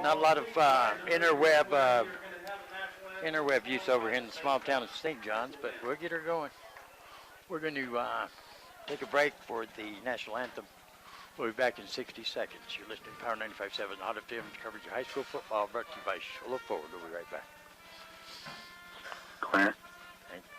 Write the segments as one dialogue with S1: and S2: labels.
S1: Not a lot of interweb use over here in the small town of St. John's, but we'll get her going. We're going to take a break for the national anthem. We'll be back in 60 seconds. You're listening to Power 95.7 Hot FM coverage of high school football, brought to you by Show Forward. We'll be right back.
S2: Clear.
S1: Thank you.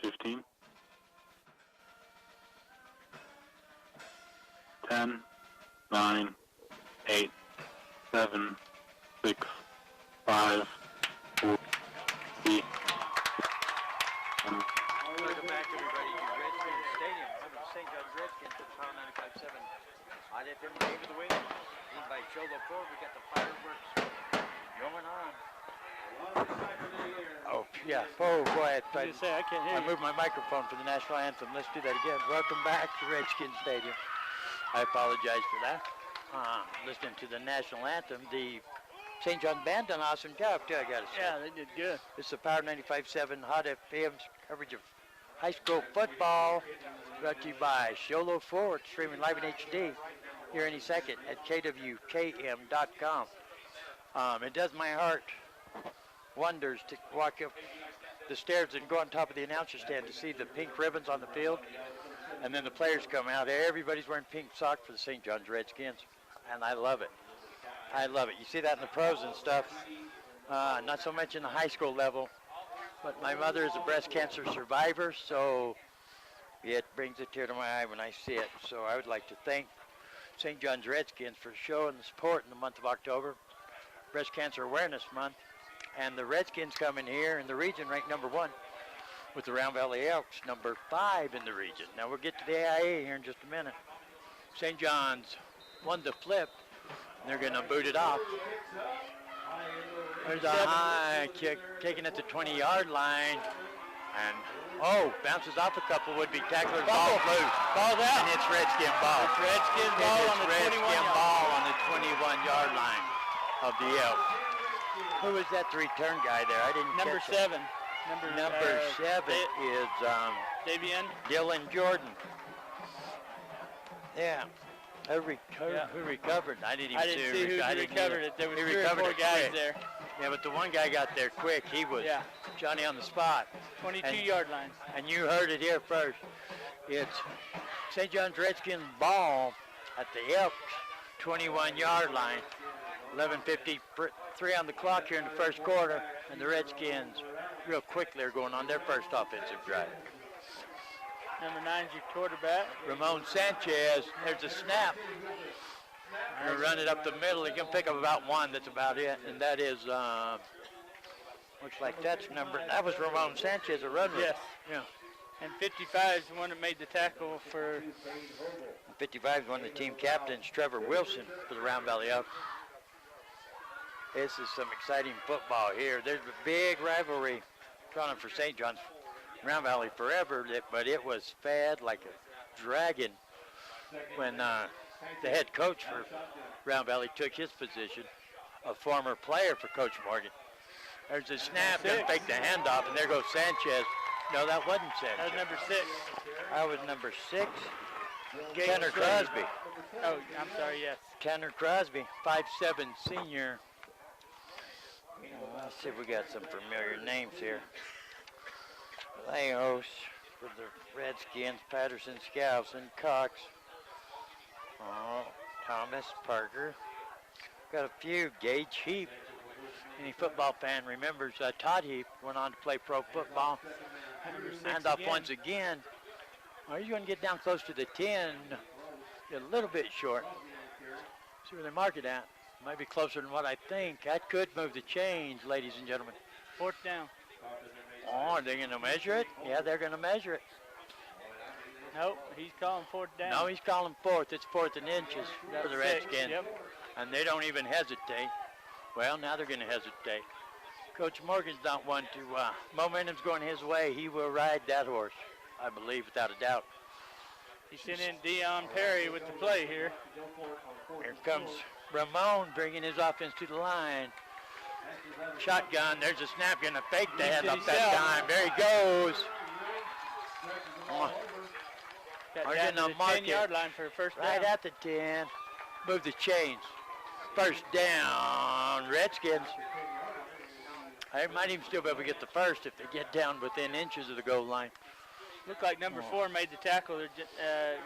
S2: $15, 10, 9, 8, 7, 6, 5, 4, 3.
S1: Welcome back, everybody, to Redskins Stadium. Home of the St. John's Redskins at Power 95.7. Hot FM Game of the Week. Lead by Show Forward. We got the fireworks going on. Oh, yeah. Oh, boy.
S3: I can't hear
S1: I moved my microphone for the national anthem. Let's do that again. Welcome back to Redskins Stadium. I apologize for that. Listening to the national anthem, the St. John Band done an awesome job, too, I got to say.
S3: Yeah, they did good.
S1: This is the Power 95.7 Hot FM's coverage of high school football, brought to you by Show Forward, streaming live in HD here any second at kwkm.com. It does my heart wonders to walk up the stairs and go on top of the announcer stand to see the pink ribbons on the field, and then the players come out. Everybody's wearing pink socks for the St. John's Redskins, and I love it. I love it. You see that in the pros and stuff, not so much in the high school level, but my mother is a breast cancer survivor, so it brings a tear to my eye when I see it. So I would like to thank St. John's Redskins for showing the support in the month of October, Breast Cancer Awareness Month, and the Redskins coming here in the region ranked number 1 with the Round Valley Elks, number 5 in the region. Now we'll get to the AIA here in just a minute. St. John's won the flip, and they're going to boot it off. There's a high kick taken at the 20-yard line, and bounces off a couple would-be tacklers. Ball loose.
S3: Ball's out.
S1: And it's Redskin ball.
S3: It's Redskin ball on the 21
S1: ball on the 21-yard line of the Elks. Who was that return guy there? I didn't
S3: Number
S1: catch
S3: 7.
S1: Number 7 is
S3: Davian.
S1: Dylan Jordan. Yeah. Who recovered? I didn't
S3: see who recovered it. There was 3 or 4 guys there.
S1: Yeah, but the one guy got there quick. He was Johnny on the spot.
S3: 22-yard line. And
S1: you heard it here first. It's St. John's Redskins ball at the Elks 21-yard line. 11:53 on the clock here in the first quarter, and the Redskins real quickly are going on their first offensive drive.
S3: Number 9 is your quarterback.
S1: Ramon Sanchez. There's a snap. Going to run it up the middle. He can pick up about 1. That's about it. And that is, looks like that was Ramon Sanchez, a runner.
S3: Yes.
S1: Yeah.
S3: And 55 is the one that made the tackle for.
S1: 55 is one of the team captains, Trevor Wilson, for the Round Valley Elks. This is some exciting football here. There's a big rivalry coming for St. John's. Round Valley forever, but it was fed like a dragon when the head coach for Round Valley took his position, a former player for Coach Morgan. There's a snap, and fake the handoff, and there goes Sanchez. No, that wasn't Sanchez.
S3: That was number 6.
S1: That was number 6. Tanner Crosby.
S3: Oh, I'm sorry, yes.
S1: Tanner Crosby, 5'7" senior. Let's see if we got some familiar names here. Lejos for the Redskins, Patterson, Scouts, and Cox. Thomas, Parker. Got a few. Gage Heap. Any football fan remembers Todd Heap went on to play pro football. Handoff once again. Well, he's going to get down close to the 10. A little bit short. See where they mark it at. Might be closer than what I think. That could move the chains, ladies and gentlemen.
S3: 4th down.
S1: Oh, are they going to measure it? Yeah, they're going to measure it.
S3: Nope, he's calling 4th down.
S1: No, he's calling 4th. It's 4th and inches for the
S3: That's 6,
S1: Redskins.
S3: Yep.
S1: And they don't even hesitate. Well, now they're going to hesitate. Coach Morgan's not one to, momentum's going his way. He will ride that horse, I believe, without a doubt.
S3: He sent in Dion Perry with the play here.
S1: Here comes Ramon bringing his offense to the line. Shotgun, there's a snap, going to fake the head up that time. There he goes.
S3: Got
S1: Getting
S3: down
S1: on
S3: to the
S1: market.
S3: 10-yard line for a first down.
S1: Right at the 10. Move the chains. First down, Redskins. They might even still be able to get the first if they get down within inches of the goal line.
S3: Looked like number 4 made the tackle.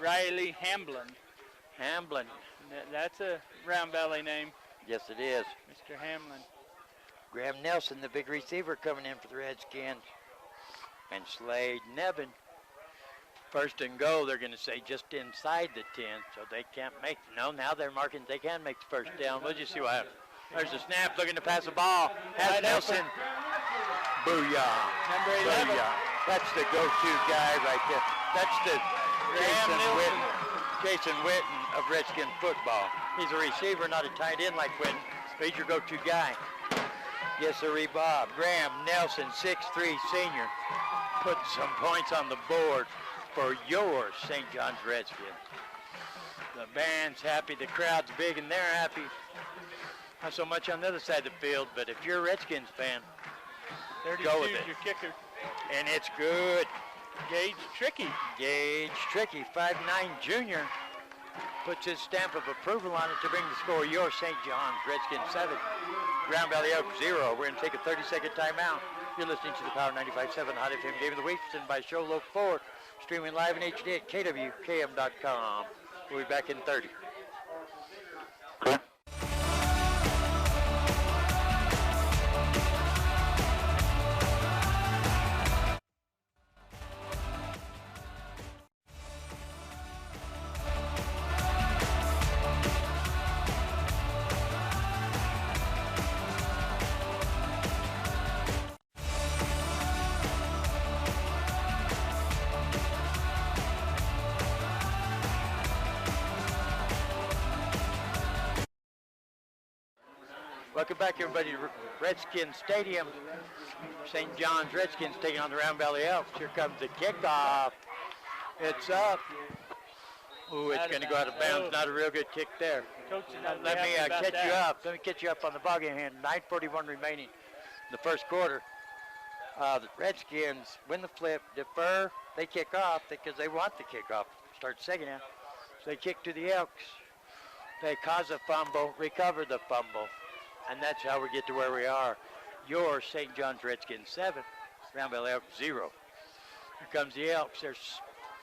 S3: Riley Hamblin.
S1: Hamblin.
S3: That's a Round Valley name.
S1: Yes, it is.
S3: Mr. Hamlin.
S1: Graham Nelson, the big receiver, coming in for the Redskins. And Slade Nevin. First and goal, they're going to say just inside the 10, so they can't make, no, now they're marking they can make the first down. We'll just see what happens. There's a snap, looking to pass the ball. Has Nelson. Booyah.
S3: Number 11.
S1: Booyah. That's the go-to guy right there. That's the Jason Witten of Redskins football. He's a receiver, not a tight end like Witten, but he's your go-to guy. Yes, sir, Bob. Graham Nelson, 6'3", senior, put some points on the board for your St. John's Redskins. The band's happy, the crowd's big, and they're happy. Not so much on the other side of the field, but if you're a Redskins fan,
S3: 32
S1: go with it.
S3: Your kicker.
S1: And it's good.
S3: Gage Tricky.
S1: Gage Tricky, 5'9", junior, puts his stamp of approval on it to bring the score your St. John's Redskins 7, Round Valley Elks 0. We're going to take a 30-second timeout. You're listening to the Power 95.7 Hot FM Game of the Week, presented by Sholo 4, streaming live in HD at kwkm.com. We'll be back in 30.
S2: Okay.
S1: Welcome back, everybody, to Redskins Stadium. St. John's Redskins taking on the Round Valley Elks. Here comes the kickoff. It's up. Ooh, it's going to go out of bounds. Not a real good kick there.
S3: Coach is not
S1: Let me
S3: happy about
S1: catch
S3: that.
S1: you up. Let me catch you up on the ball game here. 9:41 remaining in the first quarter. The Redskins win the flip, defer. They kick off because they want the kickoff. Start second half. So they kick to the Elks. They cause a fumble, recover the fumble. And that's how we get to where we are. Your St. John's Redskins 7, Round Valley Elks 0. Here comes the Elks. Their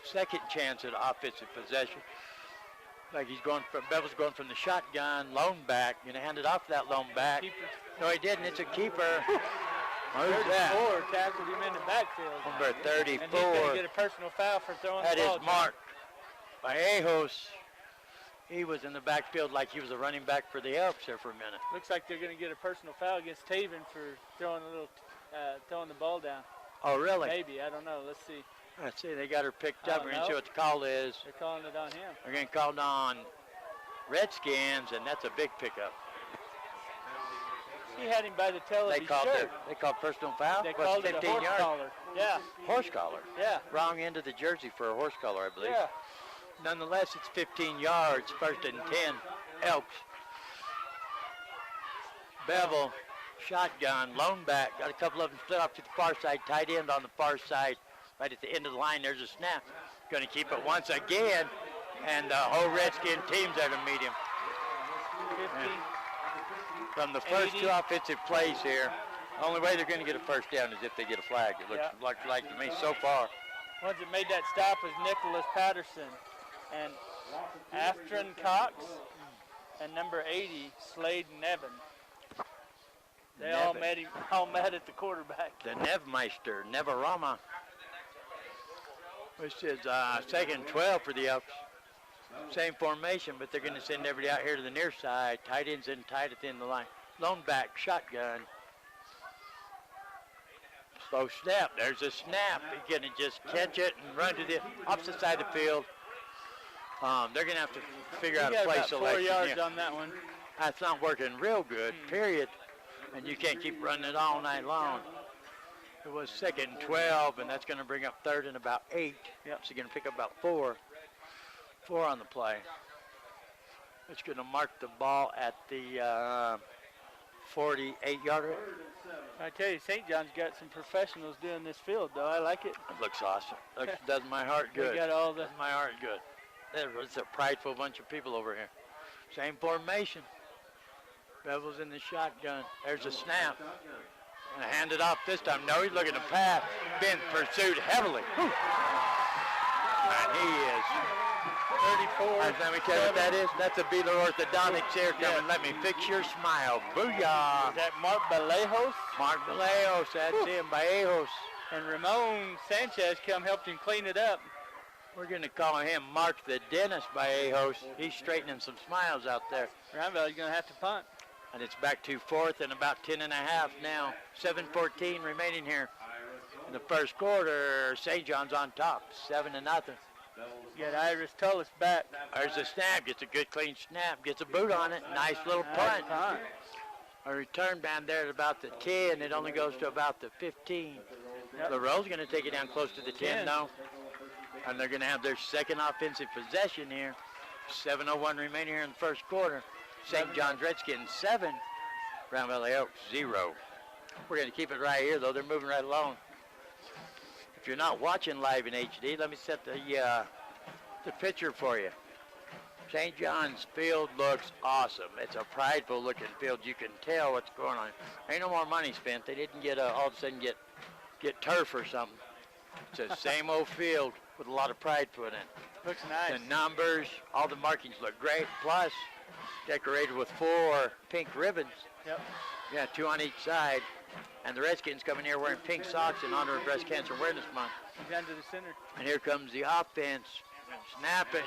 S1: second chance at offensive possession. Like Bevel's going from the shotgun, lone back. Going to hand it off to that lone back.
S3: Keeper.
S1: No, he didn't. It's a keeper. Who's
S3: 34
S1: that?
S3: tackled him in the backfield.
S1: Number
S3: And he's
S1: 34.
S3: going to get a personal foul for throwing
S1: That
S3: the
S1: is
S3: ball.
S1: marked by Ajos. He was in the backfield like he was a running back for the Elks there for a minute.
S3: Looks like they're going to get a personal foul against Taven for throwing the ball down.
S1: Oh, really?
S3: Maybe, I don't know. Let's see.
S1: Let's see, they got her picked up.
S3: Oh,
S1: We're going to
S3: no.
S1: see what the call is.
S3: They're calling it on him.
S1: We're going to call it on Redskins, and that's a big pickup.
S3: He had him by the tail of
S1: They
S3: his
S1: called
S3: shirt.
S1: they called personal foul.
S3: They
S1: What's
S3: called it a
S1: 15
S3: horse
S1: yards?
S3: collar. Yeah,
S1: Horse collar.
S3: yeah,
S1: Wrong end of the jersey for a horse collar, I believe.
S3: yeah.
S1: Nonetheless, it's 15 yards, first and 10, Elks. Bevel, shotgun, lone back. Got a couple of them split off to the far side, tight end on the far side. Right at the end of the line, there's a snap. Going to keep it once again, and the whole Redskin team's there to meet him.
S3: 50.
S1: From the first
S3: 80.
S1: two offensive plays here, the only way they're going to get a first down is if they get a flag. It looks like to me so far.
S3: Ones that made that stop was Nicholas Patterson and Aftron Cox and number 80, Slade Nevin. They all met at the quarterback.
S1: The Nevmeister, Nevarama. Which is second and 12 for the Elks. Same formation, but they're going to send everybody out here to the near side. Tight ends in tight at the end of the line. Lone back, shotgun. Slow snap. There's a snap. He's going to just catch it and run to the opposite side of the field. They're going to have to figure out a play
S3: about
S1: selection
S3: 4 yards
S1: here.
S3: on that one.
S1: That's not working real good, period. And you can't keep running it all night long. It was second and 12, and that's going to bring up third and about 8.
S3: Yep.
S1: So you're going to pick up about 4 on the play. It's going to mark the ball at the 48-yard line.
S3: I tell you, St. John's got some professionals doing this field, though. I like it.
S1: It looks awesome. Does my heart good.
S3: They got all the...
S1: Does my heart good. It's a prideful bunch of people over here. Same formation. Bevel's in the shotgun. There's a snap. And hand it off this time. No, he's looking to pass. Being pursued heavily. Whew. And he is
S3: 34.
S1: Let me tell you what that is. That's a Beeler Orthodontics here coming. Let me fix your smile. Booyah.
S3: Is that Mark Ballejos?
S1: Mark Ballejos. That's him. Ballejos.
S3: And Ramon Sanchez come helped him clean it up.
S1: We're going to call him Mark the Dentist Ballejos. He's straightening some smiles out there.
S3: Round Valley's going to have to punt.
S1: And it's back to fourth and about 10 and a half now. 7:14 remaining here in the first quarter. St. John's on top, 7-0.
S3: Get Iris Tullis back.
S1: There's a snap, gets a good clean snap, gets a boot on it. Nice little punt. A return band there at about the 10. It only goes to about the 15.
S3: Yep.
S1: LaRoe's going to take it down close to the 10 now. And they're going to have their second offensive possession here. 7:01 remaining here in the first quarter. St. John's Redskins 7, Round Valley Elks 0. We're going to keep it right here, though. They're moving right along. If you're not watching live in HD, let me set the picture for you. St. John's field looks awesome. It's a prideful-looking field. You can tell what's going on. Ain't no more money spent. They didn't get all of a sudden get turf or something. It's the same old field with a lot of pride put in.
S3: Looks nice.
S1: The numbers, all the markings look great. Plus, decorated with 4 pink ribbons.
S3: Yep.
S1: Yeah, 2 on each side. And the Redskins coming here wearing pink socks in honor of Breast Cancer Awareness Month.
S3: Down to the center.
S1: And here comes the offense. Snap it.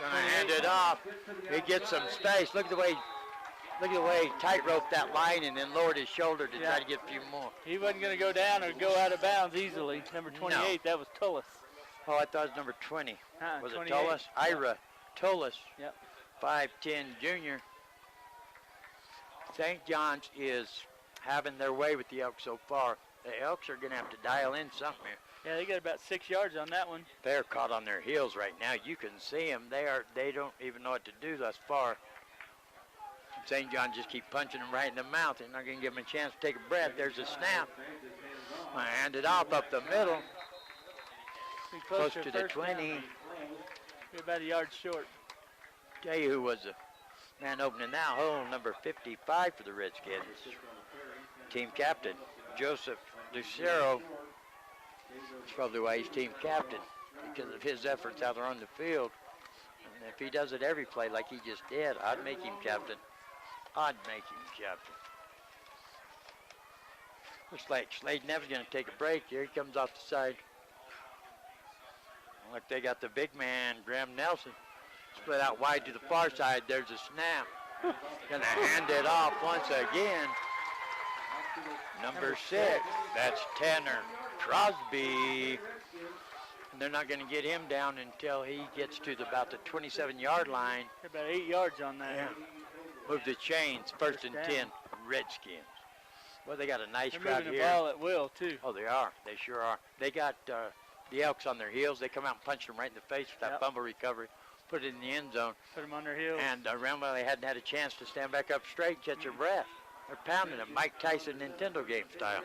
S1: Gonna hand it off. He gets some space. Look at the way he tightrope that line and then lowered his shoulder to try to get a few more.
S3: He wasn't going to go down or go out of bounds easily. Number 28,
S1: No.
S3: that was Tullis.
S1: Oh, I thought it was number 20. Was
S3: 28.
S1: it Tullis? Ira Tullis.
S3: Yep.
S1: 5'10 junior. St. John's is having their way with the Elks so far. The Elks are going to have to dial in something here.
S3: Yeah, they got about 6 yards on that one.
S1: They're caught on their heels right now. You can see them. They don't even know what to do thus far. St. John just keep punching them right in the mouth. They're not going to give them a chance to take a breath. There's a snap. I hand it off up the middle. Close to the 20.
S3: We're about a yard short.
S1: Tell you who was the man opening that hole, number 55 for the Redskins. Team captain, Joseph Lucero. That's probably why he's team captain, because of his efforts out there on the field. And if he does it every play like he just did, I'd make him captain. I'd make him captain. Looks like Slade Nev's going to take a break. Here he comes off the side. Look, they got the big man, Graham Nelson, split out wide to the far side. There's a snap. Going to hand it off once again. Number 6, that's Tanner Crosby. And they're not going to get him down until he gets to about the 27-yard line.
S3: About 8 yards on that.
S1: Yeah. Move the chains, first and 10, Redskins. Well, they got a nice crowd
S3: moving
S1: here.
S3: the ball at will, too.
S1: Oh, they are. They sure are. They got the Elks on their heels. They come out and punch them right in the face with that fumble recovery. Put it in the end zone.
S3: Put them on their heels.
S1: And Round Valley hadn't had a chance to stand back up straight and catch their breath. They're pounding it, Mike Tyson Nintendo game style.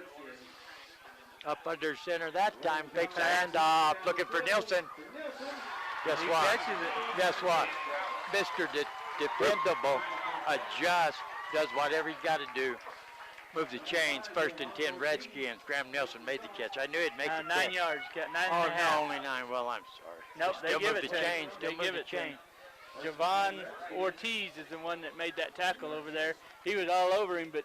S1: Up under center that time, takes the handoff, looking for Nielsen. Guess
S3: He
S1: what?
S3: catches it.
S1: Guess what? Mr. Dependable adjusts, does whatever he's got to do. Move the chains, first and 10 Redskins. Graham Nelson made the catch. I knew he'd make the
S3: 9
S1: catch.
S3: yards. Got 9
S1: Oh,
S3: and a half.
S1: no, only 9. Well, I'm sorry.
S3: Nope, they
S1: Still
S3: give
S1: move
S3: it
S1: the
S3: to
S1: chain.
S3: him.
S1: Still
S3: They
S1: move
S3: give
S1: the
S3: it to
S1: chain.
S3: him. Javon Ortiz is the one that made that tackle over there. He was all over him, but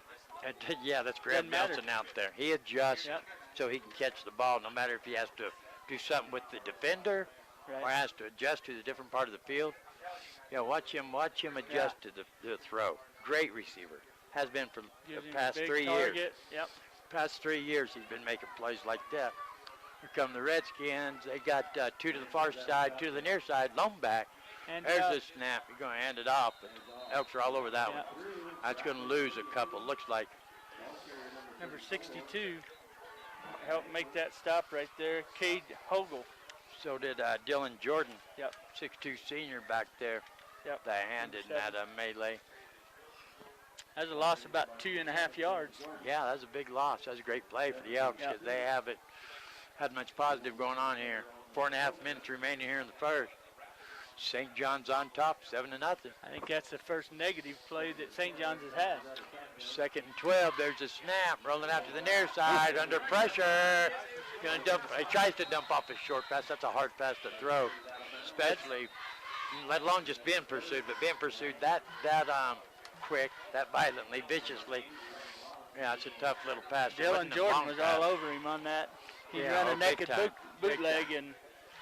S1: Yeah, that's Graham
S3: Doesn't matter.
S1: Nelson out there. He adjusts
S3: Yep.
S1: so he can catch the ball no matter if he has to do something with the defender or has to adjust to the different part of the field. Yeah, watch him adjust to the throw. Great receiver. Has been for the past 3 years.
S3: Yep.
S1: Past 3 years he's been making plays like that. Here come the Redskins. They got 2 to the far side, 2 to the near side, lone back.
S3: And
S1: There's the snap. You're going to hand it off, but the Elks are all over that one. That's going to lose a couple, looks like.
S3: Number 62 helped make that stop right there, Cade Hogel.
S1: So did Dylan Jordan.
S3: Yep.
S1: 6'2" senior back there.
S3: Yep.
S1: That handed in that melee.
S3: That was a loss of about 2.5 yards.
S1: Yeah, that's a big loss. That's a great play for the Elks because they haven't had much positive going on here. 4.5 minutes remaining here in the first. St. John's on top, 7-0.
S3: I think that's the first negative play that St. John's has had.
S1: 2nd and 12. There's a snap rolling out to the near side under pressure. Gonna dump. He tries to dump off his short pass. That's a hard pass to throw, especially, let alone just being pursued. But being pursued that quick, that violently, viciously. Yeah, it's a tough little pass.
S3: Dylan Jordan was all over him on that. He ran a naked bootleg, and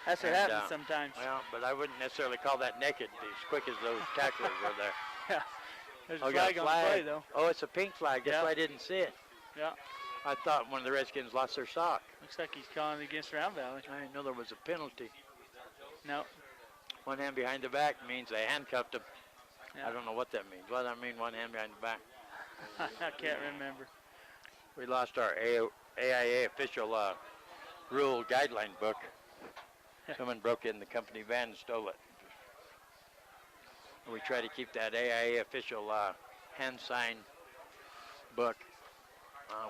S3: that's what happens sometimes.
S1: Well, but I wouldn't necessarily call that naked as quick as those tacklers were there.
S3: Yeah. There's a flag on the play, though.
S1: Oh, it's a pink flag. That's why I didn't see it.
S3: Yeah.
S1: I thought one of the Redskins lost their sock.
S3: Looks like he's calling against Round Valley.
S1: I didn't know there was a penalty.
S3: No.
S1: One hand behind the back means they handcuffed him.
S3: Yeah.
S1: I don't know what that means. What does that mean, one hand behind the back?
S3: I can't remember.
S1: We lost our AIA official rule guideline book. Someone broke in the company van and stole it. We try to keep that AIA official hand sign book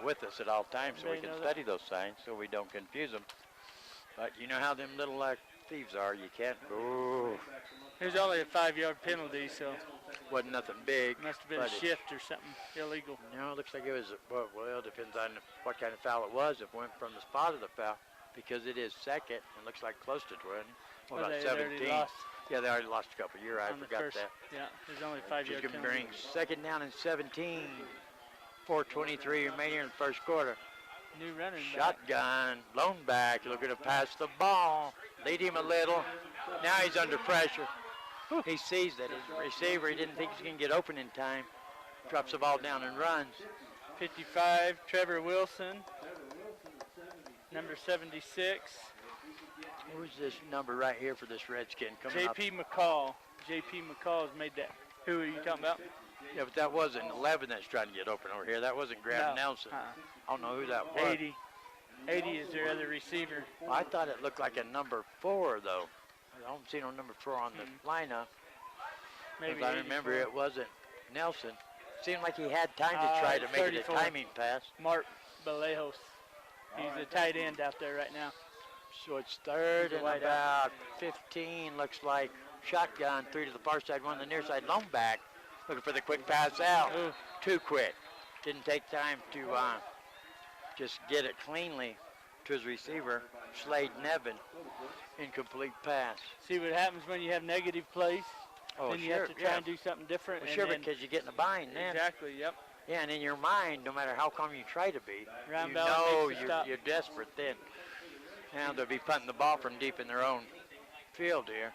S1: with us at all times so we can study those signs so we don't confuse them. But you know how them little thieves are. You can't go.
S3: There's only a 5-yard penalty, so.
S1: Wasn't nothing big.
S3: Must have been a shift or something illegal.
S1: No, it looks like it was, well, it depends on what kind of foul it was. If it went from the spot of the foul, because it is second, it looks like close to 20. Well, about 17. Yeah, they already lost a couple. You're right, I forgot that.
S3: Yeah, there's only a 5-yard penalty.
S1: Bring 2nd down and 17. 4:23 remaining in the first quarter.
S3: New running back.
S1: Shotgun, lone back, looking to pass the ball. Lead him a little. Now he's under pressure. He sees that his receiver, he didn't think he's going to get open in time. Drops the ball down and runs.
S3: 55, Trevor Wilson. Number 76.
S1: Who's this number right here for this Redskin coming up?
S3: J.P. McCall. J.P. McCall has made that. Who are you talking about?
S1: Yeah, but that wasn't 11 that's trying to get open over here. That wasn't Graham Nelson. I don't know who that was.
S3: 80. 80 is their other receiver.
S1: Well, I thought it looked like a number 4, though. I don't see no number 4 on the lineup.
S3: Maybe
S1: I remember it wasn't Nelson. Seemed like he had time to try to make it a timing pass.
S3: Mark Balejos. He's the tight end out there right now.
S1: So it's 3rd and about 15. Looks like shotgun, 3 to the far side, 1 to the near side, lone back. Looking for the quick pass out.
S3: Ooh.
S1: Too quick. Didn't take time to just get it cleanly to his receiver, Slade Nevin. Incomplete pass.
S3: See what happens when you have negative plays?
S1: Oh,
S3: then you have to try and do something different.
S1: Well, sure, because you get in a bind then.
S3: Exactly, yep.
S1: Yeah, and in your mind, no matter how calm you try to be,
S3: Round
S1: you know you're desperate then. Now they'll be punting the ball from deep in their own field here.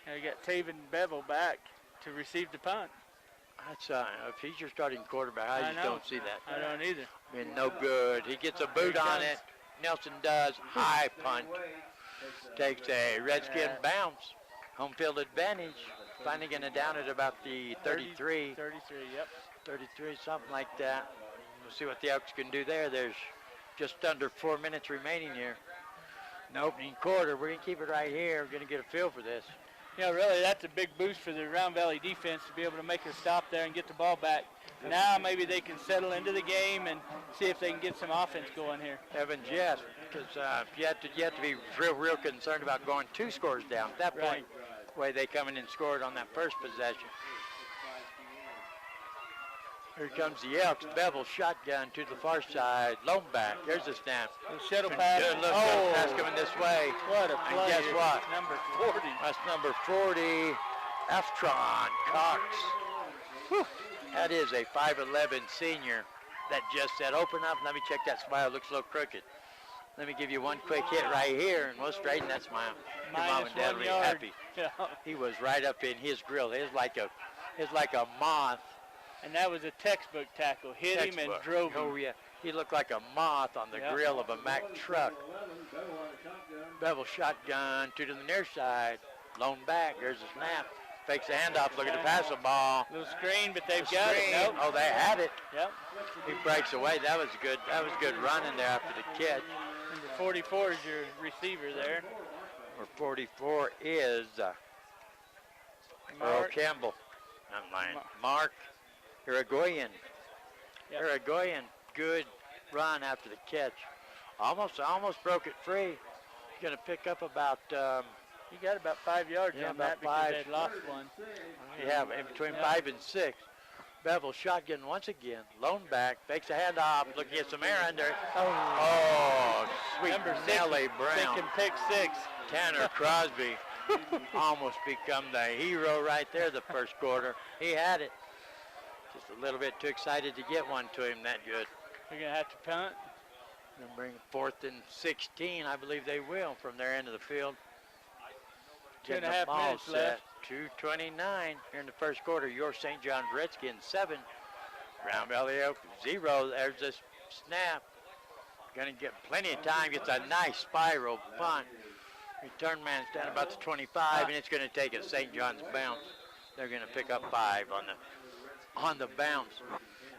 S3: Now you got Taven Bevel back to receive the punt.
S1: That's if he's your starting quarterback, I just don't see that.
S3: I don't either.
S1: Been no good. He gets a boot on it. Nelson does. High punt. Takes a Redskin bounce. Home field advantage. Finally going to down at about the 33.
S3: 33, yep.
S1: 33, something like that. We'll see what the Elks can do there. There's just under 4 minutes remaining here. In the opening quarter, we're going to keep it right here. We're going to get a feel for this.
S3: Yeah, really, that's a big boost for the Round Valley defense to be able to make a stop there and get the ball back. Now maybe they can settle into the game and see if they can get some offense going here.
S1: Evans, yes, because you have to be real concerned about going 2 scores down. At that point, the way they come in and scored on that first possession. Here comes the Elks. Bevel shotgun to the far side. Lone back. There's the snap.
S3: The shuttle pass.
S1: Good look. Pass coming this way.
S3: What a play.
S1: And guess what?
S3: Number 40.
S1: That's number 40. Aftron Cox. Whew. That is a 5'11 senior that just said, open up. Let me check that smile. Looks a little crooked. Let me give you one quick hit right here, and we'll straighten that smile. Your mom and dad will be happy.
S3: Yeah.
S1: He was right up in his grill. It was like a moth.
S3: And that was a textbook tackle. Hit him and drove him.
S1: Oh, yeah. He looked like a moth on the grill of a Mack truck. Bevel shotgun, 2 to the near side. Lone back. There's a snap. Fakes the handoff, looking to pass the ball.
S3: Little screen, but they've got it. Nope.
S1: Oh, they had it.
S3: Yep.
S1: He breaks away. That was good. That was good running there after the catch.
S3: Number 44 is your receiver there.
S1: Number 44 is Earl Campbell. Not lying. Mark Irigoyen.
S3: Yep.
S1: Irigoyen, good run after the catch. Almost broke it free. He's going to pick up about.
S3: He got about 5 yards on that because they lost one.
S1: Yeah, in between 5 and 6. Bevel shotgun once again. Lone back, fakes a handoff, looking at some air under. Oh, sweet
S3: Number 6,
S1: Nellie Brown.
S3: thinking pick 6.
S1: Tanner Crosby almost become the hero right there the first quarter. He had it. Just a little bit too excited to get one to him that good.
S3: They're going to have to punt.
S1: Going to bring 4th and 16. I believe they will from their end of the field.
S3: 2.5 minutes left.
S1: 2:29 here in the first quarter. Your St. John's Redskins 7. Round Valley Oaks 0. There's this snap. Going to get plenty of time. Gets a nice spiral punt. Return man standing about the 25, and it's going to take a St. John's bounce. They're going to pick up 5 on the bounce.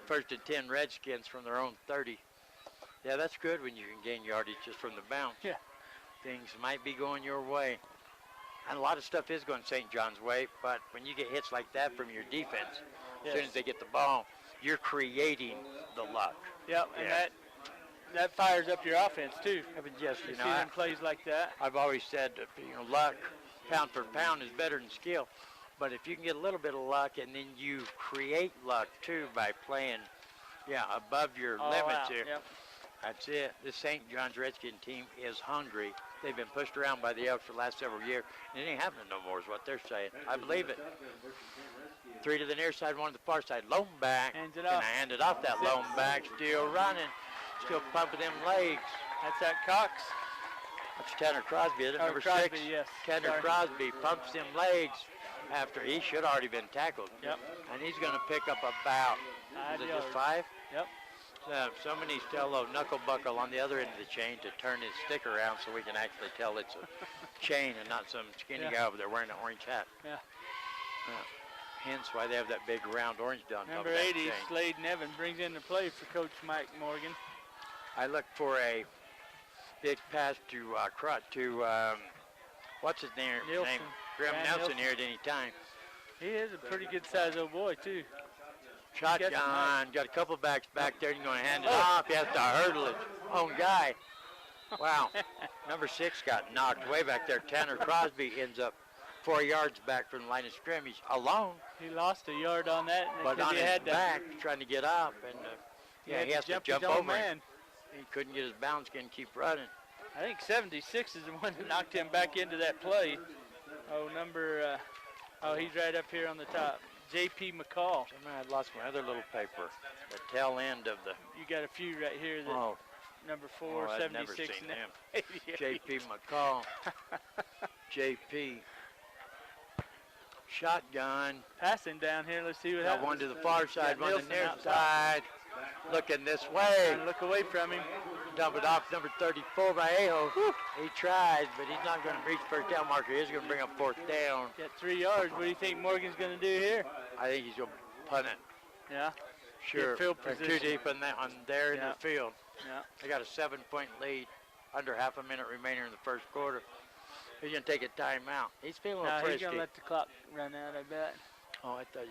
S1: 1st and 10 Redskins from their own 30. Yeah, that's good when you can gain yardage just from the bounce.
S3: Yeah.
S1: Things might be going your way. And a lot of stuff is going St. John's way, but when you get hits like that from your defense, as soon as they get the ball, you're creating the luck.
S3: Yep, and that fires up your offense too.
S1: But just,
S3: you see them plays like that.
S1: I've always said, luck, pound for pound, is better than skill. But if you can get a little bit of luck, and then you create luck too by playing, above your limits here.
S3: Yep.
S1: That's it. This St. John's Redskin team is hungry. They've been pushed around by the Elks for the last several years. And it ain't happening no more is what they're saying. I believe it. 3 to the near side, 1 to the far side. Lone back.
S3: Hands it off.
S1: And I handed off that lone back. Still running. Still pumping them legs.
S3: That's that Cox.
S1: That's Tanner Crosby, isn't it? Number
S3: Crosby,
S1: 6.
S3: Yes.
S1: Tanner Crosby pumps them legs after he should already been tackled.
S3: Yep.
S1: And he's going to pick up about, is it just 5?
S3: Yep.
S1: Somebody needs to tell Knuckle Buckle on the other end of the chain to turn his stick around so we can actually tell it's a chain and not some skinny guy over there wearing an orange hat.
S3: Yeah.
S1: Hence why they have that big round orange down top of
S3: Number
S1: that
S3: 80,
S1: chain.
S3: Slade Nevin, brings in the play for Coach Mike Morgan.
S1: I look for a big pass to what's his name? Graham Nelson here at any time.
S3: He is a pretty good sized old boy too.
S1: Shotgun, got a couple backs back there. You're going to hand it off. He has to hurdle his own guy. Wow. Number 6 got knocked way back there. Tanner Crosby ends up 4 yards back from the line of scrimmage alone.
S3: He lost a yard on that.
S1: But on his back, trying to get up. And he has to jump over him. He couldn't get his balance, couldn't keep running.
S3: I think 76 is the one that knocked him back into that play. He's right up here on the top. J.P. McCall.
S1: I lost my other little paper. The tail end of the.
S3: You got a few right here. Number 4, 76.
S1: I've never seen him. J.P. McCall. J.P. Shotgun.
S3: Passing down here. Let's see what happens.
S1: Got one to the far side, one to the near side. Looking this way.
S3: Trying to look away from him.
S1: Dump it off number 34 by Aho. He tries, but he's not going to reach first down marker. He's going to bring up 4th down.
S3: Got 3 yards. What do you think Morgan's going to do here?
S1: I think he's going to punt it.
S3: Yeah.
S1: Sure.
S3: Field
S1: They're
S3: position.
S1: too deep in there in the field.
S3: Yeah.
S1: They got a 7-point lead. Under half a minute remainder in the first quarter. He's going to take a timeout. He's feeling a little frisky.
S3: He's going to let the clock run out, I bet.
S1: Oh, I thought,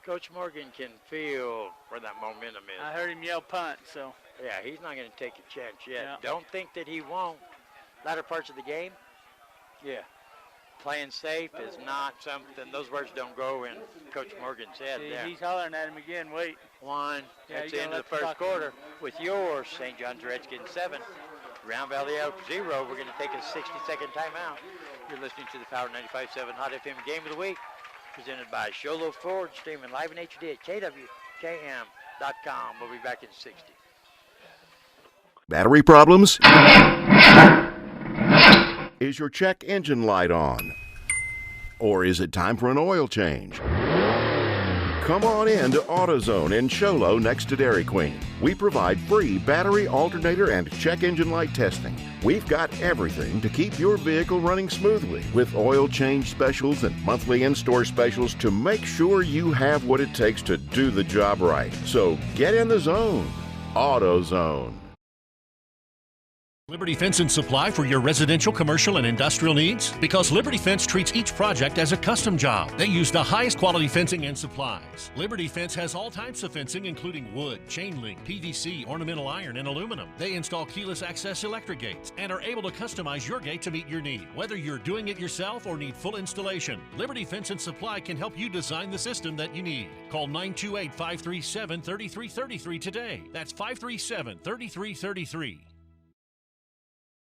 S1: Coach Morgan can feel where that momentum is.
S3: I heard him yell punt, so.
S1: Yeah, he's not going to take a chance yet.
S3: Yeah.
S1: Don't think that he won't. Latter parts of the game, playing safe is not something. Those words don't go in Coach Morgan's head there.
S3: He's hollering at him again. Wait.
S1: 1. That's the end of the first quarter with your St. John's Redskins 7. Round Valley Elks 0. We're going to take a 60-second timeout. You're listening to the Power 95.7 Hot FM Game of the Week, presented by Sholo Ford, streaming live in HD at KWKM.com. We'll be back in 60.
S4: Battery problems? Is your check engine light on? Or is it time for an oil change? Come on in to AutoZone in Sholo next to Dairy Queen. We provide free battery, alternator, and check engine light testing. We've got everything to keep your vehicle running smoothly with oil change specials and monthly in-store specials to make sure you have what it takes to do the job right. So get in the zone. AutoZone.
S5: Liberty Fence and Supply for your residential, commercial, and industrial needs? Because Liberty Fence treats each project as a custom job. They use the highest quality fencing and supplies. Liberty Fence has all types of fencing, including wood, chain link, PVC, ornamental iron, and aluminum. They install keyless access electric gates and are able to customize your gate to meet your need, whether you're doing it yourself or need full installation. Liberty Fence and Supply can help you design the system that you need. Call 928-537-3333 today. That's 537-3333.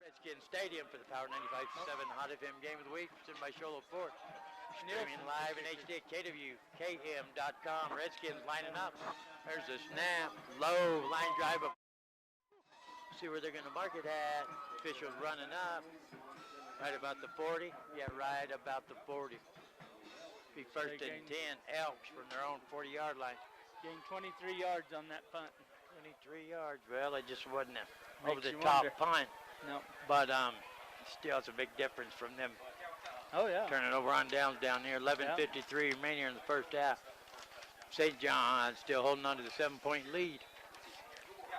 S1: Redskins Stadium for the Power 95.7 Hot FM Game of the Week, presented by Sholo Ford. Streaming live in HD at KWKM.com. Redskins lining up. There's a snap, low line drive. See where they're going to mark it at. Officials running up. Right about the 40. Yeah, right about the 40. Be first and 10. Elks from their own 40-yard line.
S3: Gained 23 yards on that punt.
S1: 23 yards. Well, it just wasn't over
S3: Makes
S1: the
S3: you
S1: top
S3: wonder.
S1: punt.
S3: No.
S1: But still, it's a big difference from them
S3: Oh, yeah.
S1: turning over on downs down here. 11:53 remaining in the first half. St. John's still holding on to the 7-point lead.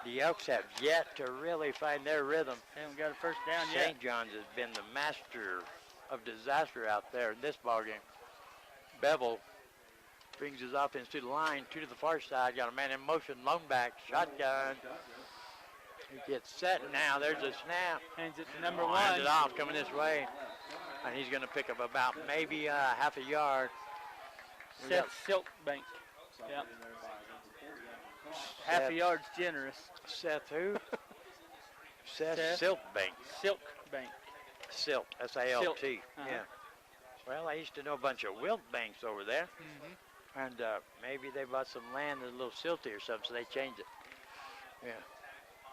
S1: The Elks have yet to really find their rhythm.
S3: They haven't got a first down yet.
S1: St. John's has been the master of disaster out there in this ballgame. Bevel brings his offense to the line, 2 to the far side. Got a man in motion, lone back, shotgun. He gets set now. There's a snap.
S3: Hands it to number
S1: Hands
S3: one.
S1: it off, coming this way. And he's going to pick up about maybe half a yard.
S3: Seth Silkbank. Yep. Half a yard's generous.
S1: Seth who? Seth Silkbank.
S3: Silkbank.
S1: Silt, S-I-L-T.
S3: Uh-huh.
S1: Yeah. Well, I used to know a bunch of wilt banks over there.
S3: Mm-hmm.
S1: And maybe they bought some land that's a little silty or something, so they changed it. Yeah.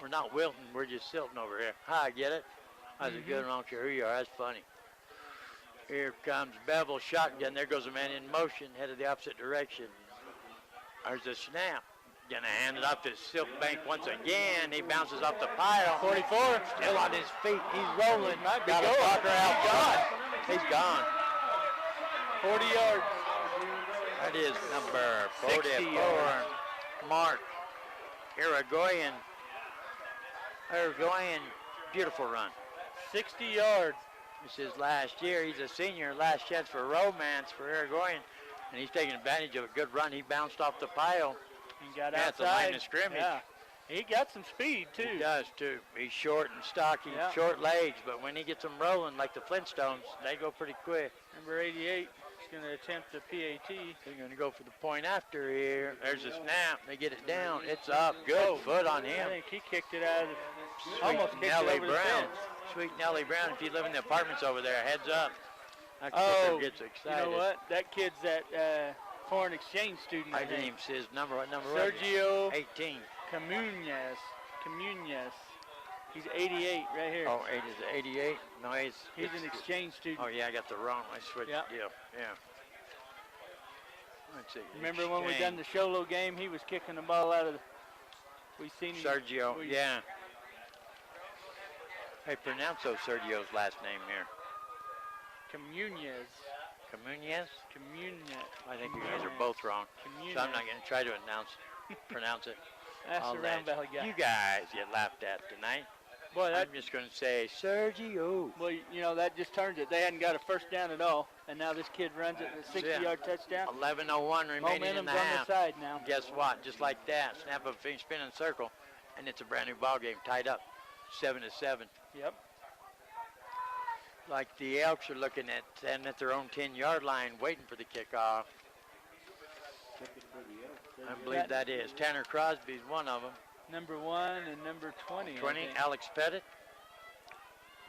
S1: We're not wilting, we're just silting over here. I get it. That's a good one, I don't care who you are, that's funny. Here comes Bevel, shotgun, there goes a man in motion, headed the opposite direction. There's a snap. Gonna hand it off to Silkbank once again. He bounces off the pile. 44, still on his feet, he's rolling. Got a blocker out, gone. He's gone.
S3: 40 yards.
S1: That is number
S3: 60
S1: 44,
S3: yards.
S1: Mark Irigoyen. Beautiful run.
S3: 60 yards.
S1: This is last year. He's a senior. Last chance for romance for Irigoyen. And he's taking advantage of a good run. He bounced off the pile.
S3: He got
S1: At the
S3: outside.
S1: line of scrimmage.
S3: Yeah. He got some speed, too.
S1: He does, too. He's short and stocky, short legs. But when he gets them rolling like the Flintstones, they go pretty quick.
S3: Number 88 is going to attempt the PAT.
S1: They're going to go for the point after here. There's a snap. They get it down. It's up. Good foot on
S3: I
S1: him.
S3: think he kicked it out of the,
S1: Sweet
S3: almost kicked it
S1: Nellie
S3: over the
S1: Brown.
S3: fence.
S1: Sweet Nellie Brown. If you live in the apartments over there, heads up. That
S3: Oh,
S1: gets excited.
S3: you know what? That kid's that foreign exchange student.
S1: I didn't even see his number. What number was it?
S3: Sergio
S1: 18.
S3: Camuñez. He's 88 right here.
S1: Oh, 8 is 88? No,
S3: He's an exchange student.
S1: Oh, yeah, I got the wrong. I switched
S3: Yeah.
S1: the deal. Yeah. Let's see.
S3: Remember when we done the Sholo game? He was kicking the ball out of the. We seen him.
S1: Sergio, yeah. Hey, pronounce those Sergio's last name here.
S3: Camuñez.
S1: Camuñez?
S3: Camuñez.
S1: I think you guys are both wrong. So I'm not going to try to pronounce it.
S3: That's
S1: I'll
S3: the Round
S1: let
S3: Valley guy.
S1: you guys get laughed at tonight.
S3: Boy,
S1: I'm just going to say Sergio.
S3: Well, you know, that just turns it. They hadn't got a first down at all, and now this kid runs it a 60-yard touchdown.
S1: 11:01 remaining in
S3: Momentum's
S1: the
S3: on
S1: half.
S3: the side now.
S1: Guess what? Just like that, snap of a spinning circle, and it's a brand new ball game, tied up, 7-7.
S3: Yep.
S1: Like the Elks are looking at standing at their own 10-yard line, waiting for the kickoff. I believe that is Tanner Crosby's one of them.
S3: Number 1 and number 20.
S1: 20, Alex Pettit.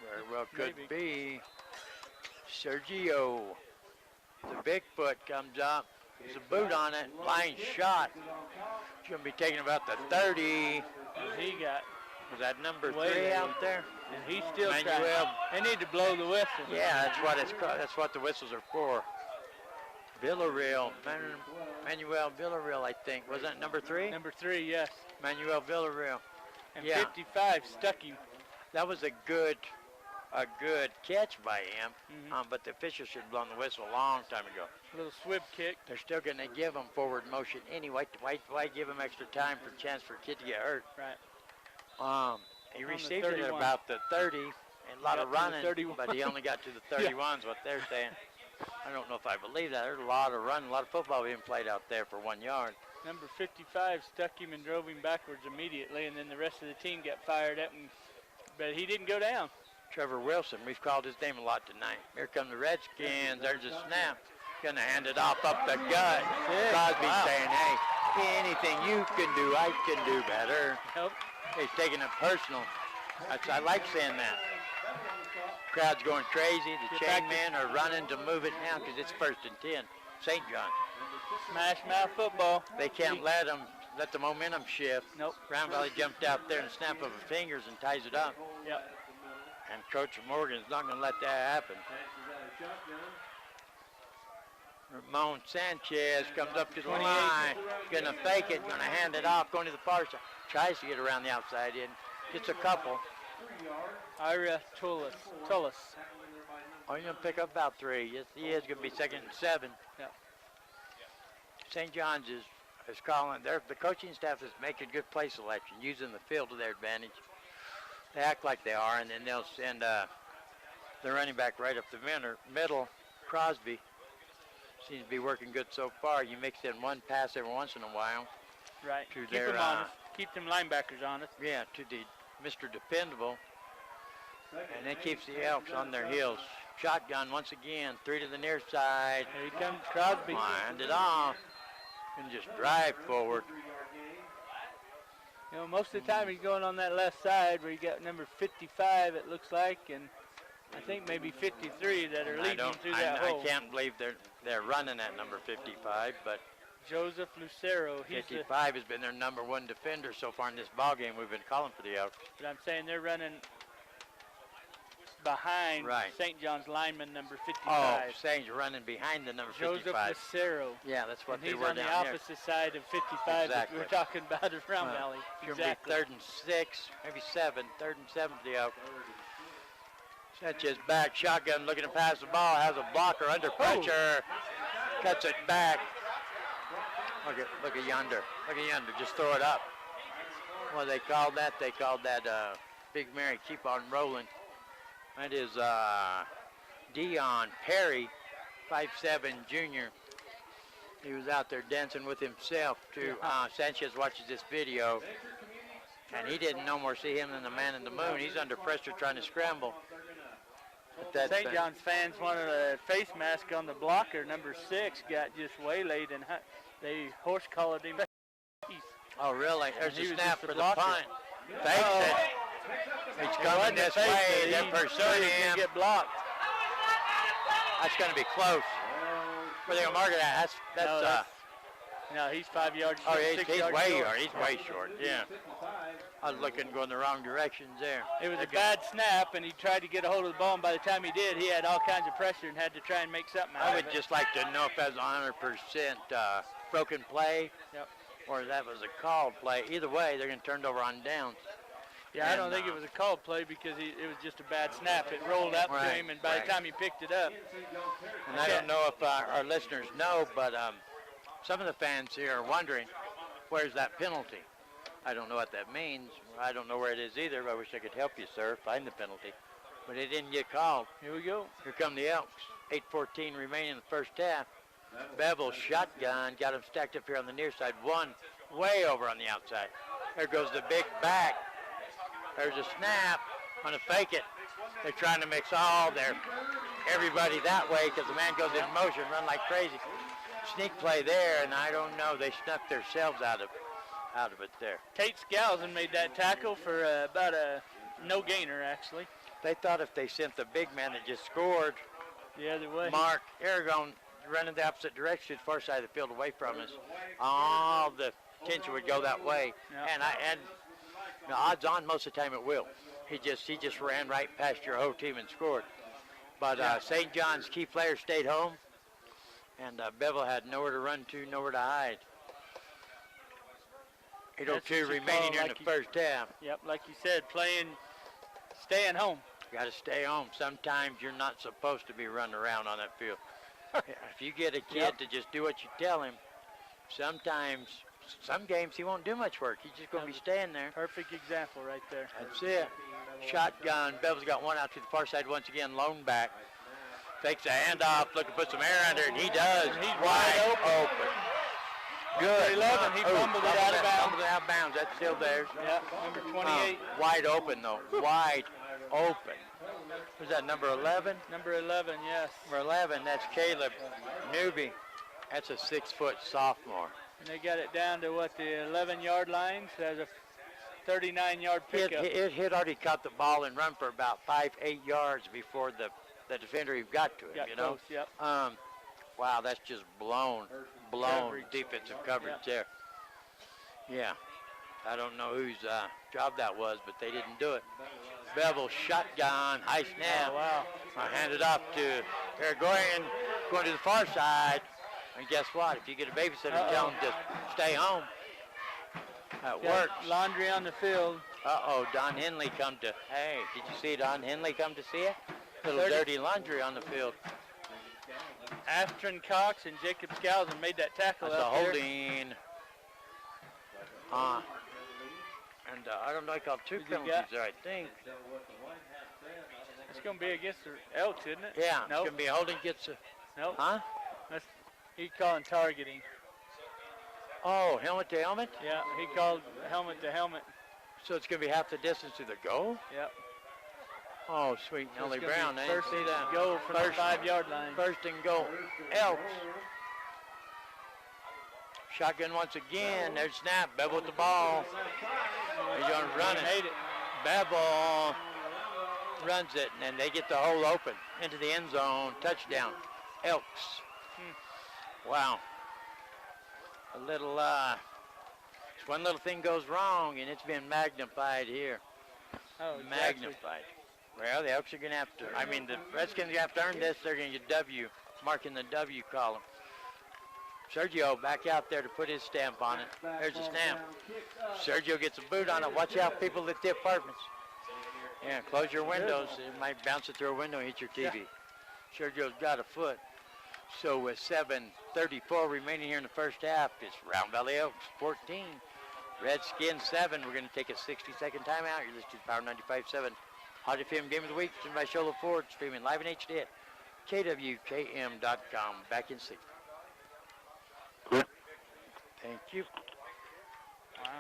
S1: Very well could be. Sergio. The Bigfoot comes up. There's a boot on it. Line shot. It's going to be taking about the 30.
S3: He got
S1: Was that number
S3: Way
S1: 3 out
S3: late.
S1: there?
S3: And he's still trying.
S1: Manuel.
S3: They need to blow the whistle.
S1: Yeah, that's what it's called. That's what the whistles are for. Villarreal, Manuel Villarreal, I think. Was that number 3?
S3: Number 3, yes.
S1: Manuel Villarreal.
S3: And
S1: Yeah.
S3: 55 stuck him.
S1: That was a good catch by him,
S3: Mm-hmm.
S1: but the officials should have blown the whistle a long time ago.
S3: Little swib kick.
S1: They're still going to give him forward motion anyway. Why give him extra time for a chance for a kid to get hurt?
S3: Right.
S1: He
S3: On the
S1: received it at
S3: 31.
S1: about the 30, and a lot
S3: Got
S1: of
S3: to the
S1: running,
S3: 31.
S1: but he only got to the 31s, what they're saying. I don't know if I believe that. There's a lot of running, a lot of football being played out there for 1 yard.
S3: Number 55 stuck him and drove him backwards immediately, and then the rest of the team got fired up, but he didn't go down.
S1: Trevor Wilson, we've called his name a lot tonight. Here come the Redskins. There's a snap. Gonna hand it off up the gut. Crosby saying, hey, anything you can do, I can do better.
S3: Nope.
S1: He's taking it personal. I like saying that. Crowd's going crazy. The
S3: Get back
S1: chain men are running to move it now because it's 1st and 10. St. John.
S3: Smash mouth football.
S1: They can't let the momentum shift.
S3: Nope.
S1: Brown Valley jumped out there and snap of her fingers and ties it up.
S3: Yep.
S1: And Coach Morgan's not going to let that happen. Ramon Sanchez comes up to the line. Going to fake it. Going to hand it off. Going to the far side. Tries to get around the outside in. Gets a couple.
S3: Ira Tullis.
S1: Oh, he's going to pick up about 3. Yes, he is going to be 2nd and 7.
S3: Yep.
S1: St. John's is calling. The coaching staff is making good play selection, using the field to their advantage. They act like they are, and then they'll send the running back right up the middle. Crosby seems to be working good so far. You mix in one pass every once in a while.
S3: Right.
S1: To
S3: Keep
S1: their,
S3: them honest. Keep them linebackers honest.
S1: Yeah, to the Mr. Dependable. And that keeps the Elks on their heels. Shotgun once again, 3 to the near side.
S3: Here he comes, Crosby.
S1: Wind it off. And just drive forward.
S3: You know, most of the time he's going on that left side where you got number 55, it looks like, and I think maybe 53 that are leading through that hole.
S1: I can't believe they're running at number 55, but
S3: Joseph Lucero.
S1: 55 has been their number 1 defender so far in this ball game. We've been calling for the Elks.
S3: But I'm saying they're running behind
S1: Right.
S3: St. John's lineman number 55.
S1: Oh, Saints running behind the number
S3: Joseph
S1: 55.
S3: Lucero.
S1: Yeah, that's what
S3: And
S1: they
S3: he's
S1: were
S3: on the
S1: down here.
S3: opposite side of 55 that we were
S1: Exactly.
S3: talking about at Round Valley.
S1: It's going to be 3rd and 6, maybe 7. 3rd and 7 for the Elks. Sanchez back, shotgun, looking to pass the ball, has a blocker under pressure, cuts it back. Look at yonder. Look at yonder. Just throw it up. Well, they called that Big Mary, keep on rolling. That is Dion Perry, 5'7" junior. He was out there dancing with himself too. Sanchez watches this video, and he didn't no more see him than the man in the moon. He's under pressure trying to scramble.
S3: St. John's fans wanted a face mask on the blocker. Number 6 got just waylaid, and they horse collared him.
S1: Oh, really? There's
S3: He
S1: a
S3: was
S1: snap
S3: just a
S1: for the
S3: blocker.
S1: punt. Fakes it. He's coming this way. They're pursuing him.
S3: Get blocked.
S1: That's going to be close. Where they going to mark it at?
S3: No, he's 5 yards short.
S1: Oh, he's
S3: 6
S1: way
S3: yards short.
S1: short. He's way short. Yeah. I was looking going the wrong directions there.
S3: It was a bad snap, and he tried to get a hold of the ball, and by the time he did, he had all kinds of pressure and had to try and make something out
S1: I
S3: of
S1: would
S3: it.
S1: just like to know if that was 100% broken play,
S3: Yep.
S1: or that was a called play. Either way, they're going to turn it over on downs.
S3: Yeah, I don't think it was a called play because it was just a bad snap. It rolled up to him, and by the time he picked it up.
S1: And I don't know if our listeners know, but some of the fans here are wondering, where's that penalty? I don't know what that means. I don't know where it is either. I wish I could help you, sir, find the penalty. But it didn't get called.
S3: Here we go.
S1: Here come the Elks. 8:14 remaining in the first half. Bevel shotgun, got him stacked up here on the near side. One way over on the outside. There goes the big back. There's a snap. On a fake it. They're trying to mix everybody that way because the man goes in motion, run like crazy. Sneak play there, and I don't know. They snuck themselves out of it there.
S3: Tate Scalzon made that tackle for about a no gainer, actually.
S1: They thought if they sent the big man that just scored,
S3: The other way.
S1: Mark Aragon, running the opposite direction, far side of the field away from us, all the attention would go that way.
S3: Yep.
S1: And Now, odds on most of the time it will. He just ran right past your whole team and scored. But St. John's key player stayed home, and Bevel had nowhere to run to, nowhere to hide. 8:02 remaining here in the first half.
S3: Yep, like you said, staying home.
S1: You got to stay home. Sometimes you're not supposed to be running around on that field. If you get a kid to just do what you tell him, sometimes, some games he won't do much work. He's just going to be staying there.
S3: Perfect example right there.
S1: That's it. Shotgun. Bevel's got one out to the far side once again. Lone back. Takes a handoff. Looking to put some air under it. And he does.
S3: He's
S1: wide open. Good.
S3: 11. He fumbled it out of bounds.
S1: Fumbled it out of bounds. That's still theirs.
S3: Yep. Number 28.
S1: Wide open though. Wide open. Was that number 11?
S3: Number 11. Yes.
S1: Number 11. That's Caleb Newby. That's a 6-foot sophomore.
S3: And they got it down to what, the 11-yard line. So there's a 39-yard pickup.
S1: It had already caught the ball and run for about 5-8 yards before the defender even got to it.
S3: Got
S1: you know.
S3: close, yep.
S1: Wow, that's just blown
S3: Coverage.
S1: defensive coverage there. Yeah, I don't know whose job that was, but they didn't do it. Bevel shotgun, high snap.
S3: Oh, wow.
S1: Handed off to Gregorian, going to the far side. And guess what? If you get a babysitter, tell them just stay home. That works.
S3: Laundry on the field.
S1: Don Henley come to, hey, did you see Don Henley come to see it? Little dirty laundry on the field.
S3: Astron Cox and Jacob Skousen made that tackle
S1: That's a
S3: up there.
S1: holding. And I don't know, I called 2 penalties there, I think.
S3: It's going to be against the Elks, isn't it?
S1: Yeah,
S3: Nope.
S1: it's going to be a holding, gets a,
S3: Nope.
S1: huh?
S3: He calling targeting.
S1: Oh, helmet to helmet?
S3: Yeah, he called helmet to helmet.
S1: So it's going to be half the distance to the goal?
S3: Yep.
S1: Oh, sweet
S3: So
S1: Nellie
S3: it's gonna
S1: Brown,
S3: be
S1: I didn't
S3: first
S1: see that.
S3: goal from the 5-yard line.
S1: First and goal, Elks. Shotgun once again, there's snap, Bevel with the ball. He's going to run it. Bevel runs it, and then they get the hole open into the end zone. Touchdown, Elks. Wow. A little, one little thing goes wrong, and it's been magnified here.
S3: Oh,
S1: Magnified. Well, the Elks are going to have to, the Redskins are going to have to earn this. They're going to get W, marking the W column. Sergio back out there to put his stamp on it. There's a stamp. Sergio gets a boot on it. Watch out, people at the apartments. Yeah, close your windows. It might bounce it through a window and hit your TV. Sergio's got a foot. So with 7:34 remaining here in the first half, it's Round Valley Elks 14, Redskins 7. We're going to take a 60-second timeout. You're listening to Power 95.7 Hot FM Game of the Week, presented by Sholo Ford, streaming live in HD at kwkm.com. Back in seat. Thank you.
S3: Wow.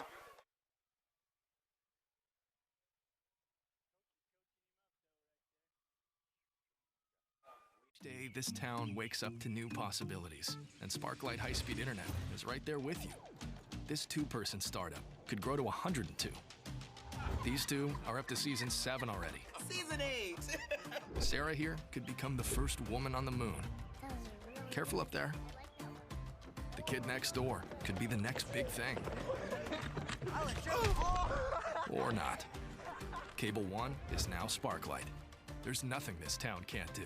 S6: Each day, this town wakes up to new possibilities, and Sparklight High-Speed Internet is right there with you. This 2-person startup could grow to 102. These two are up to season 7 already.
S7: Season 8!
S6: Sarah here could become the first woman on the moon. Careful up there. The kid next door could be the next big thing. Or not. Cable One is now Sparklight. There's nothing this town can't do.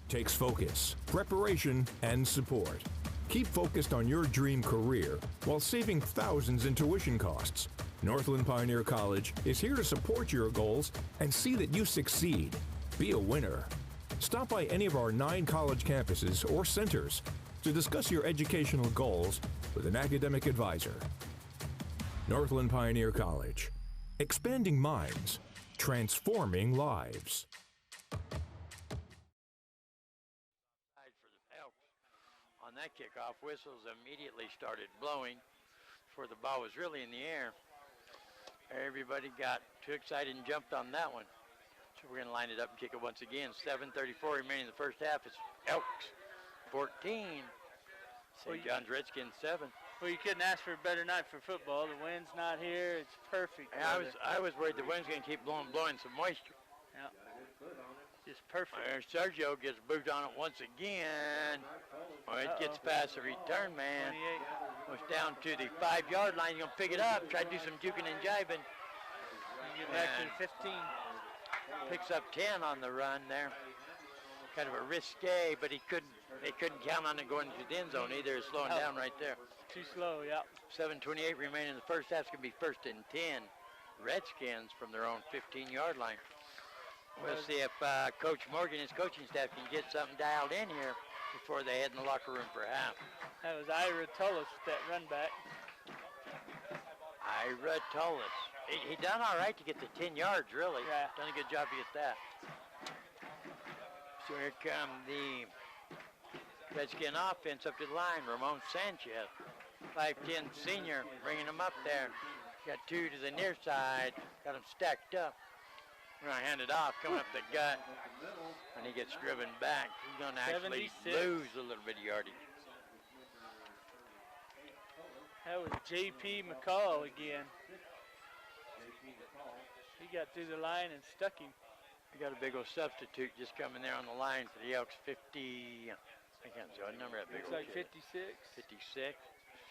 S8: Takes focus, preparation, and support. Keep focused on your dream career while saving thousands in tuition costs. Northland Pioneer College is here to support your goals and see that you succeed. Be a winner. Stop by any of our 9 college campuses or centers to discuss your educational goals with an academic advisor. Northland Pioneer College. Expanding minds, transforming lives.
S1: On that kickoff, whistles immediately started blowing before the ball was really in the air. Everybody got too excited and jumped on that one. So we're going to line it up and kick it once again. 7:34 remaining in the first half. It's Elks 14. St. John's Redskins 7.
S3: Well, you couldn't ask for a better night for football. The wind's not here. It's perfect.
S1: I was worried the wind's going to keep blowing some moisture.
S3: Yeah. Just perfect.
S1: There Sergio gets boot on it once again. Well, it gets past the return man.
S3: 28.
S1: Goes down to the 5-yard line. He's going to pick it up. Try to do some juking and jiving.
S3: Get back to the 15.
S1: Picks up 10 on the run there. Kind of a risque, but they couldn't count on it going into the end zone either. It's slowing down right there.
S3: Too slow, yeah.
S1: 7:28 remaining in the first half. It's going to be 1st and 10. Redskins from their own 15-yard line. We'll see if Coach Morgan and his coaching staff can get something dialed in here before they head in the locker room for half.
S3: That was Ira Tullis, that run back.
S1: Ira Tullis. He done all right to get the 10 yards, really.
S3: Yeah.
S1: Done a good job to get that. So here come the Redskin offense up to the line. Ramon Sanchez, 5'10" senior, bringing them up there. Got 2 to the near side. Got them stacked up. We're going to hand it off, coming up the gut. And he gets driven back. He's going to actually
S3: 76.
S1: lose a little bit of yardage.
S3: That was J.P. McCall again. He got through the line and stuck him.
S1: We got a big old substitute just coming there on the line for the Elks. 50, I can't see what number that big
S3: Looks
S1: old
S3: like
S1: kid.
S3: 56.
S1: 56,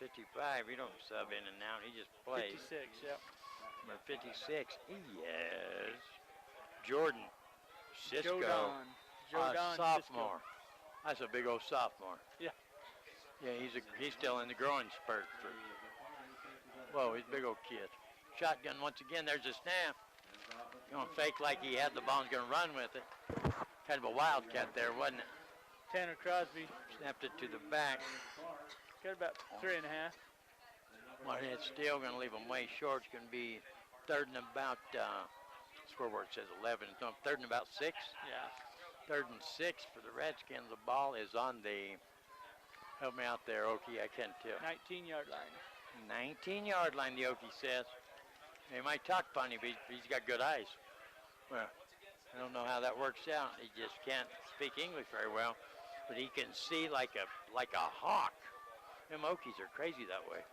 S1: 55. He don't sub in and out. He just plays.
S3: 56, yeah.
S1: Number 56, he is Jordan Cisco,
S3: Jordan
S1: sophomore. That's a big old sophomore.
S3: Yeah.
S1: Yeah, he's still in the growing spurt. Whoa, he's a big old kid. Shotgun once again. There's a snap. Going to fake like he had the ball and going to run with it. Kind of a wildcat there, wasn't it?
S3: Tanner Crosby.
S1: Snapped it to the back.
S3: Got about 3.5.
S1: Well, it's still going to leave him way short. It's going to be 3rd and about, scoreboard says 11. No, 3rd and about 6.
S3: Yeah.
S1: 3rd and 6 for the Redskins. The ball is on the, help me out there, Okie, I can't tell.
S3: 19-yard line.
S1: 19-yard line, the Okie says. He might talk funny, but he's got good eyes. Well, I don't know how that works out. He just can't speak English very well, but he can see like a hawk. Them Okies are crazy that way.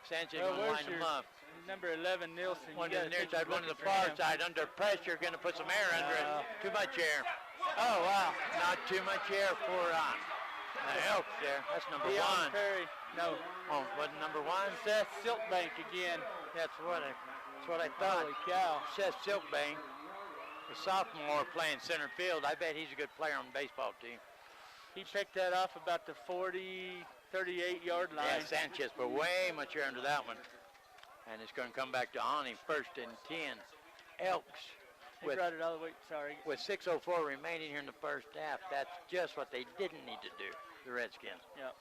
S1: Sanchez going to line them up.
S3: Number 11, Nielsen.
S1: One to the near side, one to the far side. Under pressure, going to put some air under it. Too much air. Oh, wow. Not too much air for the Elks there. That's number
S3: Deion
S1: 1.
S3: Perry. No.
S1: Oh, wasn't number 1?
S3: Seth Silkbank again.
S1: That's what I thought.
S3: Holy cow.
S1: Seth Silkbank, the sophomore playing center field. I bet he's a good player on the baseball team.
S3: He picked that off about the 40, 38-yard line.
S1: Yeah, Sanchez put way much air into that one. And it's going to come back to on him. 1st and 10. Elks.
S3: He brought it all the way, sorry.
S1: With 6:04 remaining here in the first half, that's just what they didn't need to do, the Redskins.
S3: Yep.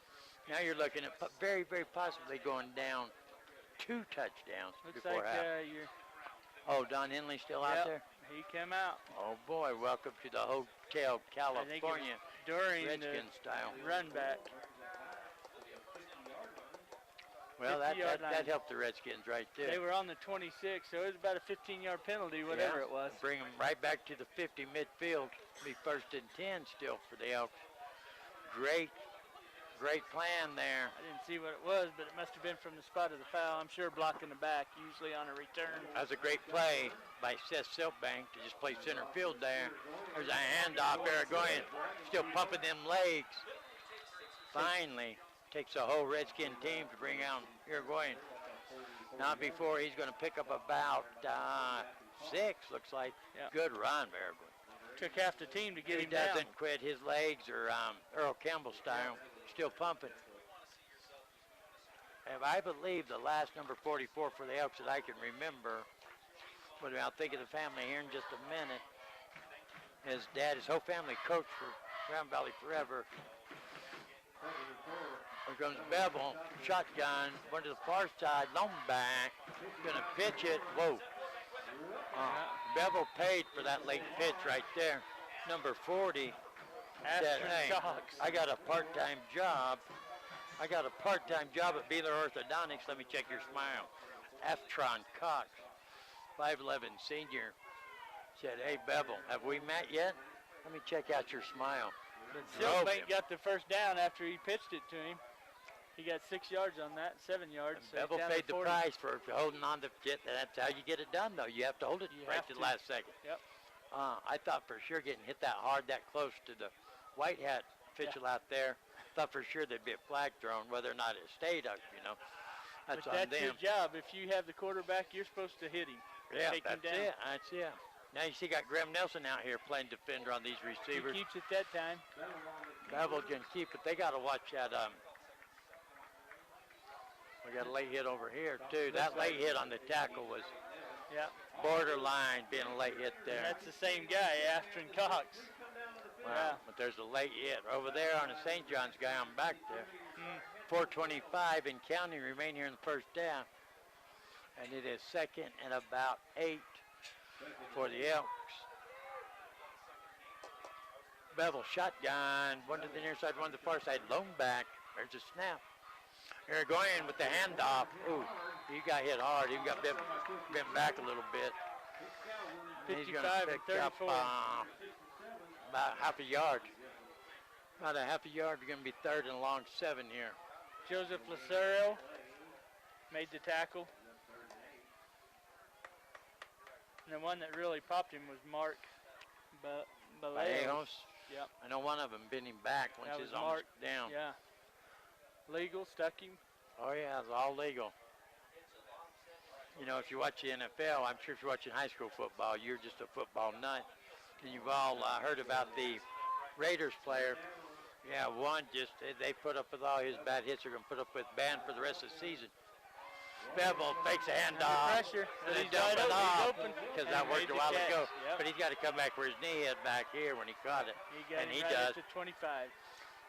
S1: Now you're looking at very, very possibly going down 2 touchdowns
S3: Looks
S1: before
S3: like
S1: half. Oh, Don Henley still out there?
S3: He came out.
S1: Oh boy, welcome to the Hotel California,
S3: during
S1: Redskin
S3: the
S1: style.
S3: run back.
S1: Well, that
S3: 50-yard line.
S1: helped the Redskins right there.
S3: They were on the 26, so it was about a 15-yard penalty, whatever it was.
S1: Bring them right back to the 50 midfield. Be 1st and 10 still for the Elks. Great plan there.
S3: I didn't see what it was, but it must have been from the spot of the foul. I'm sure blocking the back, usually on a return.
S1: That was a great play by Seth Silkbank to just play center field there. There's a handoff there going, still pumping them legs. Finally, takes a whole Redskin team to bring out Irigoyen. Not before he's going to pick up about 6, looks like.
S3: Yep.
S1: Good run, Irigoyen.
S3: Took half the team to get
S1: He
S3: him down.
S1: doesn't quit his legs or Earl Campbell style. Still pumping. And I believe the last number 44 for the Elks that I can remember, but I'll think of the family here in just a minute. His dad, his whole family coached for Grand Valley forever. Here comes Bevel, shotgun, one to the far side, long back, gonna pitch it, whoa. Bevel paid for that late pitch right there. Number 40 said, hey, I got a part-time job. I got a part-time job at Beeler Orthodontics. Let me check your smile. Aftron Cox, 5'11" senior, said, hey, Bevel, have we met yet? Let me check out your smile.
S3: Silkbank got the first down after he pitched it to him. He got 6 yards on that, 7 yards. So
S1: Bevel paid the price for holding on to it. That's how you get it done, though. You have to hold it right to the last second.
S3: Yep.
S1: I thought for sure getting hit that hard, that close to the white hat official out there, thought for sure there'd be a flag thrown, whether or not it stayed up, you know. That's
S3: but
S1: on
S3: that's
S1: them.
S3: your job. If you have the quarterback, you're supposed to hit him.
S1: Yeah,
S3: take him
S1: that's
S3: down.
S1: it. That's it. Now you see, got Graham Nelson out here playing defender on these receivers.
S3: He keeps it that time.
S1: Bevel can keep it. They got to watch that. We got a late hit over here too. That late hit on the tackle was borderline being a late hit there.
S3: And that's the same guy, Afton Cox.
S1: Wow.
S3: Yeah.
S1: But there's a late hit over there on the St. John's guy on back there. 4:25 in counting remain here in the first half. And it is second and about 8 for the Elks. Bevel shotgun, one to the near side, one to the far side, lone back. There's a snap. Here going with the handoff. Ooh, he got hit hard. He got bent back a little bit. And he's going to
S3: 55
S1: pick
S3: and
S1: up
S3: 34.
S1: about half a yard. About a half a yard. We're going to be third and long 7 here.
S3: Joseph Lucero made the tackle. And the one that really popped him was Mark Balejos. Yep.
S1: I know one of them bent him back once
S3: That
S1: he's
S3: was
S1: almost
S3: Mark.
S1: down.
S3: Yeah. Legal, stuck him.
S1: Oh, yeah, it's all legal. You know, if you watch the NFL, I'm sure if you're watching high school football, you're just a football nut. And you've all heard about the Raiders player. Yeah, one just, they put up with all his bad hits. They're going to put up with banned for the rest of the season. Bevel fakes a handoff.
S3: Pressure.
S1: And they
S3: He's
S1: dump
S3: wide
S1: it
S3: open. He's
S1: off
S3: open.
S1: because that worked
S3: Made
S1: a
S3: the
S1: while
S3: catch.
S1: ago.
S3: Yep.
S1: But he's got to come back where his knee hit back here when he caught it.
S3: He got
S1: And
S3: him
S1: he
S3: right
S1: does.
S3: at the 25.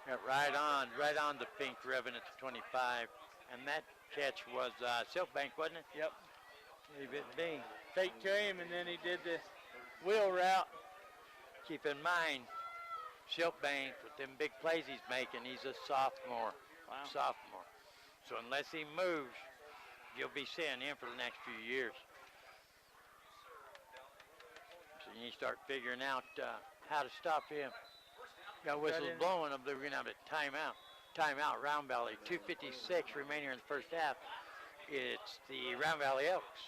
S1: Yeah, right on the pink ribbon at the 25. And that catch was Silkbank, wasn't it?
S3: Yep.
S1: Leave it be.
S3: Fake to him, and then he did the wheel route.
S1: Keep in mind, Silkbank, with them big plays he's making, he's a sophomore.
S3: Wow.
S1: Sophomore. So unless he moves, you'll be seeing him for the next few years. So you start figuring out how to stop him. Got whistles blowing. I believe we're going to have a timeout. Timeout, Round Valley. 2:56 remaining in the first half. It's the Round Valley Elks.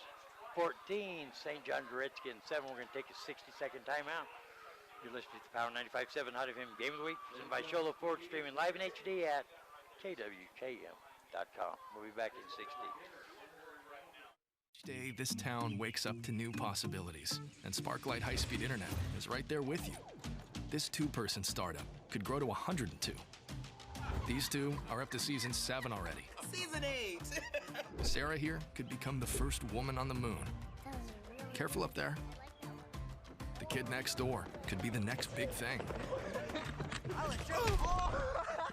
S1: 14, St. John's Redskins 7. We're going to take a 60-second timeout. You're listening to the Power 95.7 Hot FM Game of the Week, presented by Sholo Ford, streaming live in HD at kwkm.com. We'll be back in 60.
S6: Each day, this town wakes up to new possibilities, and Sparklight High-Speed Internet is right there with you. This two-person startup could grow to 102. These two are up to season 7 already.
S7: Season 8!
S6: Sarah here could become the first woman on the moon. Careful up there. The kid next door could be the next big thing.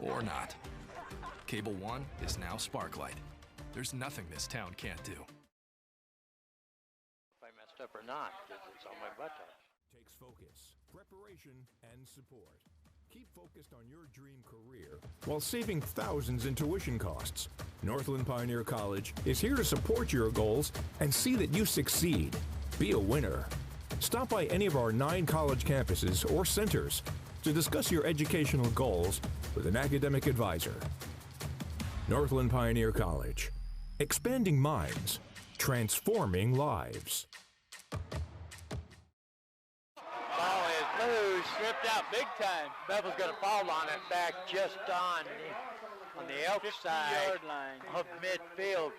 S6: Or not. Cable One is now Sparklight. There's nothing this town can't do.
S1: If I messed up or not, because it's on my buttocks.
S8: Takes focus, preparation, and support. Keep focused on your dream career while saving thousands in tuition costs. Northland Pioneer College is here to support your goals and see that you succeed. Be a winner. Stop by any of our 9 college campuses or centers to discuss your educational goals with an academic advisor. Northland Pioneer College. Expanding minds, transforming lives.
S1: Ball is loose.
S3: Stripped out big time.
S1: Bevel's going to fall on it back just on the Elks side
S3: 50-yard line.
S1: of midfield.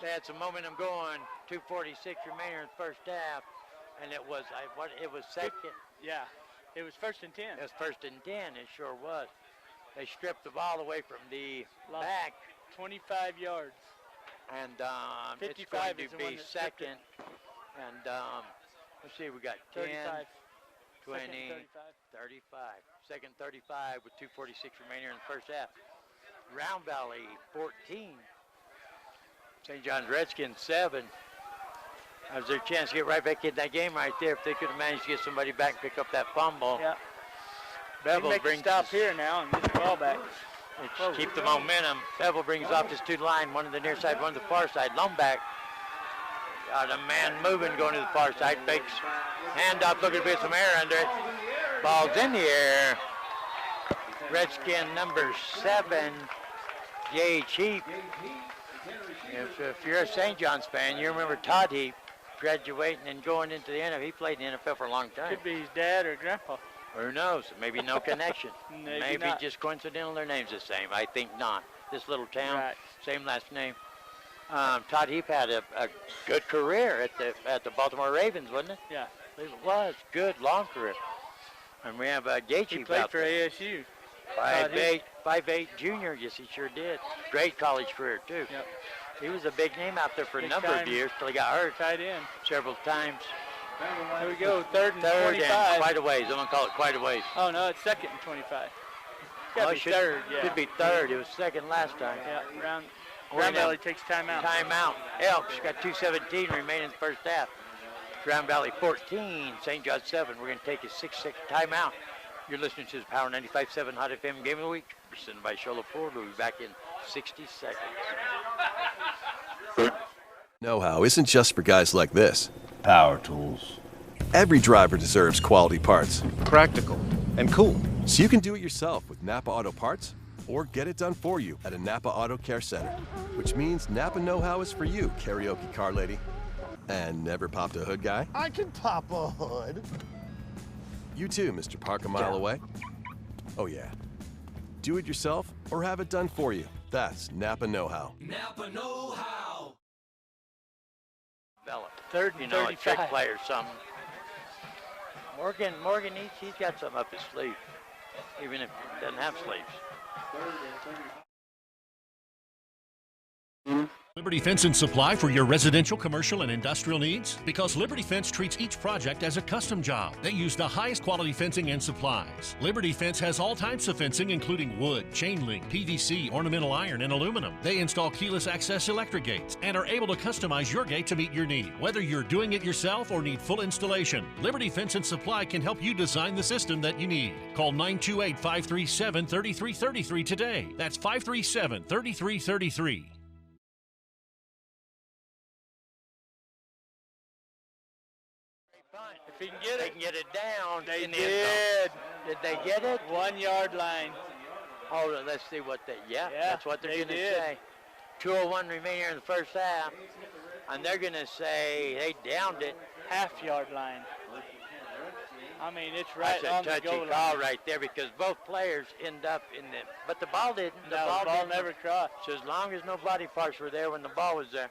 S1: They had some momentum going. 2:46 remaining in the first half, and it was second.
S3: Yeah, it was 1st and 10.
S1: It was 1st and 10. It sure was. They stripped the ball away from the
S3: Lost
S1: back,
S3: 25 yards.
S1: and it's
S3: 55
S1: going
S3: is
S1: to
S3: the one
S1: be
S3: that stripped
S1: second. And let's see, we got 10,
S3: 35.
S1: 20,
S3: Second, 35.
S1: 35. Second 35 with 2:46 remaining in the first half. Round Valley 14. St. John's Redskins 7. That was their chance to get right back in that game right there if they could have managed to get somebody back and pick up that fumble.
S3: Yeah.
S1: Bevel
S3: Make a
S1: brings
S3: stop
S1: us-
S3: here now and get the ball back.
S1: It's keep the momentum. Bevel brings off his 2 line, one to the near side, one to the far side. Lomback. Got a man moving going to the far side. Fakes. Hand up, looking to put some air under it. Ball's in the air. Redskin number 7, J.H. Heap. If you're a St. John's fan, you remember Todd Heap. graduating and going into the NFL. He played in the NFL for a long time.
S3: Could be his dad or grandpa.
S1: Who knows? Maybe no connection.
S3: Maybe not.
S1: Just coincidental their names the same. I think not. This little town,
S3: Right.
S1: same last name. Todd Heap had a good career at the Baltimore Ravens, wasn't it?
S3: Yeah.
S1: It was good, long career. And we have Gaethje.
S3: He played for ASU.
S1: 5'8" junior. Yes, he sure did. Great college career too.
S3: Yep.
S1: He was a big name out there for a
S3: Big
S1: number of
S3: time.
S1: years till he got hurt
S3: Tight end.
S1: several times.
S3: Here we go. Third and
S1: Third
S3: 25.
S1: and quite a ways. I'm gonna call it quite a ways.
S3: Oh no, it's second and 25. Gotta be
S1: It
S3: third. Yeah.
S1: Should be third. It was second last time.
S3: Yeah. Round
S1: We're gonna
S3: Valley takes timeout.
S1: Timeout. Elks got 2:17 remaining in the first half. Grand Valley 14, St. John 7. We're going to take a 6-6 timeout. You're listening to the Power 95.7 Hot FM Game of the Week, presented by Shola Ford. We'll be back in 60 seconds.
S7: Know-how isn't just for guys like this.
S9: Power tools.
S7: Every driver deserves quality parts.
S9: Practical and cool.
S7: So you can do it yourself with Napa Auto Parts or get it done for you at a Napa Auto Care Center. Which means Napa know-how is for you, karaoke car lady. And never popped a hood guy?
S9: I can pop a hood.
S7: You too, Mr. Park a mile away. Oh yeah. Do it yourself or have it done for you. That's Napa know-how.
S10: Napa know-how.
S3: Third and 35.
S1: A trick play or something. Morgan, he's got something up his sleeve, even if he doesn't have sleeves.
S5: Liberty Fence and Supply for your residential, commercial, and industrial needs? Because Liberty Fence treats each project as a custom job. They use the highest quality fencing and supplies. Liberty Fence has all types of fencing, including wood, chain link, PVC, ornamental iron, and aluminum. They install keyless access electric gates and are able to customize your gate to meet your need. Whether you're doing it yourself or need full installation, Liberty Fence and Supply can help you design the system that you need. Call 928-537-3333 today. That's 537-3333.
S3: If he can get
S1: They
S3: it.
S1: can get it down.
S3: They
S1: in the end zone.
S3: did.
S1: Did they get it?
S3: 1 yard line.
S1: Hold on, let's see what they. Yeah,
S3: Yeah,
S1: that's what they're
S3: they
S1: going to
S3: did.
S1: say. 2:01 remaining here in the first half, and they're going to say they downed it.
S3: Half yard line. I mean, it's right
S1: That's
S3: on
S1: a
S3: the
S1: touchy
S3: goal
S1: call
S3: line.
S1: right there because both players end up in the. But the ball didn't.
S3: No, the ball
S1: didn't.
S3: never crossed.
S1: So as long as no body parts were there when the ball was there.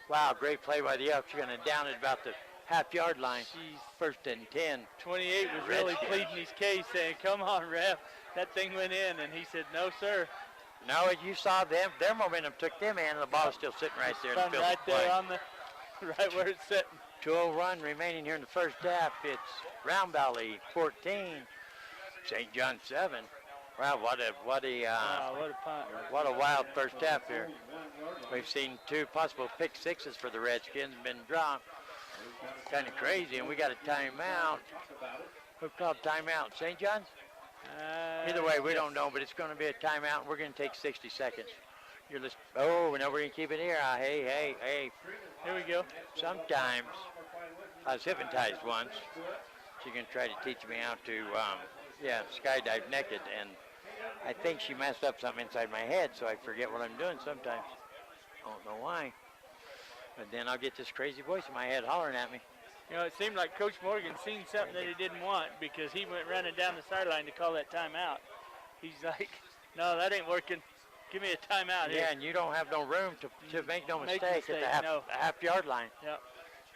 S1: Wow, great play by the Elks. You're going to down it about the half-yard line.
S3: Jeez.
S1: First and 10.
S3: 28 was really
S1: Redskins.
S3: pleading his case, saying, "Come on, ref." That thing went in, and he said, "No, sir."
S1: No, you saw them. Their momentum took them in, and the ball was still sitting right there in the
S3: Spun
S1: field
S3: right
S1: of play.
S3: there on the, right where it's sitting.
S1: 2:01 remaining here in the first half. It's Round Valley 14, St. John 7. Wow, what a
S3: Wow, what a punt.
S1: what a wild first half here. We've seen two possible pick sixes for the Redskins been dropped. Kind of crazy, and we got a timeout. Who called timeout? St. John's? Either way, we don't know, but it's going to be a timeout. We're going to take 60 seconds. You're listening. Oh, now we're going to keep it here. Hey.
S3: Here we go.
S1: Sometimes I was hypnotized once. She's going to try to teach me how to, skydive naked, and I think she messed up something inside my head, so I forget what I'm doing sometimes. I don't know why. But then I'll get this crazy voice in my head hollering at me.
S3: You know, it seemed like Coach Morgan seen something that he didn't want because he went running down the sideline to call that timeout. He's like, "No, that ain't working. Give me a timeout here."
S1: Yeah, and you don't have no room to make no
S3: Make
S1: mistake at
S3: mistake,
S1: the half-yard line.
S3: Yep.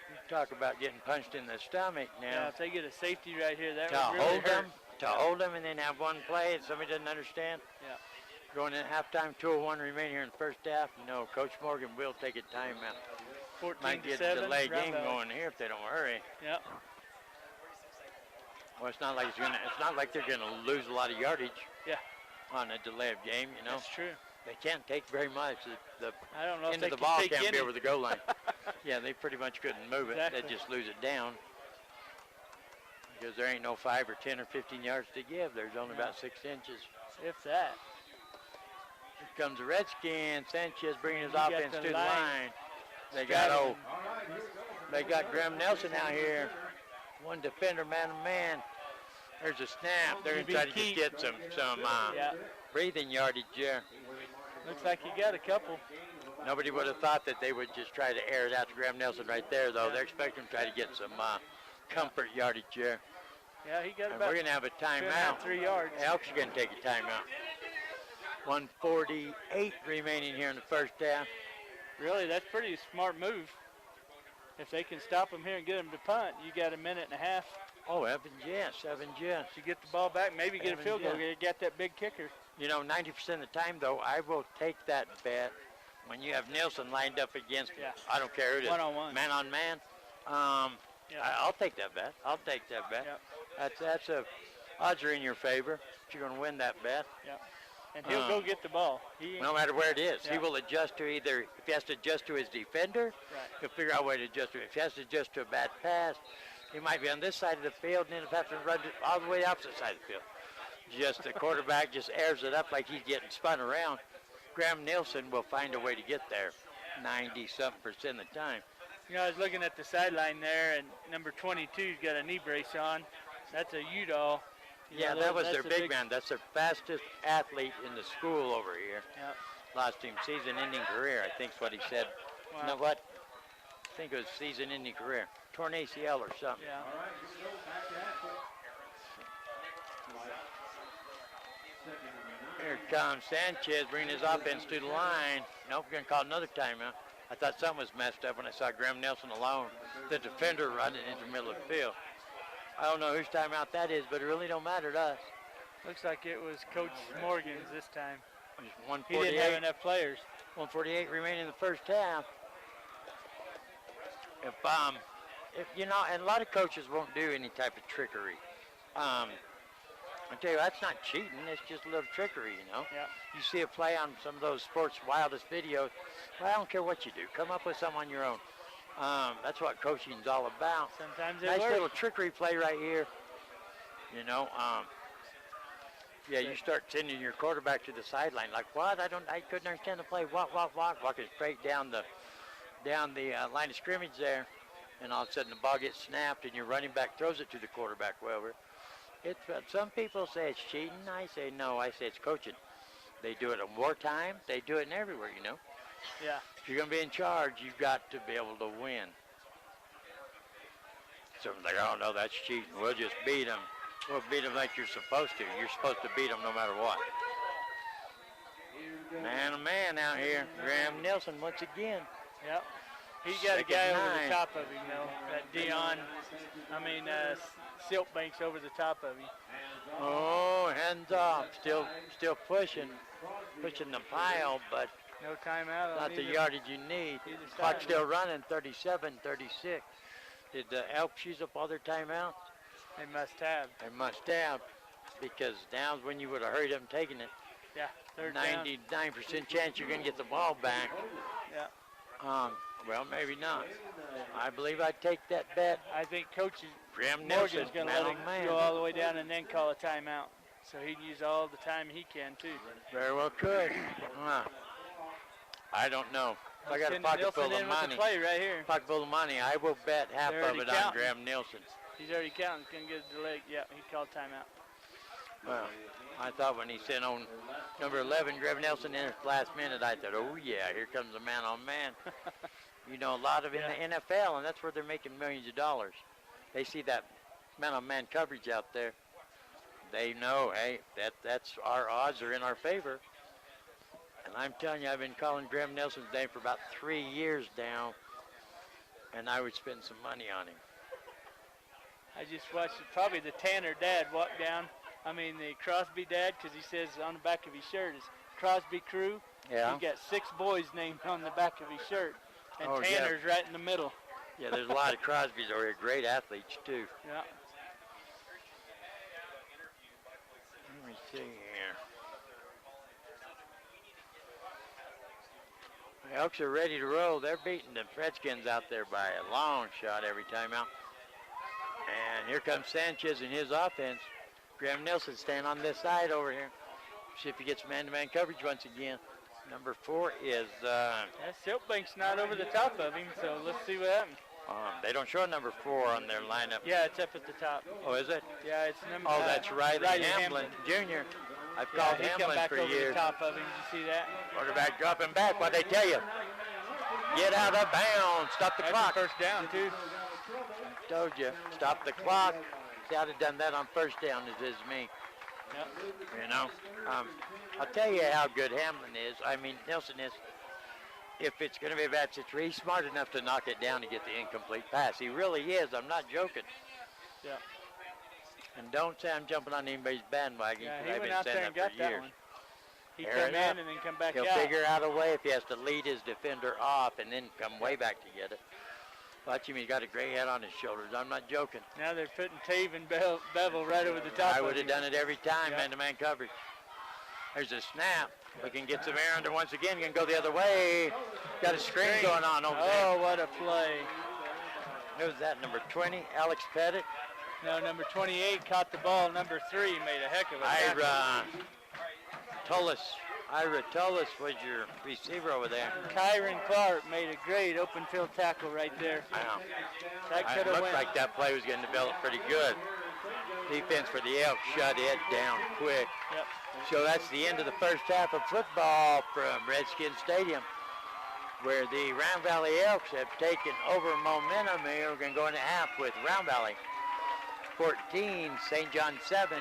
S1: You talk about getting punched in the stomach now.
S3: Yeah, if they get a safety right here, that
S1: To
S3: would really hurt.
S1: hold them, and then have one play and somebody doesn't understand.
S3: Yeah.
S1: Going in halftime, 2:01 remaining here in the first half. No, Coach Morgan will take a timeout.
S3: 14
S1: Might
S3: to
S1: get
S3: 7.
S1: a delayed
S3: Round
S1: game
S3: Valley.
S1: going here if they don't hurry.
S3: Yep.
S1: Well, it's not like they're gonna lose a lot of yardage.
S3: Yeah.
S1: On a delay of game, you know.
S3: That's true.
S1: They can't take very much. The
S3: I don't know if
S1: end
S3: they
S1: of the
S3: can
S1: ball
S3: take
S1: can't be
S3: any.
S1: over the goal line. Yeah, they pretty much couldn't move it.
S3: Exactly.
S1: They'd just lose it down. Because there ain't no 5 or 10 or 15 yards to give. There's only about 6 inches.
S3: If that.
S1: Here comes the Redskins. Sanchez bringing his
S3: He got
S1: offense
S3: the
S1: to the
S3: line.
S1: line. They got Graham Nelson out here. One defender, man to man. There's a snap. They're going to try to just get some
S3: Yeah.
S1: breathing yardage there.
S3: Looks like you got a couple.
S1: Nobody would have thought that they would just try to air it out to Graham Nelson right there, though. They're expecting to try to get some comfort yardage there.
S3: Yeah, he got
S1: And
S3: about
S1: we're going to have a timeout.
S3: 3 yards.
S1: Elks are going to take a timeout. 1:48 remaining here in the first half.
S3: Really, that's pretty smart move. If they can stop them here and get them to punt, you got a minute and a half
S1: Oh, Evans, yes, Evans, yes.
S3: to get the ball back, maybe get a field goal, get that big kicker.
S1: You know, 90% of the time, though, I will take that bet when you have Nielsen lined up against, I don't care who it is,
S3: One-on-one.
S1: man on man. I'll take that bet. I'll take that bet. That's a odds are in your favor. You're going to win that bet.
S3: Yep. And he'll go get the ball.
S1: No matter where it is. He will adjust to either, if he has to adjust to his defender, he'll figure out a way to adjust to it. If he has to adjust to a bad pass, he might be on this side of the field and then have to run all the way the opposite side of the field. Just the quarterback just airs it up like he's getting spun around. Graham Nielsen will find a way to get there 90-something% of the time.
S3: You know, I was looking at the sideline there, and number 22's got a knee brace on. That's a Udall.
S1: Yeah, that was their big man. That's their fastest athlete in the school over here.
S3: Yep.
S1: Lost him season-ending career, I think is what he said.
S3: Wow.
S1: You know what? I think it was season-ending career. Torn ACL or something.
S3: Yeah.
S1: Here comes Sanchez bringing his offense to the line. Nope, we're going to call another timeout. I thought something was messed up when I saw Graham Nelson alone, the defender running into the middle of the field. I don't know whose timeout that is, but it really don't matter to us.
S3: Looks like it was Coach Morgan's this time. He
S1: 148.
S3: didn't have enough players.
S1: 148 remaining in the first half. If you know, and a lot of coaches won't do any type of trickery. I tell you, that's not cheating. It's just a little trickery, you know.
S3: Yeah.
S1: You see a play on some of those sports wildest videos. Well, I don't care what you do. Come up with something on your own. That's what coaching's all about.
S3: Sometimes it
S1: nice
S3: works.
S1: little trickery play right here. You know, yeah, you start sending your quarterback to the sideline like, what? I couldn't understand the play. What? Walking straight down the line of scrimmage there, and all of a sudden the ball gets snapped, and your running back throws it to the quarterback. Well, some people say it's cheating. I say no. I say it's coaching. They do it in wartime. They do it in everywhere, you know.
S3: Yeah.
S1: If you're going to be in charge, you've got to be able to win. Someone's like, oh, no, that's cheating. We'll just beat them. We'll beat them like you're supposed to. You're supposed to beat them no matter what. Man out here. Graham Nelson once again.
S3: Yep. He's got a guy over the top of him, though. That Silkbank's over the top of him.
S1: Oh, hands off. Still pushing the pile, but
S3: no timeout.
S1: Not the yardage you need. Clock still running, 37, 36. Did the Elks use up all their timeouts?
S3: They must have.
S1: They must have, because now's when you would have hurried them taking it.
S3: Yeah,
S1: 99% chance you're going to get the ball back.
S3: Yeah.
S1: Well, maybe not. I believe I'd take that bet.
S3: I think Coach
S1: Graham
S3: Morgan's
S1: Nelson,
S3: going to let him go all the way down and then call a timeout. So he can use all the time he can, too.
S1: Very well could. I don't know. If I got a pocket full of money, pocket full of money, I will bet half of it on Graham Nelson.
S3: He's already counting. He's going to get a delay. Yeah, he called timeout.
S1: Well, I thought when he sent on number 11, Graham Nelson, in the last minute, I thought, oh, yeah, here comes a man-on-man. You know, a lot of in the NFL, and that's where they're making millions of dollars. They see that man-on-man coverage out there. They know, hey, that's our odds are in our favor. And I'm telling you, I've been calling Graham Nelson's name for about 3 years now, and I would spend some money on him.
S3: I just watched probably the Tanner dad walk down. The Crosby dad, because he says on the back of his shirt is Crosby Crew.
S1: Yeah.
S3: He's got 6 boys named on the back of his shirt, and Tanner's right in the middle.
S1: Yeah, there's a lot of Crosbys over here, great athletes too.
S3: Yeah.
S1: Let me see here. The Elks are ready to roll. They're beating the Redskins out there by a long shot every time out. And here comes Sanchez and his offense. Graham Nelson staying on this side over here. See if he gets man-to-man coverage once again. Number 4 is...
S3: Silkbank's not over the top of him, so let's see what happens.
S1: They don't show number 4 on their lineup.
S3: Yeah, it's up at the top.
S1: Oh, is it?
S3: Yeah, it's number...
S1: Oh, that's Riley Hamlin Jr. I've called
S3: he come
S1: Hamlin
S3: back
S1: for
S3: over
S1: years.
S3: the top of him. Did you see that?
S1: Quarterback dropping back. What they tell you? Get out of bounds. Stop the
S3: That's
S1: clock.
S3: a first down, too.
S1: Told you. Stop the clock. See, I'd have done that on first down as is me.
S3: Yep.
S1: You know, I'll tell you how good Hamlin is. I mean, Nelson is. If it's going to be a bad situation, he's smart enough to knock it down to get the incomplete pass. He really is. I'm not joking.
S3: Yeah.
S1: And don't say I'm jumping on anybody's bandwagon.
S3: Yeah,
S1: I've
S3: he went
S1: been
S3: out
S1: saying
S3: there and
S1: that
S3: got
S1: for
S3: that
S1: years.
S3: one. He
S1: Fair
S3: come
S1: enough.
S3: in and then come back
S1: He'll
S3: out.
S1: figure out a way if he has to lead his defender off and then come way back to get it. Watch him. He's got a gray head on his shoulders. I'm not joking.
S3: Now they're putting Tave and Bevel right over the top
S1: I
S3: of
S1: would have
S3: him.
S1: done it every time,
S3: Yeah.
S1: man-to-man coverage. There's a snap. We can get some air under once again. Can go the other way. Got a screen going on over there.
S3: Oh, what a play.
S1: Who was that, number 20? Alex Pettit?
S3: No, number 28 caught the ball. Number 3 made a heck of a tackle.
S1: Ira Tullis was your receiver over there.
S3: Kyron Clark made a great open field tackle right there.
S1: Wow.
S3: That could
S1: It
S3: have
S1: looked
S3: went.
S1: like that play was going to develop pretty good. Defense for the Elks shut it down quick.
S3: Yep.
S1: So that's the end of the first half of football from Redskins Stadium, where the Round Valley Elks have taken over momentum here. We're going to go into half with Round Valley 14, St. John 7.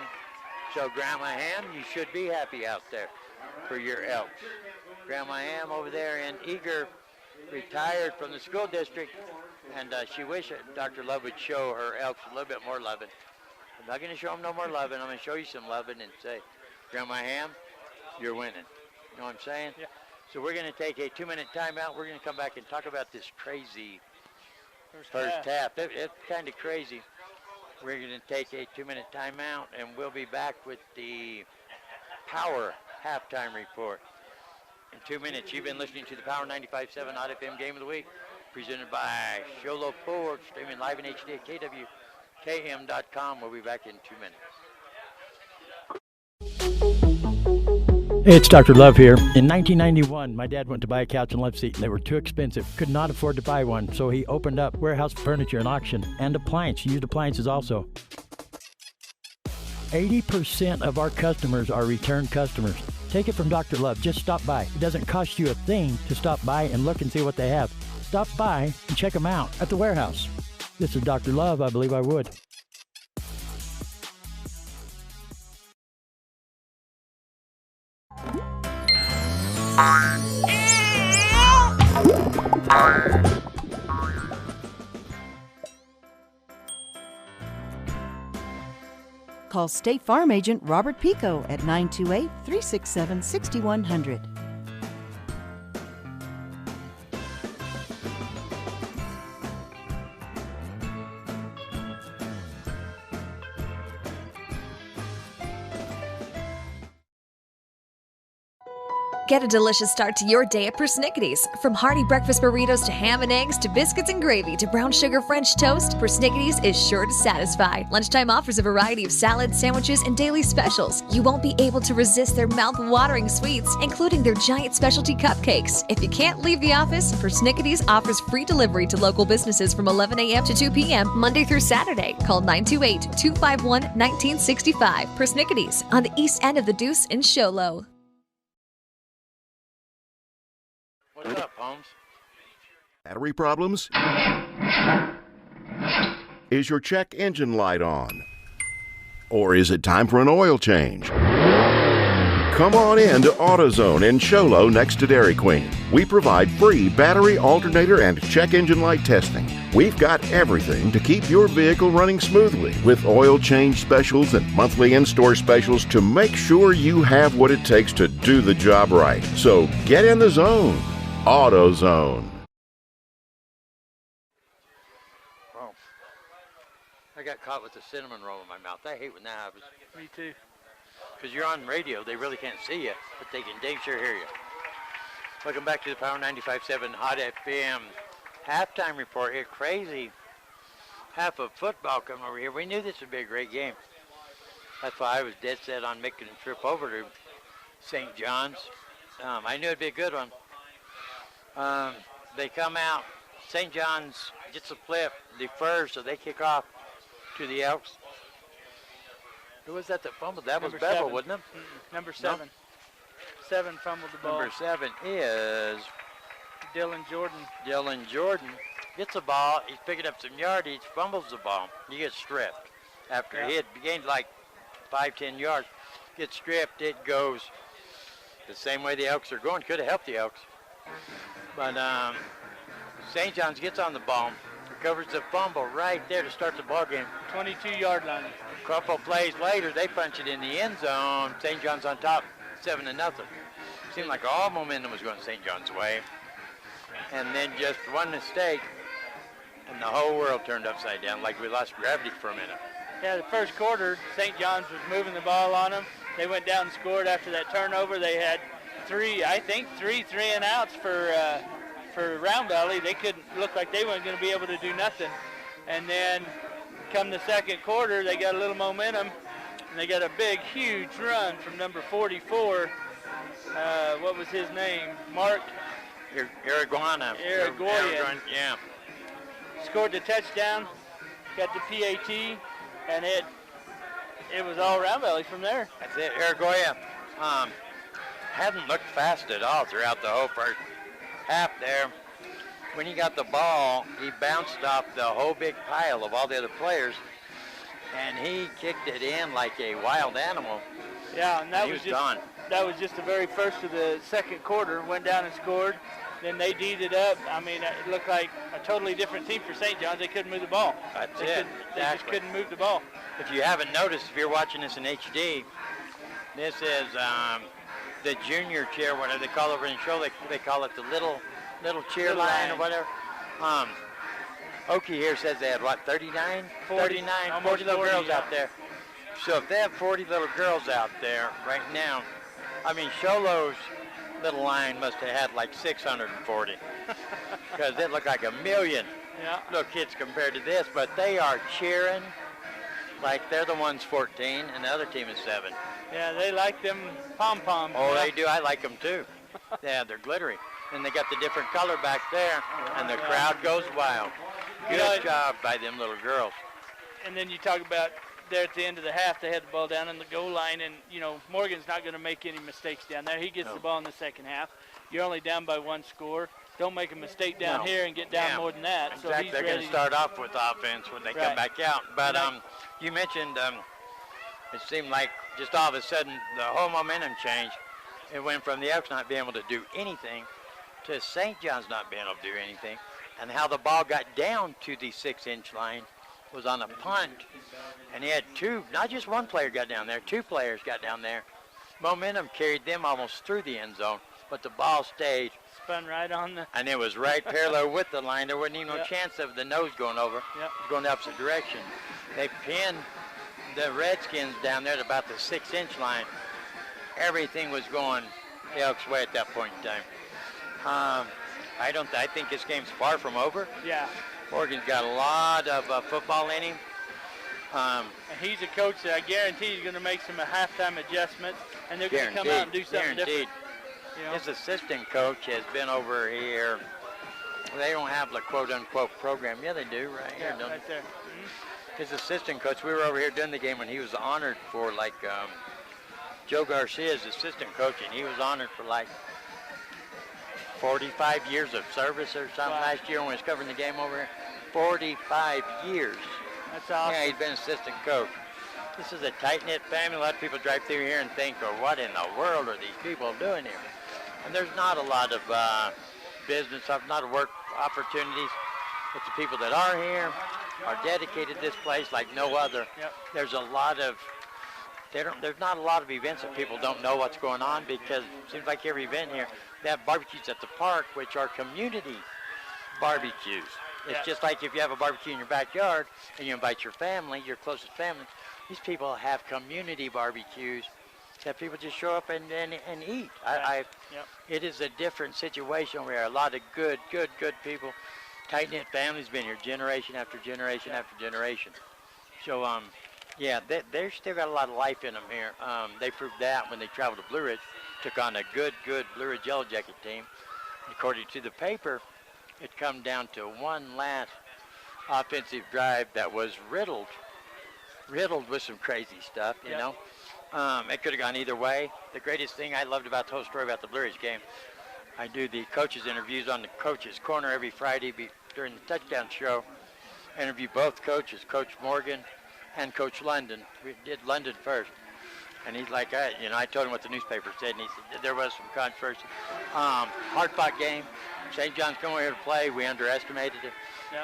S1: So Grandma Ham, you should be happy out there for your Elks. Grandma Ham over there in Eager, retired from the school district, and she wished Dr. Love would show her Elks a little bit more loving. I'm not going to show them no more loving. I'm going to show you some loving and say, Grandma Ham, you're winning. You know what I'm saying?
S3: Yeah.
S1: So we're going to take a 2-minute timeout. We're going to come back and talk about this crazy first half. It's kind of crazy. We're going to take a 2-minute timeout, and we'll be back with the Power halftime report in 2 minutes. You've been listening to the Power 95.7 Odd FM Game of the Week, presented by Sholo Ford, streaming live in HD at KWKM.com. We'll be back in 2 minutes.
S11: Hey, it's Dr. Love here. In 1991, my dad went to buy a couch and love seat, and they were too expensive. Could not afford to buy one, so he opened up warehouse furniture and auction and used appliances also. 80% of our customers are return customers. Take it from Dr. Love. Just stop by. It doesn't cost you a thing to stop by and look and see what they have. Stop by and check them out at the warehouse. This is Dr. Love. I believe I would.
S12: Call State Farm Agent Robert Pico at 928-367-6100.
S13: Get a delicious start to your day at Persnickity's. From hearty breakfast burritos to ham and eggs to biscuits and gravy to brown sugar French toast, Persnickity's is sure to satisfy. Lunchtime offers a variety of salads, sandwiches, and daily specials. You won't be able to resist their mouth-watering sweets, including their giant specialty cupcakes. If you can't leave the office, Persnickity's offers free delivery to local businesses from 11 a.m. to 2 p.m. Monday through Saturday. Call 928-251-1965. Persnickity's on the east end of the Deuce in Sholo.
S1: What's up, Holmes?
S4: Battery problems? Is your check engine light on? Or is it time for an oil change? Come on in to AutoZone in Sholo next to Dairy Queen. We provide free battery, alternator, and check engine light testing. We've got everything to keep your vehicle running smoothly with oil change specials and monthly in-store specials to make sure you have what it takes to do the job right. So get in the zone. AutoZone.
S1: Oh, I got caught with the cinnamon roll in my mouth. I hate when that happens.
S3: Me too.
S1: Because you're on radio, they really can't see you, but they can dang sure hear you. Welcome back to the Power 95.7 Hot FM halftime report here. Crazy half of football coming over here. We knew this would be a great game. That's why I was dead set on making a trip over to St. John's. I knew it'd be a good one. They come out. St. John's gets a flip, defers, so they kick off to the Elks. Who was that fumbled? That was
S3: Number
S1: Bevel,
S3: 7.
S1: wasn't it?
S3: Number 7.
S1: No.
S3: 7 fumbled the ball.
S1: Number 7 is
S3: Dylan Jordan.
S1: Dylan Jordan. Gets the ball. He's picking up some yardage. Fumbles the ball. He gets stripped. After he had gained like 5-10 yards, gets stripped. It goes the same way the Elks are going. Could have helped the Elks. But St. John's gets on the ball, recovers the fumble right there to start the ball game.
S3: 22-yard line.
S1: A couple plays later, they punch it in the end zone. St. John's on top, 7-0. Seemed like all momentum was going St. John's way. And then just one mistake, and the whole world turned upside down, like we lost gravity for a minute.
S3: Yeah, the first quarter, St. John's was moving the ball on them. They went down and scored after that turnover. They had three and outs for Round Valley. They couldn't look like they weren't going to be able to do nothing. And then come the second quarter, they got a little momentum, and they got a big, huge run from number 44. What was his name? Mark
S1: Iraguana. Yeah.
S3: Scored the touchdown, got the PAT, and it was all Round Valley from there.
S1: That's it. Iraguana hadn't looked fast at all throughout the whole first half there. When he got the ball, he bounced off the whole big pile of all the other players, and he kicked it in like a wild animal.
S3: Yeah, and that
S1: he
S3: was just
S1: gone.
S3: That was just the very first of the second quarter. Went down and scored. Then they D'd it up. I mean, it looked like a totally different team for St. John's. They couldn't move the ball.
S1: That's
S3: They
S1: it.
S3: just couldn't move the ball.
S1: If you haven't noticed, if you're watching this in HD, this is the junior chair, whatever they call it over in the show. They call it the little cheer
S3: Little
S1: line or
S3: line.
S1: whatever. Okie here says they had, what, 40 little
S3: 40,
S1: girls
S3: yeah.
S1: out there. So if they have 40 little girls out there right now, I mean, Sholo's little line must have had like 640 because it looked like a million little kids compared to this, but they are cheering like they're the ones 14 and the other team is 7.
S3: Yeah, they like them pom-poms.
S1: Oh, they do. I like them too. Yeah, they're glittery. And they got the different color back there, and the crowd goes wild. Good job by them little girls.
S3: And then you talk about there at the end of the half, they had the ball down in the goal line, and, you know, Morgan's not going to make any mistakes down there. He gets the ball in the second half. You're only down by 1 score. Don't make a mistake down here and get down more than that.
S1: Exactly.
S3: So he's
S1: They're going to start off with offense when they come back out. But you mentioned it seemed like just all of a sudden the whole momentum changed. It went from the Elks not being able to do anything to St. John's not being able to do anything. And how the ball got down to the 6-inch line was on a punt. And he had not just one player got down there, 2 players got down there. Momentum carried them almost through the end zone, but the ball stayed.
S3: Spun right on the...
S1: And it was right parallel with the line. There wasn't even no chance of the nose going over. It was going the opposite direction. They pinned the Redskins down there at about the 6-inch line. Everything was going the Elks' way at that point in time. I think this game's far from over.
S3: Yeah.
S1: Morgan's got a lot of football in him.
S3: And he's a coach that I guarantee he's going to make some halftime adjustments, and they're going to come out and do something different. You know?
S1: His assistant coach has been over here. They don't have the quote-unquote program. Yeah, they do, right here.
S3: Yeah, right there. Mm-hmm.
S1: His assistant coach, we were over here during the game when he was honored for, like, Joe Garcia's assistant coach, and he was honored for, like, 45 years of service or something last year when we was covering the game over here. 45 years.
S3: That's awesome.
S1: Yeah, he's been assistant coach. This is a tight-knit family. A lot of people drive through here and think, oh, what in the world are these people doing here? And there's not a lot of business, not a work opportunities. It's the people that are here, are dedicated to this place like no other. There's a lot of, there's not a lot of events that people don't know what's going on because it seems like every event here, they have barbecues at the park, which are community barbecues. It's just like if you have a barbecue in your backyard and you invite your family, your closest family, these people have community barbecues that people just show up and eat. It is a different situation over here. A lot of good people, tight-knit families been here generation after generation after generation. So, yeah, they've still got a lot of life in them here. They proved that when they traveled to Blue Ridge, took on a good Blue Ridge Yellow Jacket team. According to the paper, it come down to one last offensive drive that was riddled riddled with some crazy stuff, you know. It could have gone either way. The greatest thing I loved about the whole story about the Blue Ridge game, I do the coaches interviews on the coaches corner every Friday during the touchdown show. Interview both coaches, Coach Morgan and Coach London. We did London first. And he's like, I told him what the newspaper said, and he said there was some controversy. Hard-fought game. St. John's coming here to play. We underestimated it,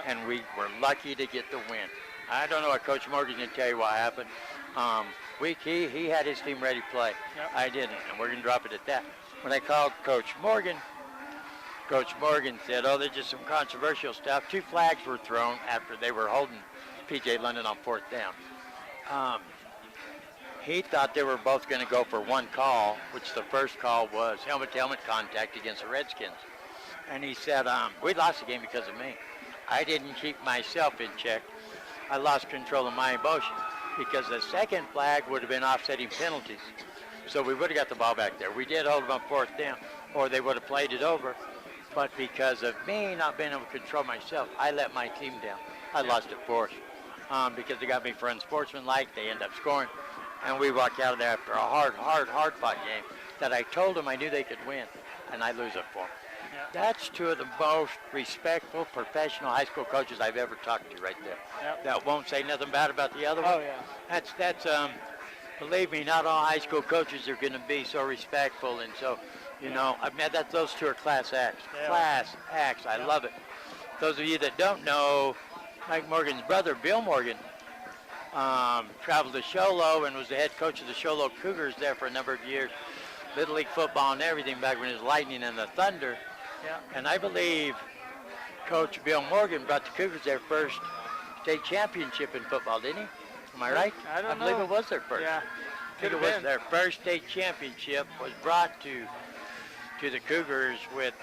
S1: and we were lucky to get the win. I don't know what Coach Morgan's going to tell you what happened. He had his team ready to play. I didn't, and we're going to drop it at that. When I called Coach Morgan said, there's just some controversial stuff. 2 flags were thrown after they were holding P.J. London on 4th down. He thought they were both going to go for one call, which the first call was helmet-to-helmet contact against the Redskins. And he said, we lost the game because of me. I didn't keep myself in check. I lost control of my emotion because the second flag would have been offsetting penalties. So we would have got the ball back there. We did hold them on 4th down, or they would have played it over. But because of me not being able to control myself, I let my team down. I lost it force because they got me for unsportsmanlike. They end up scoring. And we walked out of there after a hard-fought game that I told them I knew they could win, and I lose it for them. That's 2 of the most respectful, professional high school coaches I've ever talked to right there. That won't say nothing bad about the other one.
S3: Oh, yeah.
S1: That's believe me, not all high school coaches are going to be so respectful and so, I've met those 2 are class acts. Class acts. I love it. Those of you that don't know, Mike Morgan's brother, Bill Morgan, traveled to Show Low and was the head coach of the Show Low Cougars there for a number of years. Little League football and everything back when it was Lightning and the Thunder. And I believe Coach Bill Morgan brought the Cougars their first state championship in football, didn't he? Am I right?
S3: I don't know.
S1: I believe it was their first.
S3: Yeah.
S1: I think it was their first state championship was brought to the Cougars with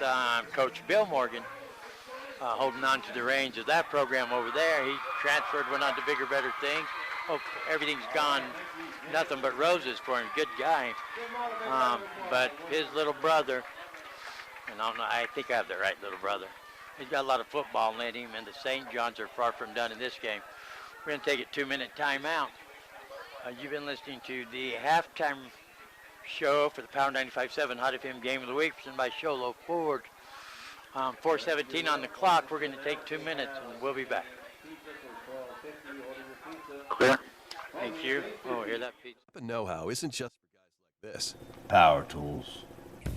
S1: Coach Bill Morgan holding on to the reins of that program over there. He transferred, went on to bigger, better things. Oh, everything's gone nothing but roses for him. Good guy. But his little brother, and I think I have the right little brother. He's got a lot of football in him, and the St. John's are far from done in this game. We're going to take a 2-minute timeout. You've been listening to the halftime show for the Power 95.7 Hot FM Game of the Week, presented by Sholo Ford. 4:17 on the clock. We're going to take 2 minutes, and we'll be back.
S2: Clear.
S1: Thank you. Oh, hear that, Pete?
S7: But know-how isn't just for guys like this.
S9: Power tools.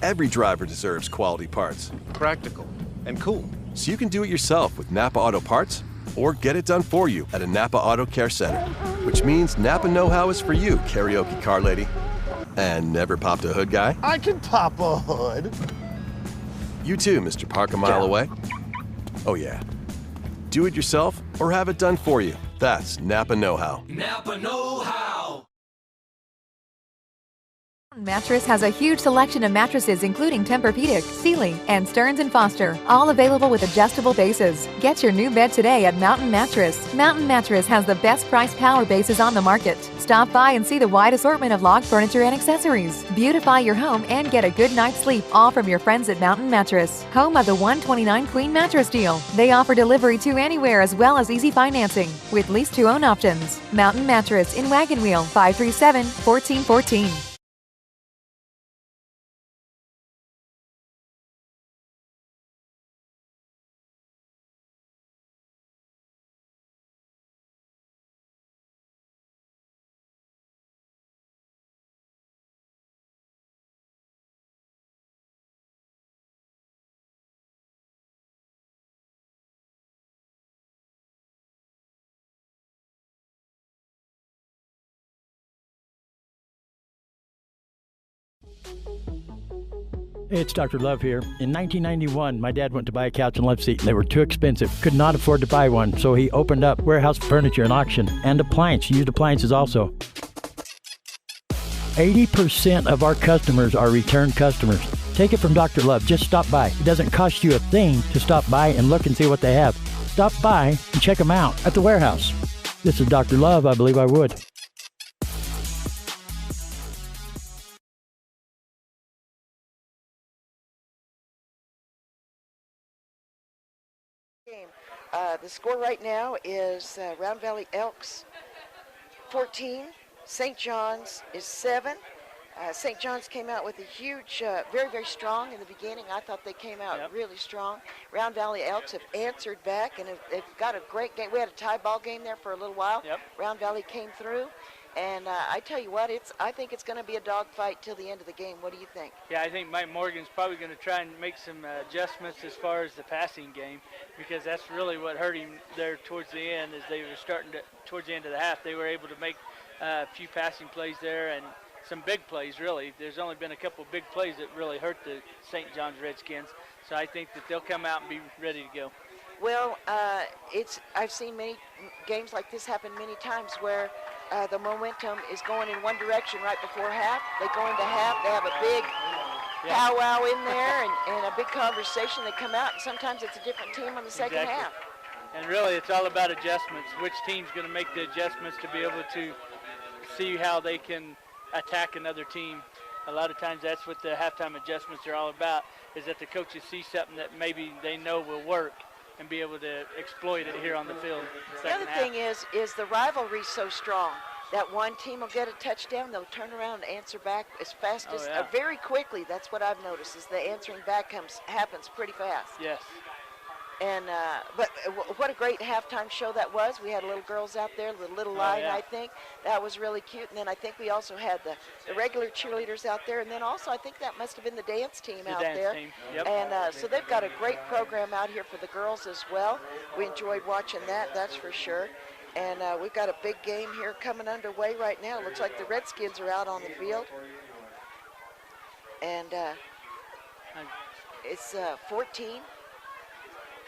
S7: Every driver deserves quality parts.
S9: Practical and cool.
S7: So you can do it yourself with Napa Auto Parts, or get it done for you at a Napa Auto Care Center. Which means Napa know-how is for you, karaoke car lady. And never popped a hood guy?
S9: I can pop a hood.
S7: You too, Mr. Park a mile away. Oh yeah. Do it yourself or have it done for you. That's Napa know-how.
S10: Napa know-how.
S13: Mattress has a huge selection of mattresses including Tempur-Pedic, Sealy, and Stearns & Foster, all available with adjustable bases. Get your new bed today at Mountain Mattress. Mountain Mattress has the best price power bases on the market. Stop by and see the wide assortment of log furniture and accessories. Beautify your home and get a good night's sleep, all from your friends at Mountain Mattress, home of the 129 Queen Mattress deal. They offer delivery to anywhere as well as easy financing with lease-to-own options. Mountain Mattress in Wagon Wheel, 537-1414.
S11: Hey, it's Dr. Love here. In 1991, my dad went to buy a couch and love seat, and they were too expensive. Could not afford to buy one, so he opened up warehouse furniture and auction and used appliances also. 80% of our customers are return customers. Take it from Dr. Love. Just stop by. It doesn't cost you a thing to stop by and look and see what they have. Stop by and check them out at the warehouse. This is Dr. Love. I believe I would.
S14: The score right now is Round Valley Elks 14. St. John's is 7. St. John's came out with a huge, very, very strong in the beginning. I thought they came out really strong. Round Valley Elks have answered back, and they've got a great game. We had a tie ball game there for a little while. Round Valley came through, and I tell you what, I think it's going to be a dogfight till the end of the game. What do you think?
S3: Yeah, I think Mike Morgan's probably going to try and make some adjustments as far as the passing game, because that's really what hurt him there towards the end. As they were starting to, towards the end of the half, they were able to make a few passing plays there and some big plays, really. There's only been a couple of big plays that really hurt the St. John's Redskins. So I think that they'll come out and be ready to go.
S14: Well, I've seen many games like this happen many times where the momentum is going in one direction right before half. They go into half, they have a big powwow in there and a big conversation. They come out, and sometimes it's a different team on the second half.
S3: And really, it's all about adjustments. Which team's going to make the adjustments to be able to see how they can attack another team. A lot of times that's what the halftime adjustments are all about, is that the coaches see something that maybe they know will work and be able to exploit it here on the field.
S14: The other thing is the rivalry so strong that one team will get a touchdown, they'll turn around and answer back as fast as, very quickly. That's what I've noticed, is the answering back happens pretty fast.
S3: Yes.
S14: And but what a great halftime show that was. We had little girls out there, the little line, I think. That was really cute. And then I think we also had the regular cheerleaders out there. And then also I think that must have been the dance team out there. And so they've got a great program out here for the girls as well. We enjoyed watching that, that's for sure. And we've got a big game here coming underway right now. It looks like the Redskins are out on the field. And it's 14.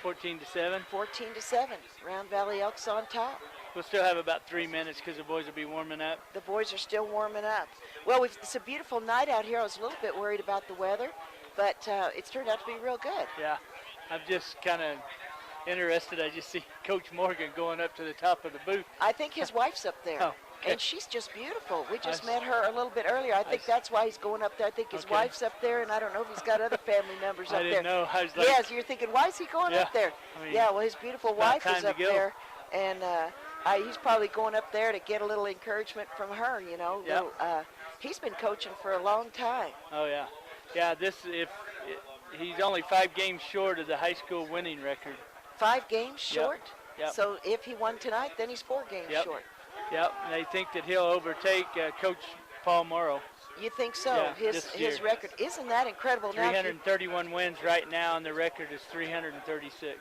S3: 14-7.
S14: 14-7. Round Valley Elks on top.
S3: We'll still have about 3 minutes because the boys will be warming up.
S14: The boys are still warming up. Well, it's a beautiful night out here. I was a little bit worried about the weather, but it's turned out to be real good.
S3: Yeah, I'm just kind of interested. I just see Coach Morgan going up to the top of the booth.
S14: I think his wife's up there.
S3: Oh.
S14: And she's just beautiful. We just met her a little bit earlier. I think that's why he's going up there. I think his wife's up there, and I don't know if he's got other family members up there.
S3: I didn't know. I was like,
S14: yeah, so you're thinking, why is he going up there?
S3: I mean,
S14: well, his beautiful wife is up there, and he's probably going up there to get a little encouragement from her, you know. He's been coaching for a long time.
S3: Oh, yeah. Yeah, he's only 5 games short of the high school winning record.
S14: 5 games short?
S3: Yep.
S14: So if he won tonight, then he's 4 games short.
S3: Yep, and they think that he'll overtake Coach Paul Morrow.
S14: You think so?
S3: Yeah,
S14: his record, isn't that incredible?
S3: 331 wins right now, and the record is 336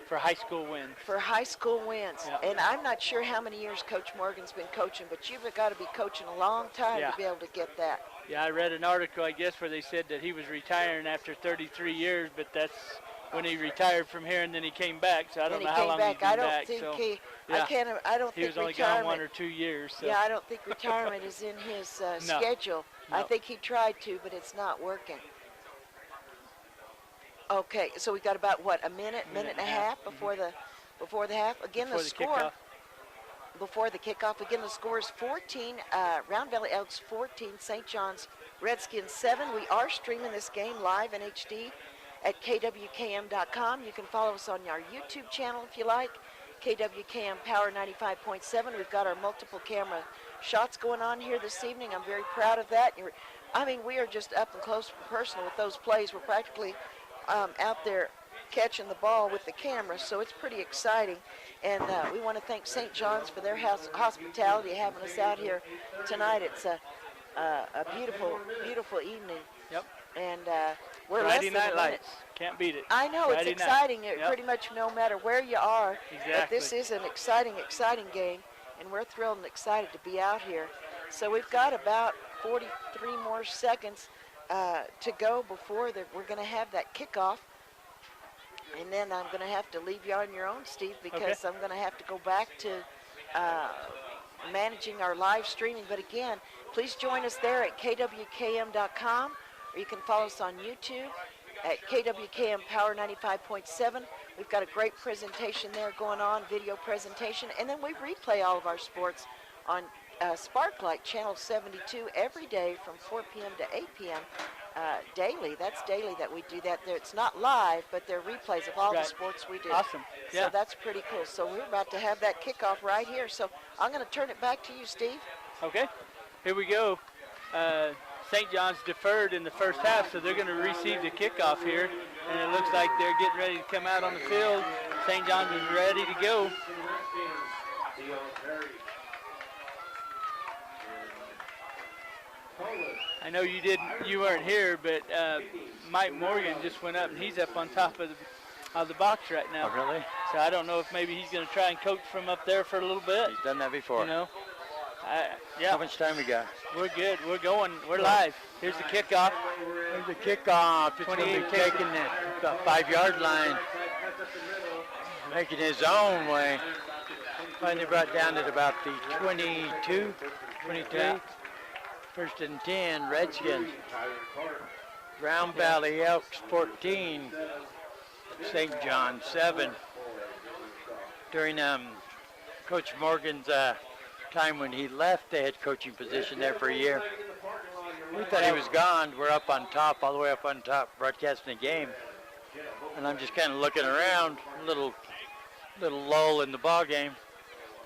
S3: for high school wins.
S14: For high school wins. And I'm not sure how many years Coach Morgan's been coaching, but you've got to be coaching a long time to be able to get that.
S3: Yeah, I read an article, I guess, where they said that he was retiring after 33 years, but that's when he retired from here, and then he came back. So I don't know how long he's been back. I don't think
S14: he was
S3: only gone 1 or 2 years. So.
S14: Yeah, I don't think retirement is in his schedule.
S3: No.
S14: I think he tried to, but it's not working. Okay, so we got about what, a minute and a half before the half. Again, the score before the kickoff. Again, the score is 14. Round Valley Elks 14. St. John's Redskins 7. We are streaming this game live in HD at kwkm.com. You can follow us on our YouTube channel if you like. KWKM Power 95.7. We've got our multiple camera shots going on here this evening. I'm very proud of that. We are just up and close and personal with those plays. We're practically out there catching the ball with the camera, so it's pretty exciting. And we want to thank St. John's for their hospitality, having us out here tonight. It's a beautiful, beautiful evening.
S3: Yep.
S14: And we're
S3: Friday
S14: less than
S3: Night
S14: a
S3: Lights.
S14: minute.
S3: Can't beat it.
S14: I know,
S3: Friday
S14: it's exciting.
S3: Night.
S14: Pretty much no matter where you are.
S3: Exactly.
S14: But this is an exciting game, and we're thrilled and excited to be out here. So we've got about 43 more seconds to go before we're going to have that kickoff. And then I'm going to have to leave you on your own, Steve, because I'm going to have to go back to managing our live streaming. But again, please join us there at kwkm.com, or you can follow us on YouTube at KWKM Power 95.7. We've got a great presentation there going on, video presentation, and then we replay all of our sports on Sparklight Channel 72 every day from 4 p.m. to 8 p.m. Daily. That's daily that we do that. It's not live, but they're replays of all the sports we do.
S3: Awesome. Yeah.
S14: So that's pretty cool. So we're about to have that kickoff right here. So I'm going to turn it back to you, Steve.
S3: Okay. Here we go. St. John's deferred in the first half, so they're going to receive the kickoff here. And it looks like they're getting ready to come out on the field. St. John's is ready to go. I know you weren't here, but Mike Morgan just went up, and he's up on top of the box right now.
S1: Oh, really?
S3: So I don't know if maybe he's going to try and coach from up there for a little bit.
S1: He's done that before.
S3: You know. Yeah.
S1: How much time we got?
S3: We're good. We're going. We're live. Here's the kickoff.
S1: Here's the kickoff. It's going to be taking the 5-yard line, making his own way. Finally brought down at about the 22.
S3: Yeah.
S1: First and 10, Redskins. Round Valley Elks 14, St. John 7. During Coach Morgan's time when he left the head coaching position there for a year, we thought he was gone. We're up on top, all the way up on top, broadcasting the game. And I'm just kind of looking around, little lull in the ball game.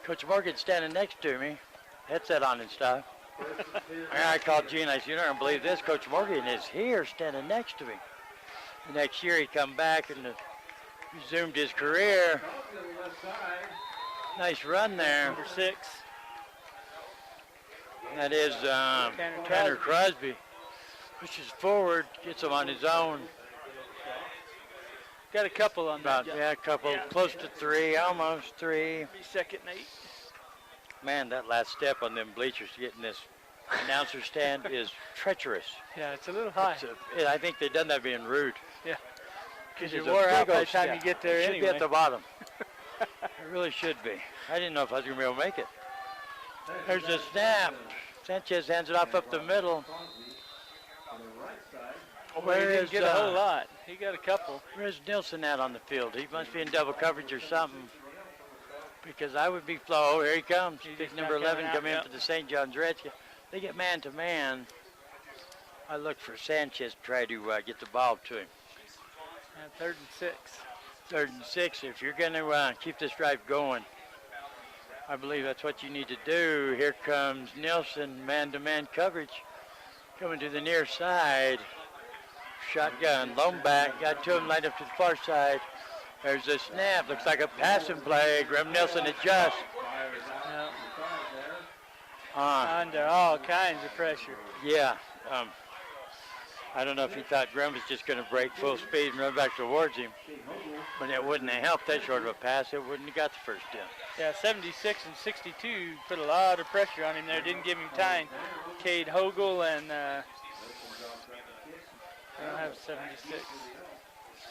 S1: Coach Morgan's standing next to me, headset on and stuff. And I called Gene. I said, "You don't believe this? Coach Morgan is here, standing next to me." The next year he come back and resumed his career. Nice run there.
S3: Number 6.
S1: That is Tanner Crosby. Pushes forward, gets him on his own.
S3: Got a couple on that.
S1: Yeah, a couple, close to 3, almost 3.
S3: 2nd and 8.
S1: Man, that last step on them bleachers to get in this announcer stand is treacherous.
S3: Yeah, it's a little high.
S1: I think they've done that being rude.
S3: Yeah. Because
S1: It's
S3: you're
S1: a
S3: wore out
S1: big
S3: by
S1: old
S3: the time
S1: step.
S3: you get there
S1: It should
S3: anyway.
S1: be at the bottom. It really should be. I didn't know if I was going to be able to make it. There's a snap. Sanchez hands it off up the middle.
S3: Well, he didn't get a whole lot. He got a couple.
S1: Where's Nilsson at on the field? He must be in double coverage or something. Because I would be flow. Oh, here he comes. Pick number 11 come in for the St. John's Redskins. They get man-to-man. I look for Sanchez to try to get the ball to him.
S3: 3rd and 6.
S1: 3rd and 6. If you're going to keep this drive going, I believe that's what you need to do. Here comes Nilsson, man-to-man coverage. Coming to the near side. Shotgun, lone back, got to him, lined up to the far side. There's a snap, looks like a passing play. Graham Nilsson adjusts.
S3: Under all kinds of pressure.
S1: Yeah. I don't know if he thought Graham was just going to break full speed and run back towards him. But it wouldn't have helped that short of a pass. It wouldn't have got the first down.
S3: Yeah, 76 and 62 put a lot of pressure on him there. Didn't give him time. Cade Hogel and I don't have 76.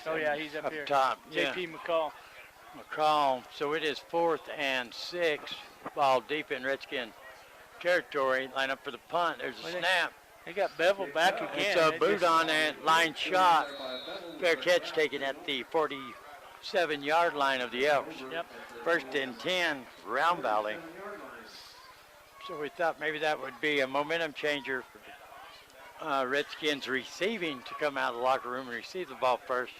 S3: Oh yeah, he's up here.
S1: Top,
S3: J.P. McCall.
S1: McCall. So it is 4th and 6. Ball deep in Redskin territory. Line up for the punt. There's a snap.
S3: They got Bevel back again.
S1: It's a boot on that line shot. Fair catch taken at the 47-yard line of the Elks.
S3: Yep.
S1: 1st and 10, Round Valley. So we thought maybe that would be a momentum changer for Redskins receiving to come out of the locker room and receive the ball first.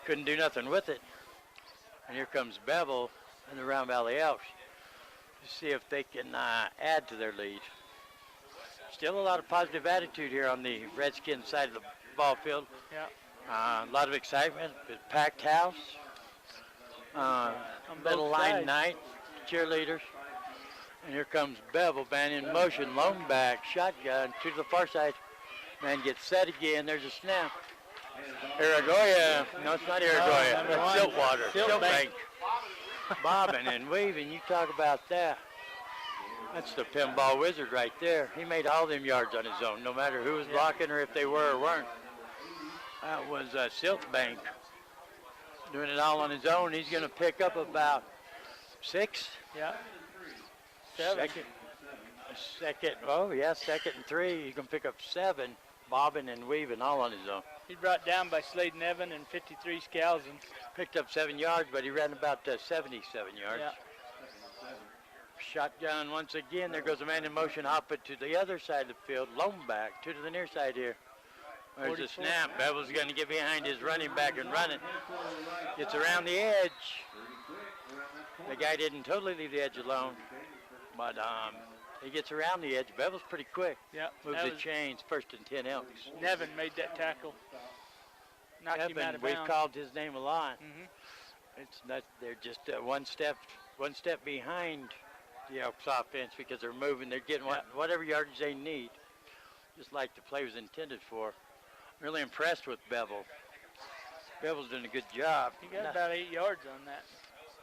S1: Couldn't do nothing with it. And here comes Bevel and the Round Valley Elks to see if they can add to their lead. Still a lot of positive attitude here on the Redskins side of the ball field.
S3: Yeah.
S1: A lot of excitement, packed house. Middle line night, cheerleaders. And here comes Bevel, man in motion, lone back, shotgun to the far side. Man gets set again, there's a snap. Irigoyen, no it's not Irigoyen, that's Siltwater, Siltbank. Bobbing and weaving, you talk about that. That's the pinball wizard right there. He made all them yards on his own, no matter who was blocking or if they were or weren't. That was Siltbank doing it all on his own. He's going to pick up about 6.
S3: Yeah. 7.
S1: Second and 3. He can pick up 7, bobbing and weaving all on his own.
S3: He brought down by Sladen Evan and 53 Scalzon.
S1: Picked up 7 yards, but he ran about 77 yards.
S3: Yeah.
S1: Shotgun once again. There goes a man in motion. Hop it to the other side of the field. Lone back to the near side here. There's a snap. Bevel's going to get behind his running back and run it. Gets around the edge. The guy didn't totally leave the edge alone, but he gets around the edge. Bevel's pretty quick.
S3: Yep.
S1: Moves the chains. 1st and 10 Elks.
S3: Nevin made that tackle. Knocked him out of bounds.
S1: We've called his name a lot.
S3: Mm-hmm.
S1: It's not. They're just one step behind the Elks offense because they're moving. They're getting whatever yardage they need, just like the play was intended for. Really impressed with Bevel. Bevel's doing a good job.
S3: He got about 8 yards on that.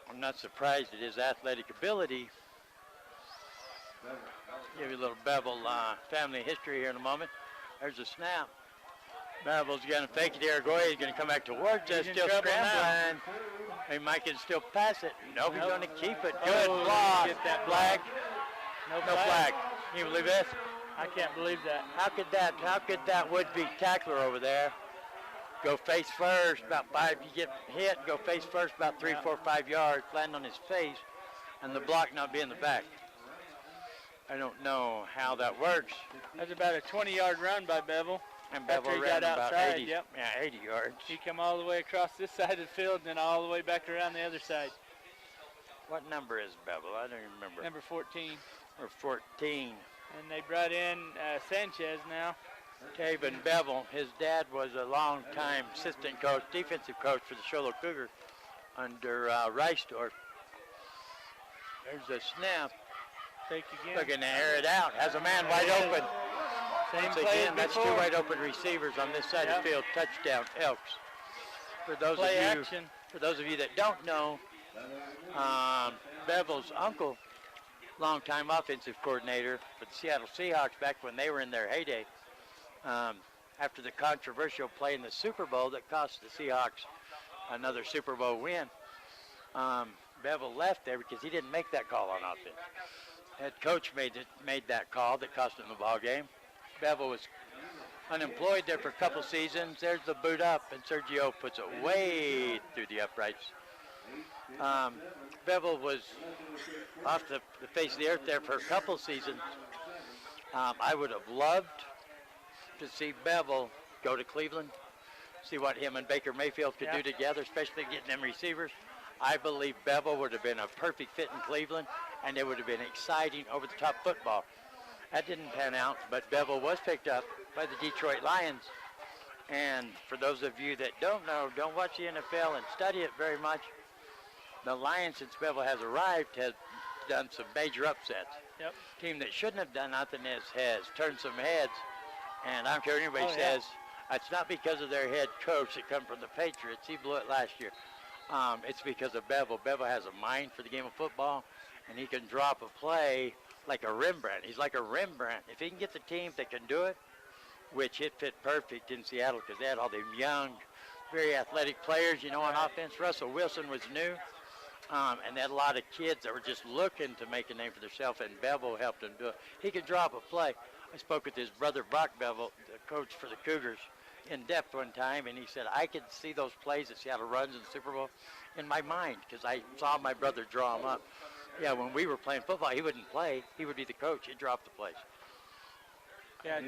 S1: I'm not surprised at his athletic ability. Give you a little Bevel family history here in a moment. There's a snap. Bevel's going to fake it here. He's going to come back towards us. Still scrambling. He might can still pass it. Nope, he's going to keep it. Good block.
S3: Get that
S1: flag.
S3: No
S1: flag. Can you believe this?
S3: I can't believe that.
S1: How could that would-be tackler over there go face first, about 5, you get hit, go face first about 3, 4, 5 yards, land on his face, and the block not be in the back? I don't know how that works.
S3: That's about a 20-yard run by Bevel.
S1: And Bevel
S3: after he
S1: ran
S3: got
S1: about
S3: outside,
S1: 80, 80 yards.
S3: He come all the way across this side of the field and then all the way back around the other side.
S1: What number is Bevel? I don't even remember.
S3: Number 14.
S1: Or 14.
S3: And they brought in Sanchez now.
S1: Taven Bevel, his dad was a long-time assistant coach, defensive coach for the Sholo Cougars under Reisdorf. There's a snap.
S3: Fake again.
S1: Looking to air it out. Has a man wide open.
S3: Same
S1: Once
S3: play
S1: again, that's 2 wide open receivers on this side of the field. Touchdown, Elks. For those of you that don't know, Bevel's uncle, longtime offensive coordinator for the Seattle Seahawks back when they were in their heyday. After the controversial play in the Super Bowl that cost the Seahawks another Super Bowl win, Bevel left there because he didn't make that call on offense. Head coach made that call that cost him the ball game. Bevel was unemployed there for a couple seasons. There's the boot up, and Sergio puts it way through the uprights. Bevel was off the face of the earth there for a couple seasons. I would have loved to see Bevel go to Cleveland, see what him and Baker Mayfield could do together, especially getting them receivers. I believe Bevel would have been a perfect fit in Cleveland, and it would have been exciting over-the-top football. That didn't pan out, but Bevel was picked up by the Detroit Lions. And for those of you that don't know, don't watch the NFL and study it very much, the Lions, since Bevel has arrived, has done some major upsets.
S3: Yep.
S1: Team that shouldn't have done nothing has turned some heads. And I don't care what anybody says, it's not because of their head coach that come from the Patriots. He blew it last year. It's because of Bevel. Bevel has a mind for the game of football, and he can drop a play like a Rembrandt. He's like a Rembrandt. If he can get the team that can do it, which it fit perfect in Seattle because they had all them young, very athletic players, on offense. Russell Wilson was new, and they had a lot of kids that were just looking to make a name for themselves, and Bevel helped them do it. He could drop a play. I spoke with his brother, Brock Bevel, the coach for the Cougars, in depth one time, and he said, I could see those plays that Seattle runs in the Super Bowl in my mind because I saw my brother draw them up. Yeah, when we were playing football, he wouldn't play. He would be the coach. He'd drop the plays.
S3: Yeah,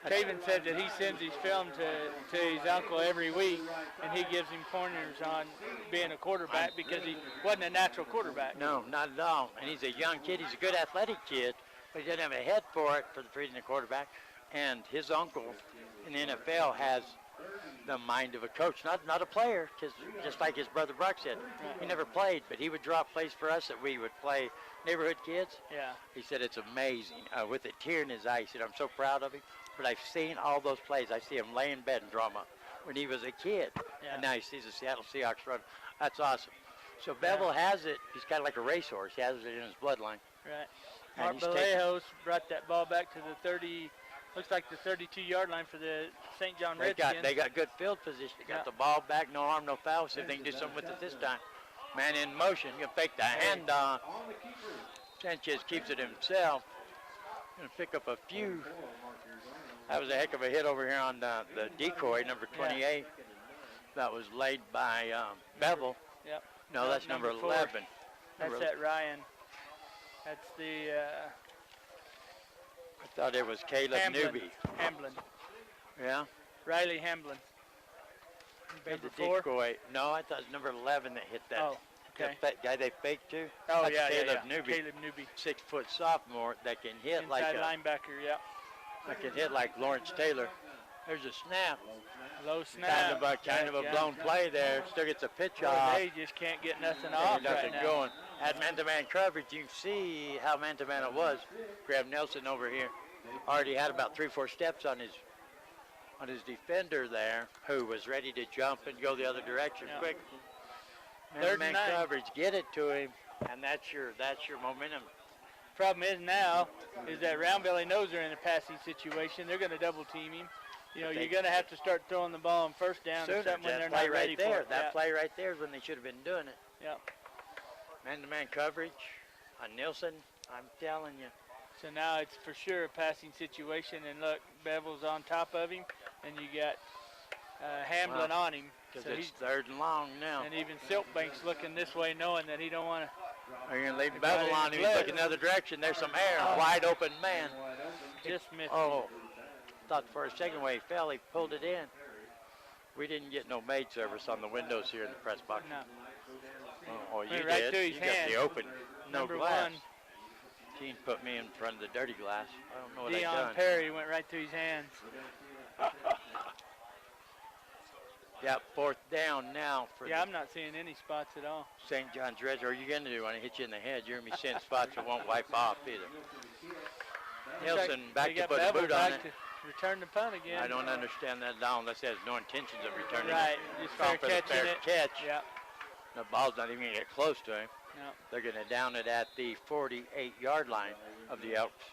S3: Taven said that he sends his film to his uncle every week, and he gives him pointers on being a quarterback because he wasn't a natural quarterback.
S1: No, not at all. And he's a young kid. He's a good athletic kid, but he doesn't have a head for it for being a quarterback. And his uncle in the NFL has the mind of a coach, not a player, because just like his brother Brock said, he never played, but he would drop plays for us that we would play neighborhood kids.
S3: Yeah.
S1: He said it's amazing. With a tear in his eye, he said, I'm so proud of him, but I've seen all those plays. I see him lay in bed and draw them up when he was a kid, and now he sees the Seattle Seahawks run. That's awesome. So Bevel has it. He's kind of like a racehorse. He has it in his bloodline.
S3: Right. Mark Vallejo's brought that ball back to the 30, looks like the 32-yard line for the St. John Redskins.
S1: They got good field position. They got the ball back, no harm, no foul. See if they can do something with it this time. Man in motion. He'll fake the handoff. Sanchez keeps it himself. Going to pick up a few. That was a heck of a hit over here on the decoy, number 28. That was laid by Bevel.
S3: Yep.
S1: No, that's number 11.
S3: That's that Ryan. That's the
S1: I thought it was Caleb Newby.
S3: Hamblin.
S1: Yeah?
S3: Riley Hamblin.
S1: Made
S3: Number
S1: the
S3: 4?
S1: decoy. No, I thought it was number 11 that hit that.
S3: Oh, okay.
S1: That guy they faked to.
S3: Oh,
S1: That's
S3: yeah,
S1: Caleb
S3: yeah.
S1: Newby.
S3: Caleb Newby.
S1: 6-foot sophomore that can hit
S3: Inside
S1: like a
S3: linebacker, yeah.
S1: that can hit like Lawrence Taylor. There's a snap.
S3: Low snap.
S1: Kind of a blown play there. Still gets a pitch
S3: Boy,
S1: off.
S3: they just can't get nothing off
S1: Nothing
S3: right now.
S1: going. Had man-to-man coverage. You can see how man-to-man it was. Graham Nelson over here already had about 3-4 steps on his defender there, who was ready to jump and go the other direction quick. Man-to-man coverage, get it to him, and that's your momentum.
S3: Problem is now is that Round Valley knows they're in a passing situation. They're going to double team him. You know, you're going to have to start throwing the ball on first down or something when they're not ready for it.
S1: That play right there is when they should have been doing it.
S3: Yeah.
S1: Man-to-man coverage on Nielsen, I'm telling you.
S3: So now it's for sure a passing situation, and look, Bevel's on top of him, and you got Hamblin on him.
S1: Because
S3: So
S1: it's 3rd and long now.
S3: And even Silkbank's looking this way, knowing that he don't want to.
S1: Are you going to leave Bevel on him? He's looking the other direction. There's some air. Wide open man.
S3: Just missed.
S1: Oh, thought for a second when he fell, he pulled it in. We didn't get no maid service on the windows here in the press box.
S3: No.
S1: Oh, you
S3: Went right
S1: did.
S3: to his
S1: You
S3: hand.
S1: got the open. No
S3: Number
S1: glass.
S3: 1.
S1: Gene put me in front of the dirty glass. I don't know what I
S3: Dion
S1: done.
S3: Perry went right through his hands.
S1: Yeah, 4th down now for
S3: I'm not seeing any spots at all.
S1: St. John's Reds. What are you going to do when I hit you in the head? You're going to be seeing spots that won't wipe off either. Nielsen back to put a boot on it.
S3: Return the punt again.
S1: I don't understand that down unless he has no intentions of returning
S3: right.
S1: it.
S3: Just fair
S1: For the
S3: catching it.
S1: catch.
S3: Yeah.
S1: The ball's not even going to get close to him.
S3: No.
S1: They're going to down it at the 48-yard line of the Elks.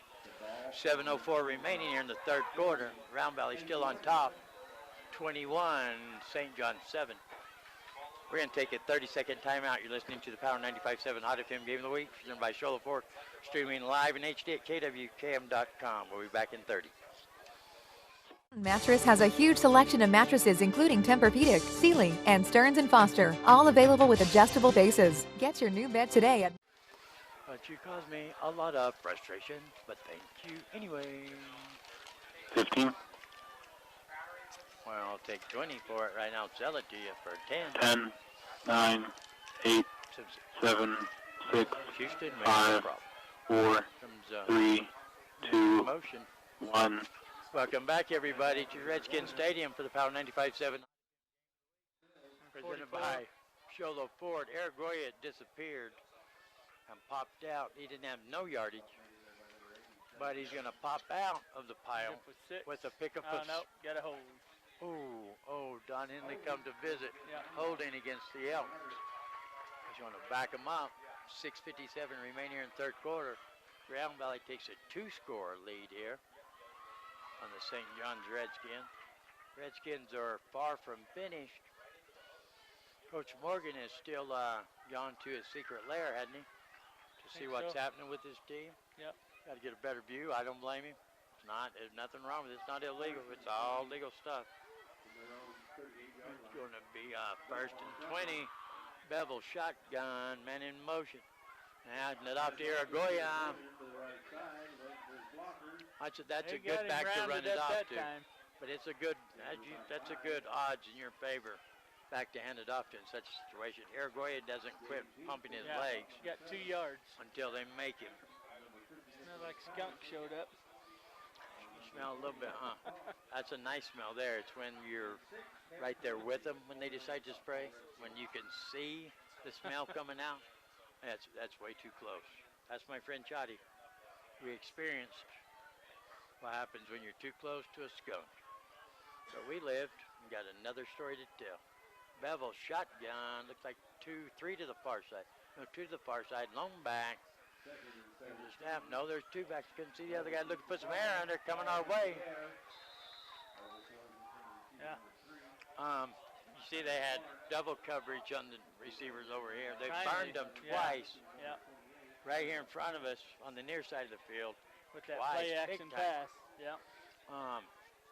S1: 7:04 remaining here in the 3rd quarter. Round Valley still on top. 21, St. John 7. We're going to take a 30-second timeout. You're listening to the Power 95.7 Hot FM Game of the Week, presented by Shola Ford, streaming live in HD at kwkm.com. We'll be back in 30.
S13: Mattress has a huge selection of mattresses including Tempur-Pedic, Sealy, and Stearns & Foster, all available with adjustable bases. Get your new bed today at...
S1: But you caused me a lot of frustration, but thank you anyway.
S2: 15.
S1: Well, I'll take 20 for it right now. Sell it to you for 10.
S2: 10, 9, 8, 7, 6,
S1: Houston,
S2: 5, 4, 3, 2,
S1: motion.
S2: 1.
S1: Welcome back, everybody, to Redskins Stadium for the Power 95.7. Presented by Shola Ford. Aragoya disappeared and popped out. He didn't have no yardage, but he's going to pop out of the pile with a pickup
S3: Oh,
S1: of...
S3: no, got a hold.
S1: Oh, Don Henley come to visit. Holding against the Elks. He's going to back him up. 6:57 remaining here in 3rd quarter. Round Valley takes a 2-score lead here on the St. John's Redskins. Redskins are far from finished. Coach Morgan has still gone to his secret lair, hasn't he? To see what's happening with his team.
S3: Yep.
S1: Got to get a better view. I don't blame him. There's nothing wrong with it. It's not illegal. It's all legal stuff. It's going to be 1st and 20. Bevel shotgun, man in motion. Now it off to Aragoya. That's a good back to run it off to. But it's a good, that's a good odds in your favor. Back to hand it off to in such a situation. Aragoya doesn't quit pumping his legs.
S3: Got 2 yards.
S1: Until they make him.
S3: Smelled like skunk showed up.
S1: Smell a little bit, huh? That's a nice smell there. It's when you're right there with them when they decide to spray. When you can see the smell coming out. That's way too close. That's my friend Chotty. We experienced what happens when you're too close to a skunk. So we lived and got another story to tell. Bevel shotgun, looks like 2, 3 to the far side. No, 2 to the far side, long back. There's a snap. No, there's 2 backs. Couldn't see the other guy. Looking to put some air under, coming our way.
S3: Yeah.
S1: You see they had double coverage on the receivers over here. They
S3: Finally.
S1: burned them twice.
S3: Yeah.
S1: Right here in front of us on the near side of the field.
S3: With that
S1: twice,
S3: play action
S1: big time.
S3: pass. Yeah.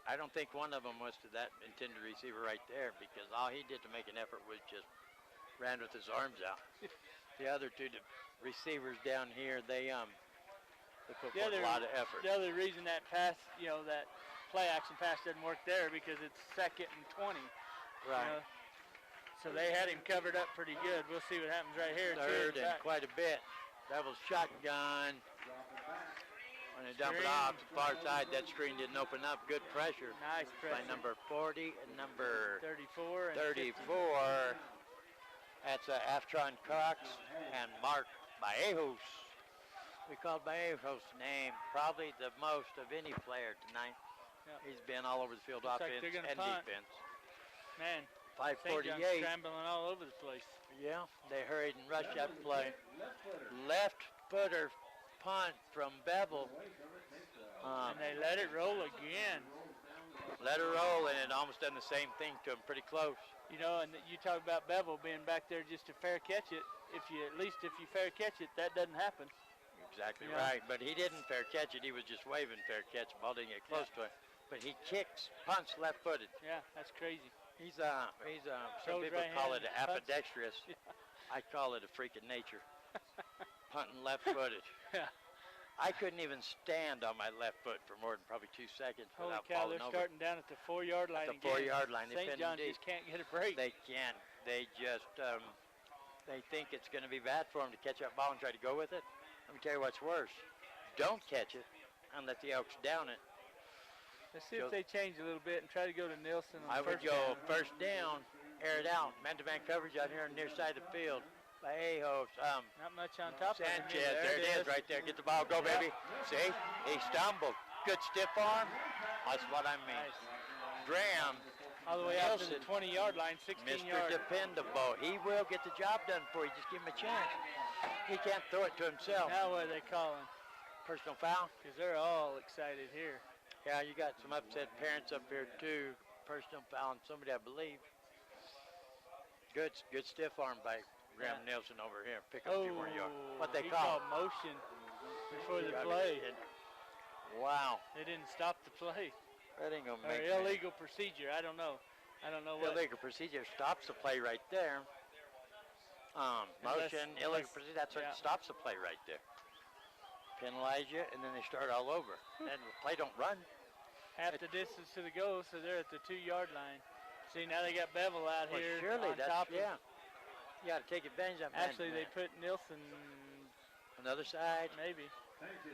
S1: I don't think one of them was to that intended receiver right there, because all he did to make an effort was just ran with his arms out. The other two receivers down here, they put forth a lot of effort.
S3: The other reason that pass, that play action pass doesn't work there because it's 2nd and 20.
S1: Right.
S3: So they had him covered up pretty good. We'll see what happens right here.
S1: 3rd and quite a bit. Devil's shotgun. When they dump it off the far side, that screen didn't open up. Good pressure.
S3: Nice pressure.
S1: By number 40 and number
S3: 34.
S1: 34. That's Aftron Cox and Mark Baejos. We called Baejos' name probably the most of any player tonight.
S3: Yep.
S1: He's been all over the field,
S3: Looks like
S1: offense
S3: they're
S1: and
S3: punt.
S1: defense.
S3: Man,
S1: 5:48.
S3: Scrambling all over the place.
S1: Yeah, they hurried and rushed that play. Left footer punt from Bevel.
S3: And they let it roll again.
S1: Let it roll, and it almost done the same thing to him, pretty close.
S3: And you talk about Bevel being back there just to fair catch it. If you fair catch it, that doesn't happen.
S1: Exactly right, but he didn't fair catch it. He was just waving fair catch. The ball didn't get close to him. But he kicks, punts left-footed.
S3: Yeah, that's crazy.
S1: He's some people call it ambidextrous.
S3: Yeah.
S1: I call it a freak of nature. Punting left-footed.
S3: Yeah.
S1: I couldn't even stand on my left foot for more than probably 2 seconds
S3: Holy
S1: without
S3: cow,
S1: falling
S3: they're
S1: over.
S3: starting down at the 4-yard line
S1: At the 4-yard line.
S3: St. John just can't get a break.
S1: They can't. They just, they think it's going to be bad for them to catch that ball and try to go with it. Let me tell you what's worse. Don't catch it and let the Elks down it.
S3: Let's see if they change a little bit and try to go to Nielsen on
S1: I would
S3: first
S1: go
S3: down.
S1: first down, air it out, man-to-man coverage out here on the near side of the field. Baejos,
S3: not much on top of him.
S1: Sanchez, there it is right there. Get the ball, go, baby. See, he stumbled. Good stiff arm. That's what I mean.
S3: Nice.
S1: Graham.
S3: All the way out to the 20-yard line, 16
S1: Mr.
S3: yards.
S1: Dependable. He will get the job done for you. Just give him a chance. He can't throw it to himself.
S3: Now what are they calling?
S1: Personal foul?
S3: Because they're all excited here.
S1: Yeah, you got some upset parents up here too. Personal foul on somebody, I believe. Good stiff arm by Graham Nielsen over here. Pick up a few more yards. What they call?
S3: Called motion before the play.
S1: Wow.
S3: They didn't stop the play.
S1: That ain't gonna
S3: Or
S1: make
S3: illegal procedure. I don't know what.
S1: Illegal procedure stops the play right there. Motion, illegal procedure, that's what stops the play right there. Penalize you, and then they start all over. And the play don't run.
S3: Half the distance to the goal, so they're at the 2-yard line. See, now they got Bevel out here.
S1: Surely,
S3: on
S1: that's,
S3: top
S1: yeah. You got to take advantage of that.
S3: Actually, they put Nielsen.
S1: Another side.
S3: Maybe.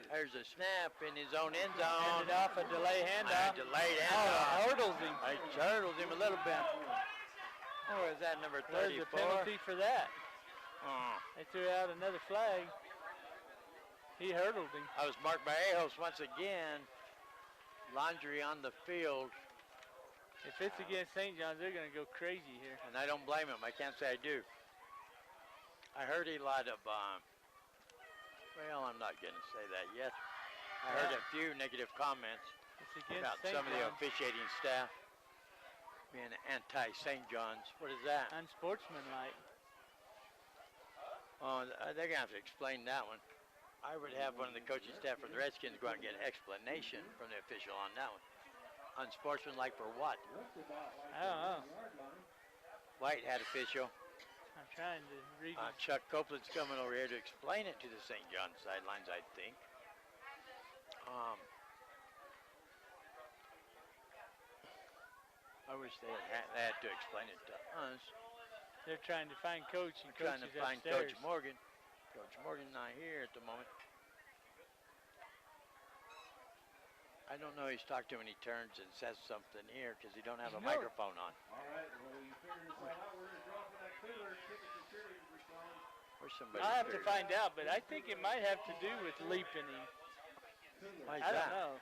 S1: There's a snap in his own end zone.
S3: Handed off, a delay handoff.
S1: Delayed handoff.
S3: Hurdles him.
S1: It hurdles him a little bit. Oh, is that number 34?
S3: There's a penalty for that. They threw out another flag. He hurdled him.
S1: I was marked by Baejos once again. Laundry on the field.
S3: If it's against St. John's, they're going to go crazy here.
S1: And I don't blame him. I can't say I do. I heard a lot of, well, I'm not going to say that yet. I heard a few negative comments about some of the officiating staff being anti-St. John's. What is that?
S3: Unsportsmanlike.
S1: Oh, they're going to have to explain that one. I would have one of the coaching staff for the Redskins go out and get an explanation from the official on that one. Unsportsmanlike for what?
S3: I don't know.
S1: White hat official.
S3: I'm trying to read.
S1: Chuck Copeland's coming over here to explain it to the St. John's sidelines, I think. I wish they had to explain it to us.
S3: They're trying to find Coach, and Coach
S1: trying to
S3: is
S1: find
S3: upstairs.
S1: Coach Morgan. Coach Morgan's not here at the moment. I don't know. He's talked to him and he turns and says something here because he don't have a microphone on.
S15: All right. Well, you figured this one out. We're going to draw for that cooler. Ticket security respond.
S1: Where's somebody?
S3: I'll have to find out, but I think it might have to do with leaping him.
S1: Why is
S3: I
S1: that?
S3: don't know.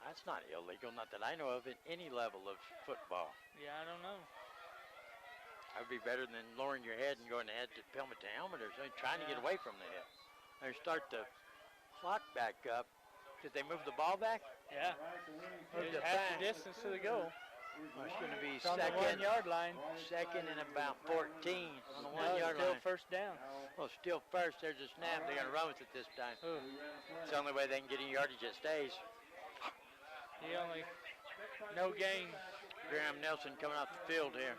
S1: That's not illegal, not that I know of, at any level of football.
S3: Yeah, I don't know.
S1: That would be better than lowering your head and going head to helmet to helmet or something, trying to get away from the head. They start the clock back up. Did they move the ball back?
S3: Yeah.
S1: Moved it
S3: half
S1: back.
S3: the distance to the goal.
S1: Well, it's going to be
S3: It's on
S1: second.
S3: the 1-yard line.
S1: Second and about 14 on the 1-yard
S3: still
S1: line.
S3: first down.
S1: Well, still first. There's a snap. They're going to run with it this time.
S3: Ooh.
S1: It's the only way they can get any yardage. It stays.
S3: No gain.
S1: Graham Nelson coming off the field here.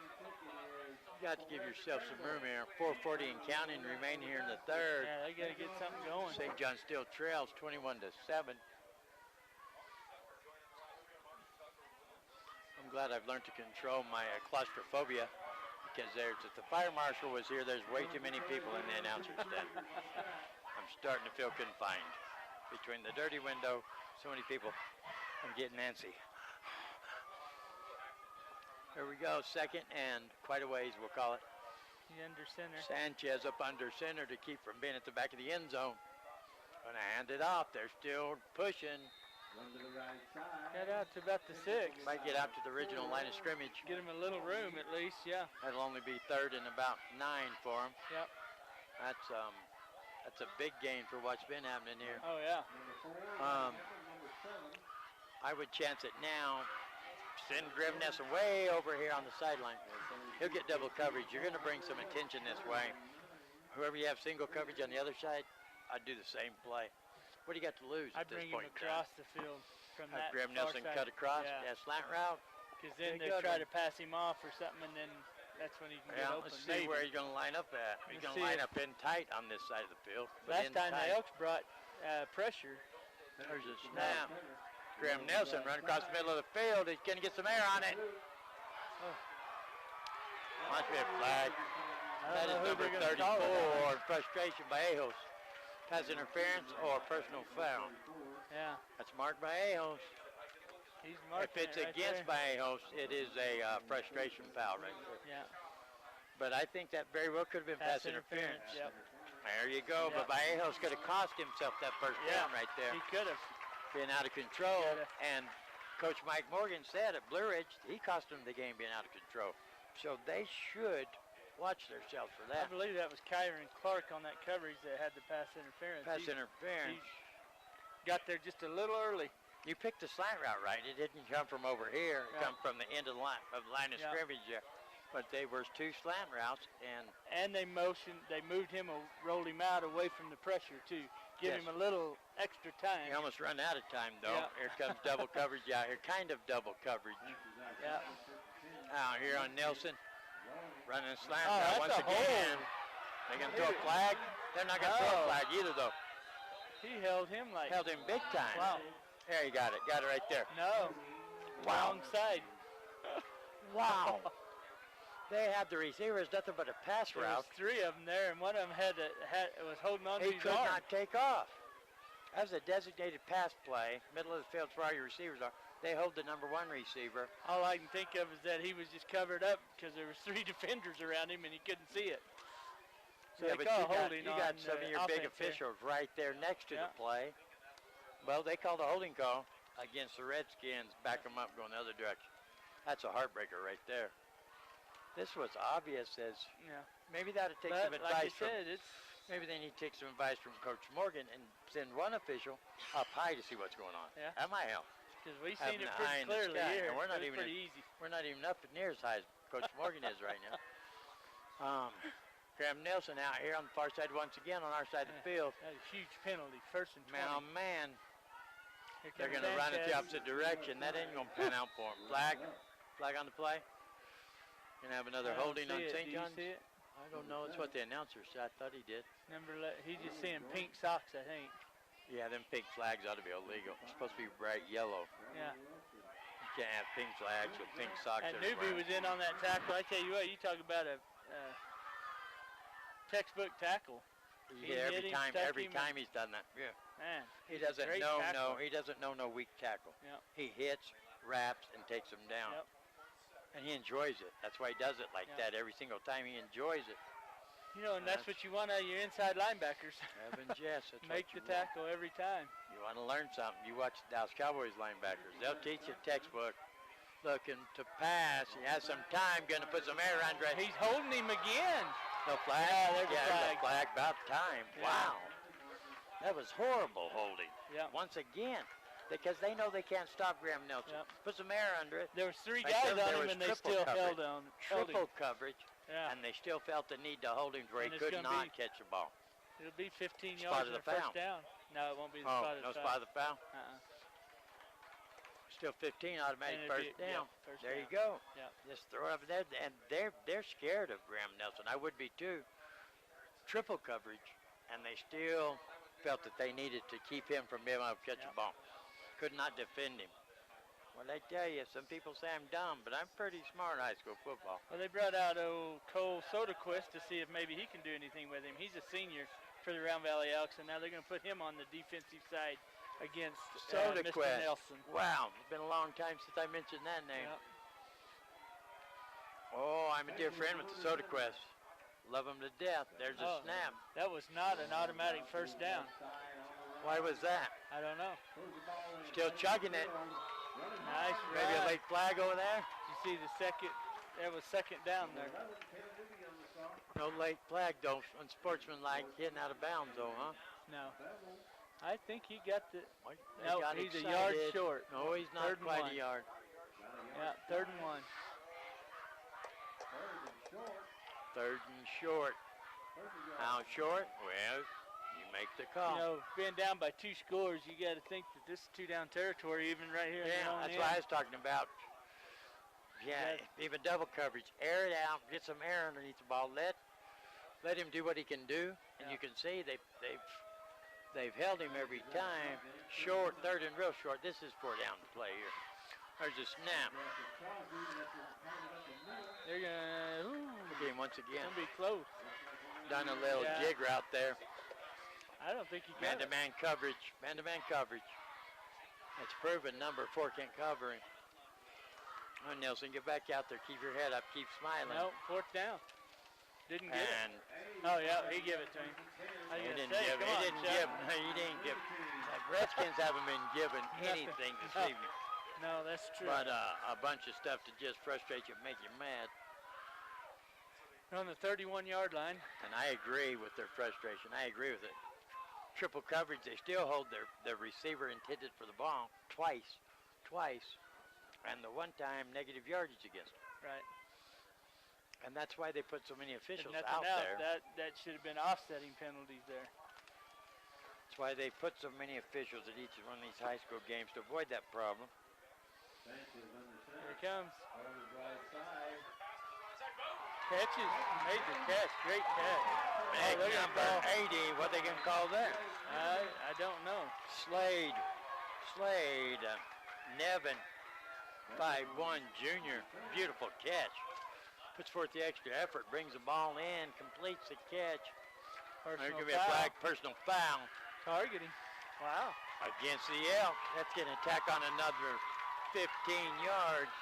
S1: Got to give yourself some room here. 4:40 and counting remain here in the third.
S3: Yeah, they got to get something going.
S1: St. John still trails 21-7. I'm glad I've learned to control my claustrophobia, because if the fire marshal was here, there's way too many people in the announcer's den. I'm starting to feel confined. Between the dirty window, so many people, I'm getting antsy. Here we go, second and quite a ways, we'll call it.
S3: He's under center.
S1: Sanchez up under center to keep from being at the back of the end zone. Gonna hand it off. They're still pushing.
S3: Get out to about the 6.
S1: Might get out to the original line of scrimmage.
S3: Get him a little room at least, yeah.
S1: That'll only be third and about 9 for him.
S3: Yep.
S1: That's a big gain for what's been happening here.
S3: Oh yeah.
S1: I would chance it now. Send Grevness way over here on the sideline. He'll get double coverage. You're going to bring some attention this way. Whoever you have single coverage on the other side, I'd do the same play. What do you got to lose
S3: I'd
S1: at this
S3: bring
S1: point
S3: him across the field from that
S1: Graham
S3: far
S1: Nelson
S3: side.
S1: cut across,
S3: Yeah.
S1: slant route.
S3: Because then they try to pass him off or something, and then that's when he can get open.
S1: Let's see where he's going to line up at. He's going to line up in tight on this side of the field.
S3: Last time the Elks brought pressure.
S1: There's a snap. Graham Nelson run across the middle of the field. He's going to get some air on it. Must be a flag. That is number 34, frustration by Ajos. Pass interference or personal foul.
S3: Yeah.
S1: That's marked by Ajos.
S3: He's marked.
S1: If it's against by Ajos, it is a frustration foul right there.
S3: Yeah.
S1: But I think that very well could have been pass interference.
S3: Yep.
S1: There you go. But Vallejo's could have cost himself that first down right there.
S3: He could have.
S1: Been out of control. And Coach Mike Morgan said at Blue Ridge, he cost him the game being out of control. So they should watch themselves for that.
S3: I believe that was Kyron Clark on that coverage that had the pass interference.
S1: Pass interference.
S3: He got there just a little early.
S1: You picked the slant route right. It didn't come from over here. It come from the end of the line of scrimmage there. But they were 2 slant routes,
S3: and they moved him or rolled him out away from the pressure too. Give him a little extra time.
S1: He almost run out of time though. Here comes double coverage out here, kind of double coverage.
S3: Yeah.
S1: Out here on Nelson, running a slant route once again. They're gonna throw a flag. They're not gonna throw a flag either though.
S3: He held him
S1: big time.
S3: Wow.
S1: There you got it right there.
S3: No.
S1: Wow.
S3: Wrong side.
S1: Wow. They had the receivers nothing but a pass route.
S3: There was 3 of them there, and one of them was holding on to his
S1: arm. He could not take off. That was a designated pass play, middle of the field where all your receivers are. They hold the number 1 receiver.
S3: All I can think of is that he was just covered up because there was 3 defenders around him and he couldn't see it. So
S1: yeah, but you got some of your big officials right there next to the play. Well, they called a holding call against the Redskins, back them up, going the other direction. That's a heartbreaker right there. This was obvious as maybe that would take some advice maybe they need to take some advice from Coach Morgan and send one official up high to see what's going on.
S3: Yeah.
S1: That might help.
S3: Because we've seen it pretty clearly here.
S1: And we're not even
S3: pretty easy.
S1: We're not even up near as high as Coach Morgan is right now. Graham Nelson out here on the far side once again on our side of the field.
S3: That's a huge penalty, 1st and 20.
S1: Man, oh man. They're going to run it the opposite direction. That ain't going to pan out for them. Flag on the play. Going to have another holding on St. John's.
S3: Do you see it?
S1: I don't know. It's what the announcer said. I thought he did.
S3: He's just seeing pink socks, I think.
S1: Yeah, them pink flags ought to be illegal. It's supposed to be bright yellow.
S3: Yeah.
S1: You can't have pink flags with pink socks.
S3: And Newby was in on that tackle. I tell you what, you talk about a textbook tackle.
S1: Yeah, every time he's done that. Yeah.
S3: Man,
S1: he doesn't know no weak tackle.
S3: Yep.
S1: He hits, wraps, and takes them down.
S3: Yep.
S1: And he enjoys it. That's why he does it like that every single time. He enjoys it.
S3: You know, and that's what you want out of your inside linebackers.
S1: Evans, yes.
S3: Make the tackle every time.
S1: You want to learn something. You watch the Dallas Cowboys linebackers. They'll teach you textbook. Looking to pass. He has some time. Going to put some air under it.
S3: He's holding him again.
S1: No flag?
S3: Yeah, there's a flag.
S1: There's a flag. About time.
S3: Yeah.
S1: Wow. That was horrible holding.
S3: Yeah.
S1: Once again. Because they know they can't stop Graham Nelson.
S3: Yep.
S1: Put some air under it.
S3: There was 3 guys on him, and they still held on.
S1: Triple coverage.
S3: Yeah.
S1: And they still felt the need to hold him where he could not catch the ball.
S3: It'll be 15 yards and a first down. No, it won't be the spot of the foul.
S1: No spot of the foul? Still 15, automatic
S3: And
S1: first down.
S3: First
S1: there
S3: down.
S1: you go.
S3: Yeah.
S1: Just throw it up there, and they're scared of Graham Nelson. I would be too. Triple coverage, and they still felt that they needed to keep him from being able to catch a ball. Could not defend him. Well, I tell you, some people say I'm dumb, but I'm pretty smart in high school football.
S3: Well, they brought out old Cole Soderquist to see if maybe he can do anything with him. He's a senior for the Round Valley Elks, and now they're going to put him on the defensive side against Mr. Nelson.
S1: Wow, it's been a long time since I mentioned that name.
S3: Yep.
S1: Oh, I'm a dear friend with the Soderquist. Love him to death. There's a snap.
S3: That was not an automatic first down.
S1: Why was that?
S3: I don't know.
S1: Still chugging it.
S3: Nice run.
S1: Maybe a late flag over there.
S3: You see the second, there was second down there.
S1: No late flag, though, unsportsmanlike, hitting out of bounds, though, huh?
S3: No. I think he got the,
S1: They
S3: no,
S1: got
S3: he's
S1: excited.
S3: a yard short.
S1: No, he's not
S3: Third and
S1: quite
S3: one.
S1: a yard.
S3: Yeah, 3rd and 1.
S1: Third and short. How short? Well, you make the call.
S3: You know, being down by 2 scores, you got to think that this is 2-down territory, even right here.
S1: Yeah, that's what I was talking about. Yeah, even double coverage. Air it out. Get some air underneath the ball. Let him do what he can do, and you can see they've held him every time. Short, third and real short. This is 4 down to play here. There's a snap.
S3: They're gonna
S1: game once again.
S3: Gonna be close.
S1: Done a little jig route there.
S3: I don't think he got
S1: Man-to-man coverage. Man-to-man coverage. It's proven number 4 can't cover him. Oh, Nelson, get back out there. Keep your head up. Keep smiling.
S3: No, 4th down. Didn't get
S1: And
S3: it. Oh yeah, he gave it to him.
S1: He didn't give. He didn't give. Redskins haven't been given anything this evening.
S3: No, that's true.
S1: But a bunch of stuff to just frustrate you, make you mad.
S3: They're on the 31-yard line.
S1: And I agree with their frustration. I agree with it. Triple coverage, they still hold their receiver intended for the ball twice. And the one time negative yardage against them.
S3: Right.
S1: And that's why they put so many officials
S3: Nothing
S1: out
S3: else.
S1: there.
S3: That should have been offsetting penalties there.
S1: That's why they put so many officials at each one of these high school games to avoid that problem.
S3: Here it comes. Catches. Made the catch. Great catch.
S1: Big number 80. What they gonna call that?
S3: I don't know.
S1: Slade. Nevin. 5'1" junior. Beautiful catch. Puts forth the extra effort. Brings the ball in. Completes the catch. There's going to be a flag. Personal foul.
S3: Targeting. Wow.
S1: Against the Elks. That's going to attack on another 15 yards.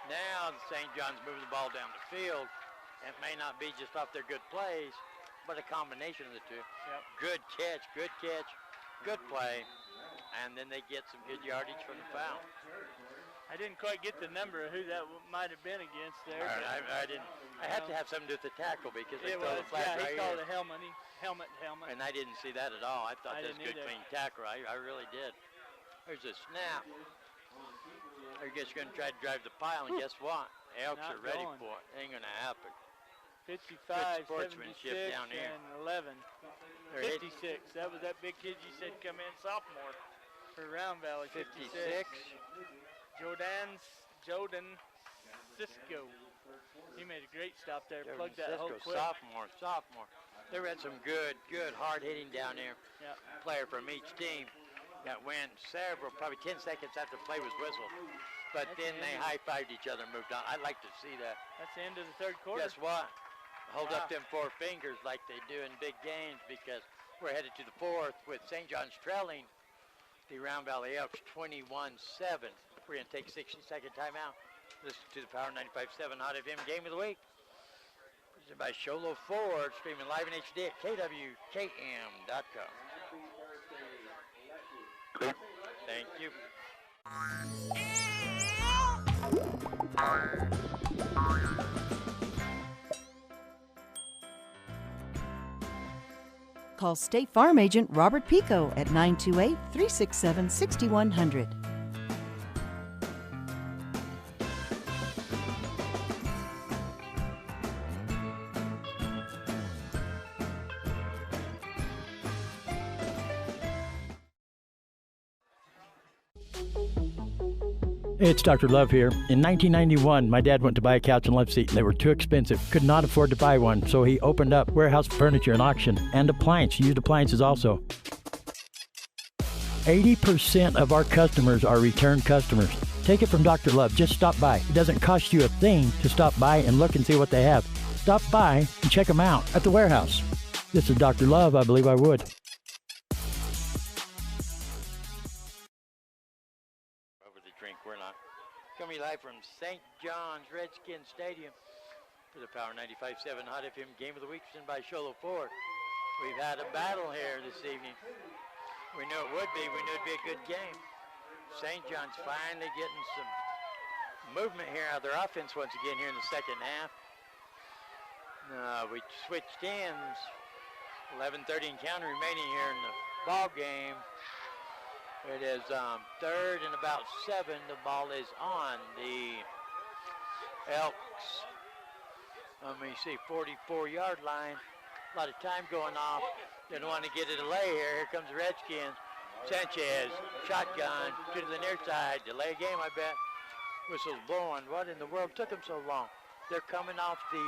S1: Now the St. John's moving the ball down the field. It may not be just off their good plays, but a combination of the two.
S3: Yep.
S1: Good catch, good play. And then they get some good yardage from the foul.
S3: I didn't quite get the number of who that might have been against there.
S1: I didn't. I had to have something to do with the tackle because they throw the flag right
S3: he called
S1: here.
S3: a helmet. Helmet.
S1: And I didn't see that at all. I thought that was a good,
S3: either.
S1: clean tackle. I really did. There's a snap. They're just going to try to drive the pile, and guess what? Elks
S3: Not
S1: are ready
S3: going.
S1: for it. It ain't going to happen.
S3: 55,
S1: Good sportsmanship
S3: 76,
S1: down here.
S3: and 11.
S1: They're
S3: 56. That was that big kid you said come in sophomore for Round Valley.
S1: 56.
S3: Jordan Cisco. He made a great stop there. Plugged that hole quick.
S1: Sophomore. They had some good hard hitting down there.
S3: Yeah.
S1: Player from each team that went probably 10 seconds after play was whistled. But then they high-fived each other and moved on. I'd like to see that.
S3: That's the end of the 3rd quarter.
S1: Guess what? Hold up them 4 fingers like they do in big games because we're headed to the 4th with St. John's trailing the Round Valley Elks 21-7. We're going to take a 60-second timeout. Listen to the Power 95.7 Hot FM Game of the Week. Presented by Sholo Ford, streaming live in HD at KWKM.com. Thank you.
S12: Call State Farm Agent Robert Pico at 928-367-6100.
S11: Hey, it's Dr. Love here. In 1991, my dad went to buy a couch and love seat, and they were too expensive. Could not afford to buy one, so he opened up warehouse furniture and auction and used appliances also. 80% of our customers are return customers. Take it from Dr. Love. Just stop by. It doesn't cost you a thing to stop by and look and see what they have. Stop by and check them out at the warehouse. This is Dr. Love. I believe I would.
S1: Over the drink, we're not. Coming live from St. John's Redskins Stadium for the Power 95.7 Hot FM Game of the Week presented by Sholo Ford. We've had a battle here this evening. We knew it would be. We knew it'd be a good game. St. John's finally getting some movement here out of their offense once again here in the second half. We switched ends. 11:30 encounter remaining here in the ball game. It is third and about 7. The ball is on the Elks. Let me see, 44-yard line. A lot of time going off. Didn't want to get a delay here. Here comes the Redskins. Sanchez, shotgun, to the near side. Delay game, I bet. Whistle's blowing. What in the world took them so long? They're coming off the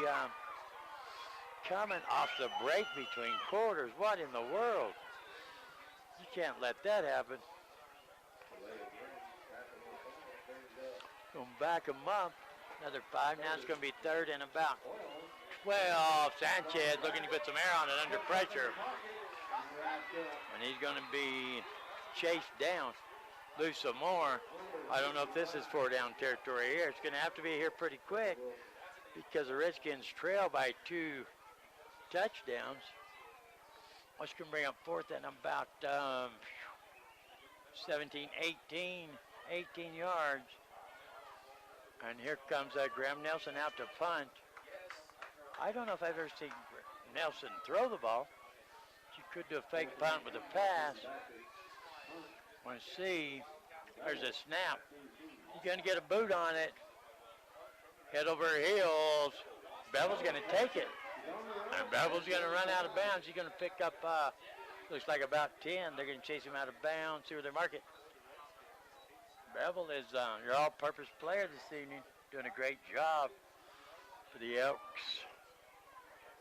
S1: break between quarters. What in the world? You can't let that happen. Going back them up. Another 5. Now it's going to be third and about 12. Sanchez looking to put some air on it under pressure. And he's going to be chased down. Lose some more. I don't know if this is 4-down territory here. It's going to have to be here pretty quick because the Redskins trail by 2 touchdowns. Which can bring up 4th and about 17, 18 yards. And here comes Graham Nelson out to punt. I don't know if I've ever seen Nelson throw the ball. You could do a fake punt with a pass. Want to see. There's a snap. You're going to get a boot on it. Head over heels. Bevel's going to take it. And Bevel's going to run out of bounds. He's going to pick up, looks like about 10. They're going to chase him out of bounds, see where they mark it. Bevel is your all-purpose player this evening. Doing a great job for the Elks.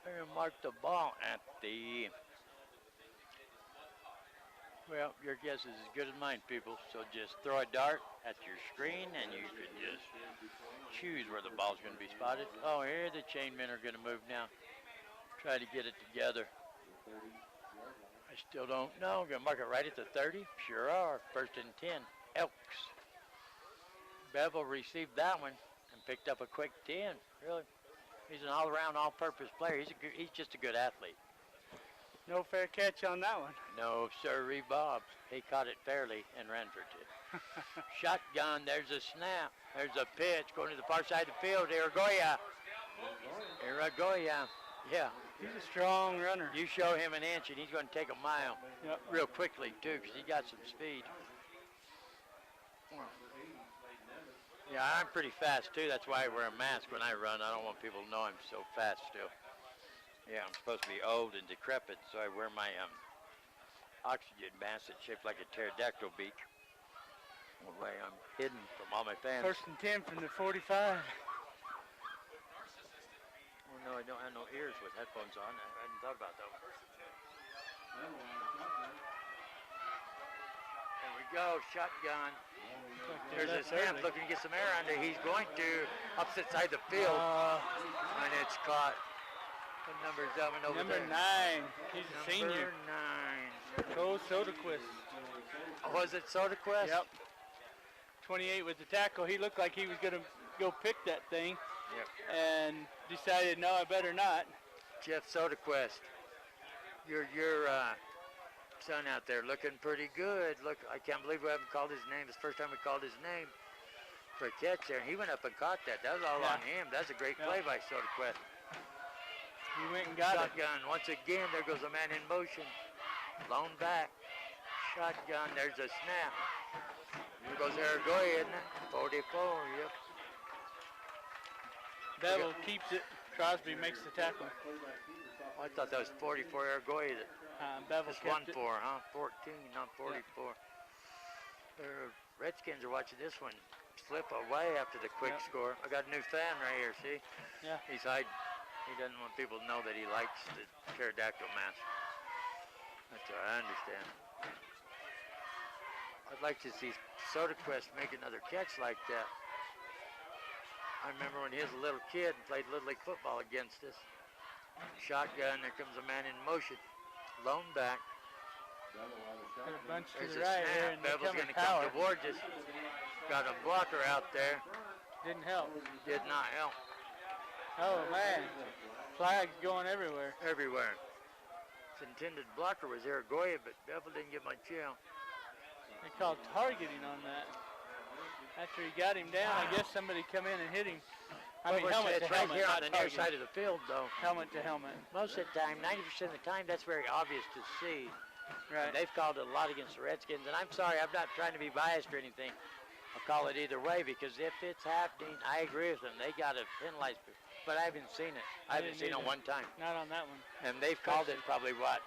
S1: They're going to mark the ball at the... Well, your guess is as good as mine, people. So just throw a dart at your screen, and you can just choose where the ball's going to be spotted. Oh, here the chain men are going to move now. Try to get it together. I still don't know. Going to mark it right at the 30. Sure are. 1st and 10. Elks. Bevel received that one and picked up a quick 10. Really, he's an all-around, all-purpose player. He's just a good athlete.
S3: No fair catch on that one.
S1: No, sirree, Bob. He caught it fairly and ran for 2. Shotgun, there's a snap. There's a pitch going to the far side of the field. Irigoyen. Yeah.
S3: He's a strong runner.
S1: You show him an inch and he's going to take a mile.
S3: Yep.
S1: Real quickly, too, because he got some speed. Yeah, I'm pretty fast, too. That's why I wear a mask when I run. I don't want people to know I'm so fast still. Yeah, I'm supposed to be old and decrepit, so I wear my oxygen mask that's shaped like a pterodactyl beak. That way I'm hidden from all my fans.
S3: 1st and 10 from the 45.
S1: Well, no, I don't have no ears with headphones on. I hadn't thought about that one. There we go, shotgun. There's a snap looking to get some air under. He's going to opposite side of the field. And it's caught. What number is that one over
S3: Number
S1: there?
S3: 9. He's a senior.
S1: Number 9.
S3: Cole Soderquist.
S1: Was it Soderquist?
S3: Yep. 28 with the tackle. He looked like he was going to go pick that thing.
S1: Yep.
S3: And decided, no, I better not.
S1: Jeff Soderquist. Your son out there looking pretty good. Look, I can't believe we haven't called his name. It's the first time we called his name for a catch there. He went up and caught that. That was all on him. That's a great play by Soderquist.
S3: He went and got
S1: Shotgun. Once again, there goes a man in motion. Blown back. Shotgun. There's a snap. Here goes Irigoyen, isn't it? 44, yep.
S3: Bevel keeps it. Crosby makes the tackle.
S1: Oh, I thought that was 44 Irigoyen.
S3: Bevel
S1: Just
S3: kept
S1: 1-4, huh? 14, not 44. Redskins are watching this one slip away after the quick score. I got a new fan right here, see?
S3: Yeah.
S1: He's hiding. He doesn't want people to know that he likes the pterodactyl mask. That's what I understand. I'd like to see Soderquist make another catch like that. I remember when he was a little kid and played Little League football against us. Shotgun, there comes a man in motion. Lone back.
S3: Got a bunch to
S1: There's
S3: the
S1: a
S3: right here,
S1: snap.
S3: and
S1: Bevel's
S3: coming
S1: going to come
S3: power.
S1: towards us. Got a blocker out there.
S3: Didn't help.
S1: Did not help.
S3: Oh, man. Flags going everywhere.
S1: Everywhere. His intended blocker was Aragoya, but Bevel didn't get much help.
S3: They called targeting on that. After he got him down, I guess somebody come in and hit him. I mean, helmet to
S1: it's right
S3: helmet,
S1: here on
S3: not
S1: the near
S3: target.
S1: side of the field, though.
S3: Helmet to helmet.
S1: Most of the time, 90% of the time, that's very obvious to see.
S3: Right.
S1: And they've called it a lot against the Redskins, and I'm sorry, I'm not trying to be biased or anything. I'll call it either way, because if it's happening, I agree with them. They got to penalize people. But I haven't seen it. I haven't seen it one time.
S3: Not on that one.
S1: And they've called it probably, what,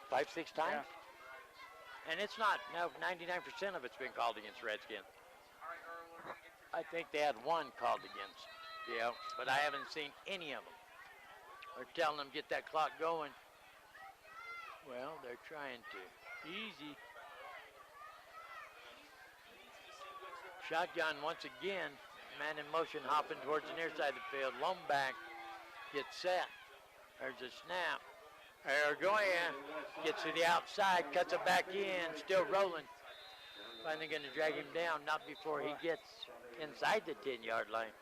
S1: 5, 6 times?
S3: Yeah.
S1: And it's not. No, 99% of it's been called against Redskins. I think they had one called against the Elks, but I haven't seen any of them. They're telling them get that clock going. Well, they're trying to.
S3: Easy.
S1: Shotgun once again. Man in motion hopping towards the near side of the field. Lone back gets set. There's a snap. Aragoya gets to the outside, cuts it back in, still rolling. Finally going to drag him down, not before he gets inside the 10-yard line.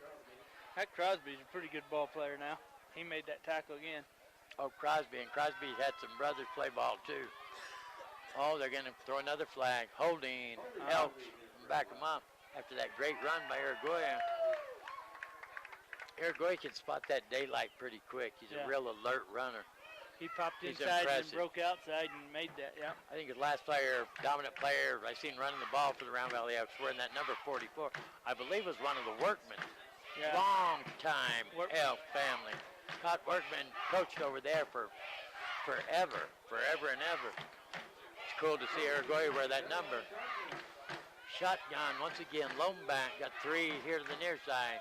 S3: That Crosby's a pretty good ball player now. He made that tackle again.
S1: Oh, Crosby. And Crosby had some brothers play ball, too. Oh, they're going to throw another flag. Holding. Elks. Back him up after that great run by Aragoya. Aragoya can spot that daylight pretty quick. He's a real alert runner.
S3: He popped
S1: He's
S3: inside and
S1: impressive.
S3: broke outside and made that, yeah.
S1: I think his last player, dominant player, I seen running the ball for the Round Valley Elks wearing that number 44. I believe was one of the Workmen.
S3: Yeah.
S1: Long time Elk family. Scott Workman coached over there for forever and ever. It's cool to see Aragoya wear that number. Shotgun once again, lone back, got 3 here to the near side.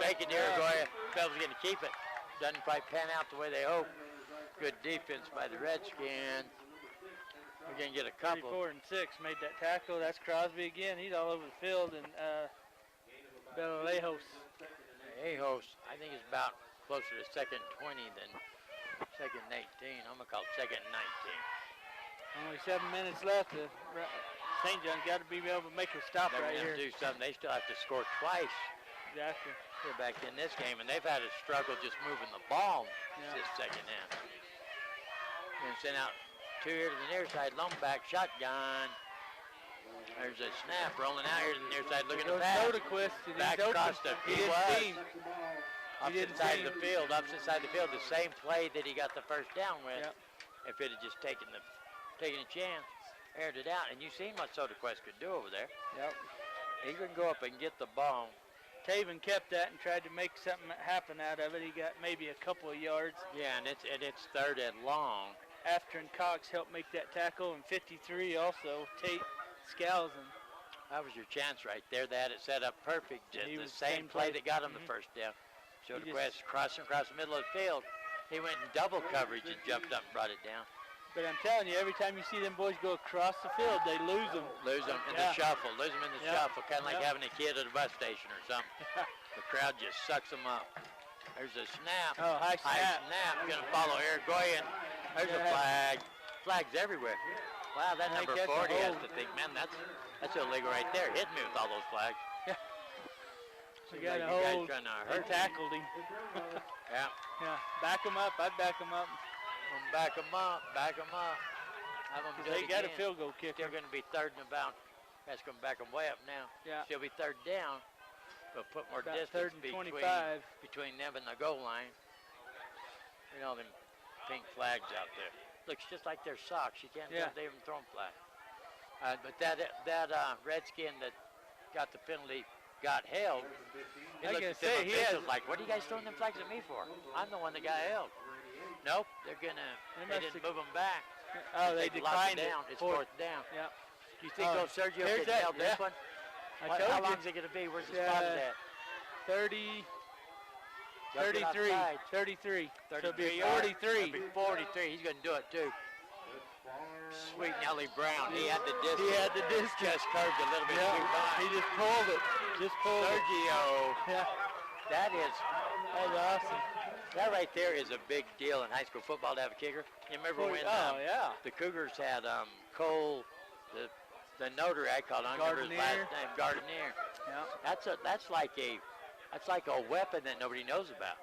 S1: Fake it to Aragoya. Bevel's going to keep it. Doesn't quite pan out the way they hope. Good defense by the Redskins. We're going to get a couple.
S3: 34 and 6 made that tackle. That's Crosby again. He's all over the field. And Belejos.
S1: Ajos, I think, is about closer to second 20 than second 18. I'm going to call it second 19.
S3: Only 7 minutes left. St. John's got to be able to make a stop
S1: They're
S3: right
S1: going
S3: here.
S1: to do something. They still have to score twice.
S3: Exactly.
S1: They're back in this game, and they've had a struggle just moving the ball this second half. Going to send out 2 here to the near side. Lone back, shotgun. There's a snap rolling out here to the near side, looking to pass.
S3: Soderquist.
S1: Back across the field. Opposite side of the field, the same play that he got the first down with.
S3: Yep.
S1: If it had just taken a chance, aired it out, and you seen what Soderquist could do over there.
S3: Yep.
S1: He can go up and get the ball.
S3: Taven kept that and tried to make something happen out of it. He got maybe a couple of yards.
S1: Yeah, and it's 3rd and long.
S3: After and Cox helped make that tackle, and 53 also. Tate scowls him.
S1: That was your chance right there. They had it set up perfect. Just
S3: He
S1: the
S3: was
S1: same play that got him the first down. Soderquist crossing across the middle of the field. He went in double coverage and jumped up and brought it down.
S3: But I'm telling you, every time you see them boys go across the field, they lose them.
S1: Lose them in the shuffle. Lose them in the shuffle. Kind of like having a kid at a bus station or something. The crowd just sucks them up. There's a snap.
S3: Oh, high snap.
S1: Going to follow Aragoya. There's a flag. Flags everywhere. Wow, that number 40 has to think, man, that's illegal right there. Hit me with all those flags.
S3: Yeah.
S1: So
S3: We got a
S1: you guys
S3: hold.
S1: trying to
S3: They
S1: hurt him.
S3: tackled him.
S1: Yeah.
S3: Yeah. Back him up. I'd back him up.
S1: Back them up. Back them up. Have them do
S3: They
S1: it
S3: got a
S1: again.
S3: field goal kicker.
S1: They're going to be 3rd and about. That's going to back them way up now.
S3: Yeah.
S1: Still be 3rd down, but put more
S3: About
S1: distance
S3: 3rd and 25.
S1: between them and the goal line. You know them pink flags out there. Looks just like their socks. You can't tell if they even throw them flag. But that Redskin that got the penalty got held. He looked at them officials like, what are you guys throwing them flags at me for? I'm the one that got held. Nope, they didn't move them back.
S3: Oh, they
S1: locked
S3: declined it.
S1: down. It's 4th down.
S3: Yeah.
S1: Do you think Sergio could nail this one? How long is it going to be? Where's the spot at?
S3: 30. 33. 33. So it'll be 43.
S1: It'll be 43. He's going to do it, too. Sweet Nellie Brown. He had the disc. Just curved a little bit too far.
S3: He just pulled it.
S1: Sergio.
S3: Yeah.
S1: That's awesome. That right there is a big deal in high school football to have a kicker. You remember when the Cougars had Cole, the notary, I call him, I don't remember his last name, Gardenier.
S3: Yeah.
S1: That's like a weapon that nobody knows about,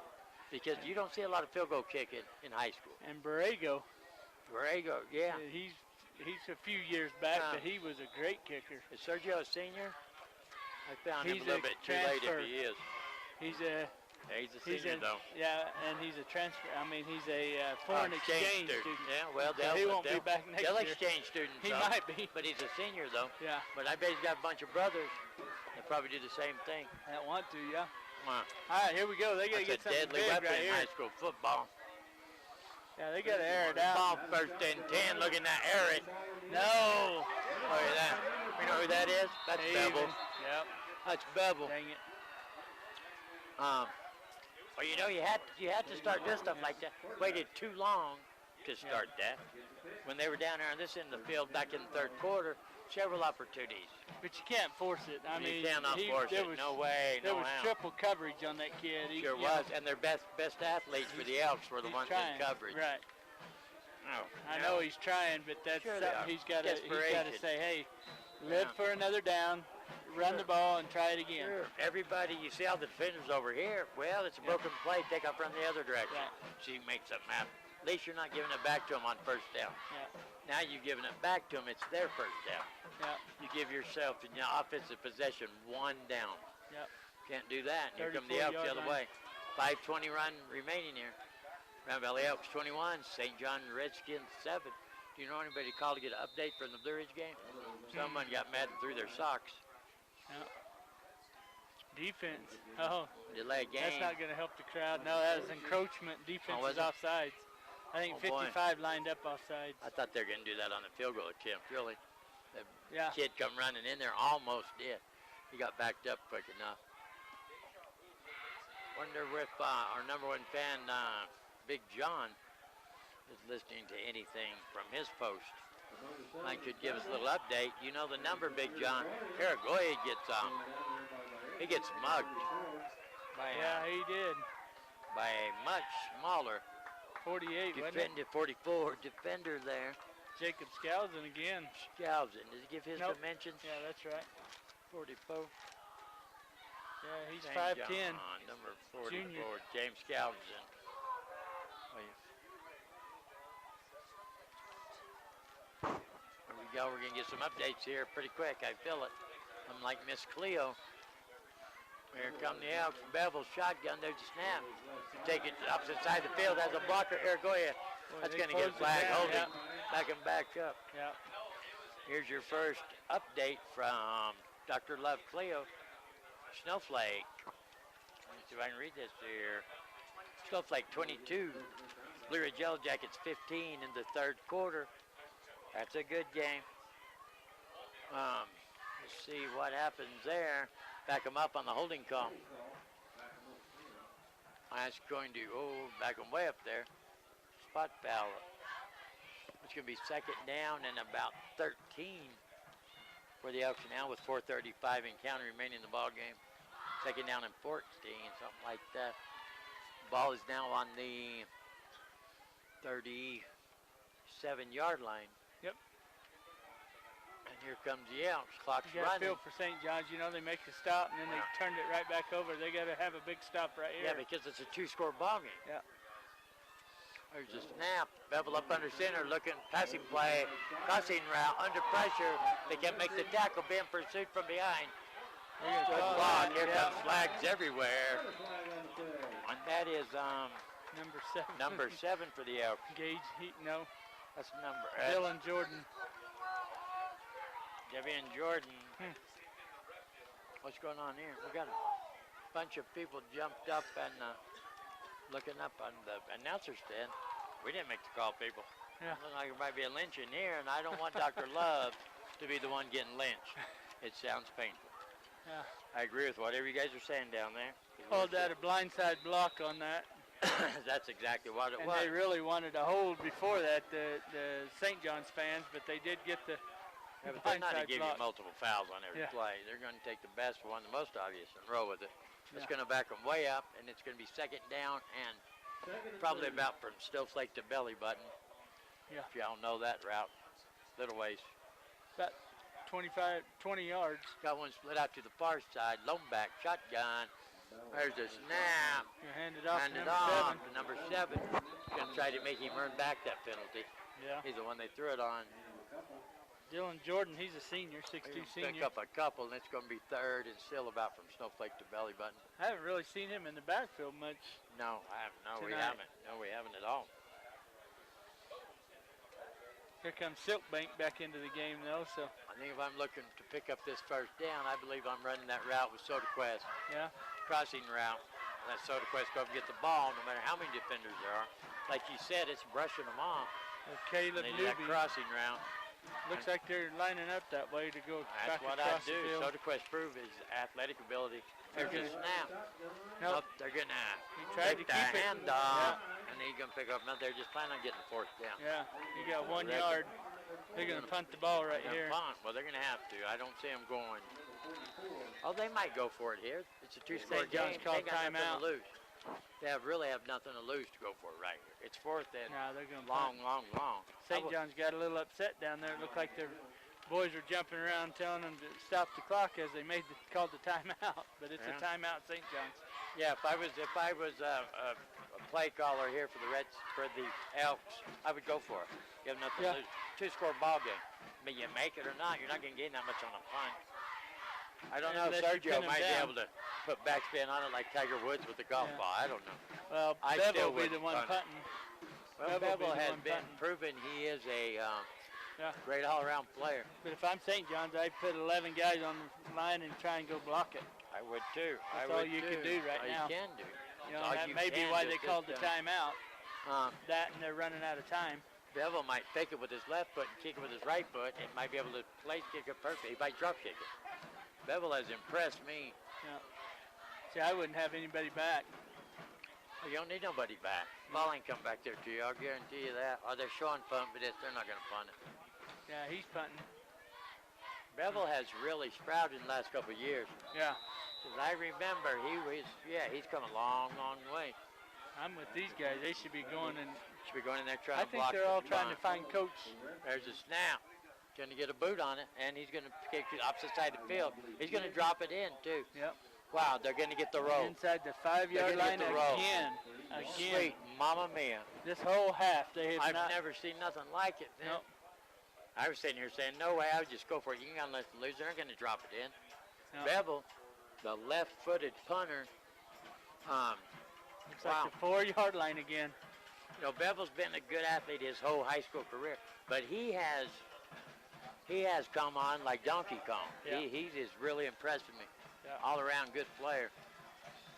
S1: because you don't see a lot of field goal kicking in high school.
S3: And Borrego,
S1: yeah.
S3: He's a few years back, but he was a great kicker.
S1: Is Sergio a senior? I found him
S3: He's
S1: a little bit too late if he is.
S3: He's a
S1: senior though.
S3: Yeah, and he's a transfer. I mean, he's a foreign exchange student.
S1: Yeah, well,
S3: so he won't be back next year.
S1: They'll exchange students.
S3: He might be.
S1: But he's a senior though.
S3: Yeah.
S1: But I bet he's got a bunch of brothers that probably do the same thing.
S3: That want to, yeah.
S1: All
S3: right, here we go. They got to get
S1: That's a
S3: something
S1: deadly
S3: big
S1: weapon
S3: right
S1: in
S3: here.
S1: high school football.
S3: Yeah, they got to air it out.
S1: Ball first and 10, looking to air it.
S3: No.
S1: Look at that. You know who that is? That's Bevel.
S3: Yep.
S1: That's Bevel.
S3: Dang it.
S1: Well, you know, you had to start doing stuff like that. Waited too long to start that. When they were down there on this end of the field back in the third quarter, several opportunities.
S3: But you can't force it. I mean,
S1: you cannot force it. No way,
S3: There
S1: no
S3: was
S1: how.
S3: triple coverage on that kid.
S1: Sure was, and their best athletes for the Elks were the ones in coverage.
S3: Right.
S1: Oh,
S3: I know he's trying, but that's
S1: Sure
S3: something he's got to say, hey, live for another down, run the ball, and try it again.
S1: Sure. Everybody, you see all the defenders over here. Well, it's a broken play. Take off, run the other direction. She makes something happen. At least you're not giving it back to them on first down. Now you're giving it back to them. It's their first down. You give yourself in your offensive possession one down. Can't do that. Here come the Elks the other way. 5:20 run remaining here. Round Valley Elks 21, St. John Redskins 7. Do you know anybody called to get an update from the Blue Ridge game? Someone got mad and threw their socks.
S3: Defense. Oh,
S1: delay game.
S3: That's not going to help the crowd. No, that was encroachment. Defense is offsides. I think 55 lined up offsides.
S1: I thought they were going to do that on the field goal attempt, really. The kid come running in there, almost did. He got backed up quick enough. Wonder if our number one fan, Big John, is listening to anything from his post. I could give us a little update. You know the number, Big John. Paraguay gets mugged.
S3: He did.
S1: By a much smaller
S3: 48, wasn't it?
S1: 44 defender there.
S3: Jacob Scalzin again.
S1: Scalzin. Does he give his dimensions?
S3: Yeah, that's right.
S1: 44.
S3: Yeah, he's
S1: St.
S3: 5'10".
S1: Number 44,
S3: Junior.
S1: James Scalzin. There we go. We're going to get some updates here pretty quick. I feel it. I'm like Miss Cleo. Here come the Elks. Bevel shotgun. There's a snap. Take it opposite side of the field. Has a blocker. Aragoya. That's going to get a flag. Holding. Back and back up. Here's your first update from Dr. Love Cleo. Snowflake. Let me see if I can read this here. Snowflake 22. Blue Ridge Yellow Jackets 15 in the third quarter. That's a good game. Let's see what happens there. Back them up on the holding call. That's going to back them way up there. Spot foul. It's going to be second down and about 13 for the Elks now with 4:35 and counting remaining in the ball game. Second down and 14, something like that. Ball is now on the 37-yard line.
S3: Yep.
S1: And here comes the Elks. Clock's
S3: You got to
S1: running.
S3: feel for St. John's. You know, they make the stop, and then they turned it right back over. They got to have a big stop right here.
S1: Yeah, because it's a two-score ball game.
S3: Yeah.
S1: There's a snap. Bevel up under center, looking, passing play, crossing route, under pressure. They can't make the tackle, being pursued from behind. Good block. Here comes flags everywhere. And that is
S3: number 7
S1: for the Elks.
S3: Gage Heat, no.
S1: That's number.
S3: Dylan Jordan.
S1: Devian Jordan. What's going on here? We got a bunch of people jumped up and looking up on the announcer stand. We didn't make the call, people.
S3: Yeah.
S1: Looks like there might be a lynch in here, and I don't want Dr. Love to be the one getting lynched. It sounds painful.
S3: Yeah.
S1: I agree with whatever you guys are saying down there.
S3: Called that a blindside block on that.
S1: That's exactly what it
S3: And
S1: was.
S3: they really wanted a hold before that, the St. John's fans, but they did get the
S1: Yeah, but they're not going to
S3: blindside
S1: give
S3: block.
S1: you multiple fouls on every
S3: Yeah.
S1: play. They're going to take the best one, the most obvious, and roll with it. It's
S3: Yeah.
S1: going to back them way up, and it's going to be second down and probably about from Snowflake to belly button.
S3: Yeah.
S1: If y'all know that route, little ways.
S3: About 20 yards.
S1: Got one split out to the far side, lone back, shotgun. There's a snap.
S3: You hand it off
S1: Hand
S3: to
S1: it
S3: number
S1: off
S3: 7.
S1: to number 7. Going to try to make him earn back that penalty.
S3: Yeah.
S1: He's the one they threw it on.
S3: Dylan Jordan, he's a senior, 6'2"
S1: He'll
S3: senior.
S1: pick up a couple, and it's going to be third and still about from Snowflake to belly button.
S3: I haven't really seen him in the backfield much.
S1: No, I haven't. No, we
S3: Tonight.
S1: haven't. No, we haven't at all.
S3: Here comes Silkbank back into the game, though, so.
S1: I think if I'm looking to pick up this first down, I believe I'm running that route with SodaQuest.
S3: Yeah.
S1: Crossing route. Let SodaQuest go up and get the ball, no matter how many defenders there are. Like you said, it's brushing them off.
S3: Caleb
S1: They do that
S3: Newby.
S1: crossing route.
S3: Looks like they're lining up that way to go
S1: That's
S3: back
S1: what I
S3: across
S1: do.
S3: the field.
S1: SodaQuest prove his athletic ability. There's
S3: Okay.
S1: a snap.
S3: Nope.
S1: They're going to
S3: tried to
S1: take the
S3: keep it.
S1: handoff, and he's going to pick up. No, they're just planning on getting the fourth down.
S3: Yeah, you got 1
S1: They're
S3: yard. They're going to punt the ball right
S1: They're
S3: here.
S1: gonna punt. Well, they're going to have to. I don't see them going. Oh, they might go for it here. It's a two-score
S3: St. John's
S1: game. They
S3: called
S1: got nothing
S3: timeout.
S1: to lose. They really have nothing to lose to go for it right here. It's fourth and
S3: No, they're going to
S1: long.
S3: St. John's got a little upset down there. It looked like their boys were jumping around telling them to stop the clock as they called the timeout. But it's a
S1: Yeah.
S3: timeout, St. John's.
S1: Yeah, if I was a play caller here for the Elks, I would go for it. You have nothing
S3: Yeah.
S1: to lose. Two-score ball game. I mean, you make it or not, you're not going to gain that much on a punt. I don't know.
S3: Unless you
S1: Sergio
S3: pin 'em
S1: might be
S3: down.
S1: able to put backspin on it like Tiger Woods with the golf
S3: Yeah.
S1: ball. I don't know.
S3: Well,
S1: I
S3: Bevel
S1: still
S3: will be the
S1: wouldn't
S3: one
S1: punt it.
S3: punting.
S1: Well,
S3: Bevel will be
S1: Bevel
S3: the
S1: has
S3: one
S1: been
S3: punting.
S1: proven he is a
S3: Yeah.
S1: great all-around player.
S3: But if I'm St. John's, I'd put 11 guys on the line and try and go block it.
S1: I would too.
S3: That's
S1: I
S3: all
S1: would
S3: you
S1: too.
S3: can do right
S1: all
S3: now.
S1: You can do.
S3: You know,
S1: All
S3: that
S1: you
S3: may be
S1: can
S3: why
S1: do
S3: they
S1: is
S3: called the
S1: just,
S3: timeout. That and they're running out of time.
S1: Bevel might fake it with his left foot and kick it with his right foot and might be able to place kick it perfectly. He might drop kick it. Bevel has impressed me.
S3: Yeah. See, I wouldn't have anybody back.
S1: Well, you don't need nobody back. Ball ain't come back there to you. I'll guarantee you that. Oh, they're showing punt, but they're not going to punt it.
S3: Yeah, he's punting.
S1: Bevel has really sprouted in the last couple of years.
S3: Yeah.
S1: Because I remember he's come a long, long way.
S3: I'm with these guys. They should be going and
S1: Should be going in there trying
S3: I
S1: to
S3: think
S1: block
S3: they're
S1: the
S3: all trying to
S1: punt.
S3: find coach.
S1: There's a snap. Going to get a boot on it, and he's going to kick the opposite side of the field. He's going to drop it in, too.
S3: Yep.
S1: Wow, they're going to get the roll.
S3: Inside the
S1: They're
S3: 5-yard
S1: gonna
S3: line
S1: get the roll.
S3: again.
S1: Sweet Mama Mia.
S3: This whole half, they have
S1: I've
S3: not.
S1: never seen nothing like it. Man.
S3: Nope.
S1: I was sitting here saying, no way, I would just go for it. You ain't going to let them lose. They're not going to drop it in.
S3: No.
S1: Bevel, the left-footed punter.
S3: Looks like the 4-yard line again.
S1: You know, Bevel's been a good athlete his whole high school career, but he has come on like Donkey Kong.
S3: Yeah.
S1: He is really impressed with me.
S3: Yeah.
S1: All around good player.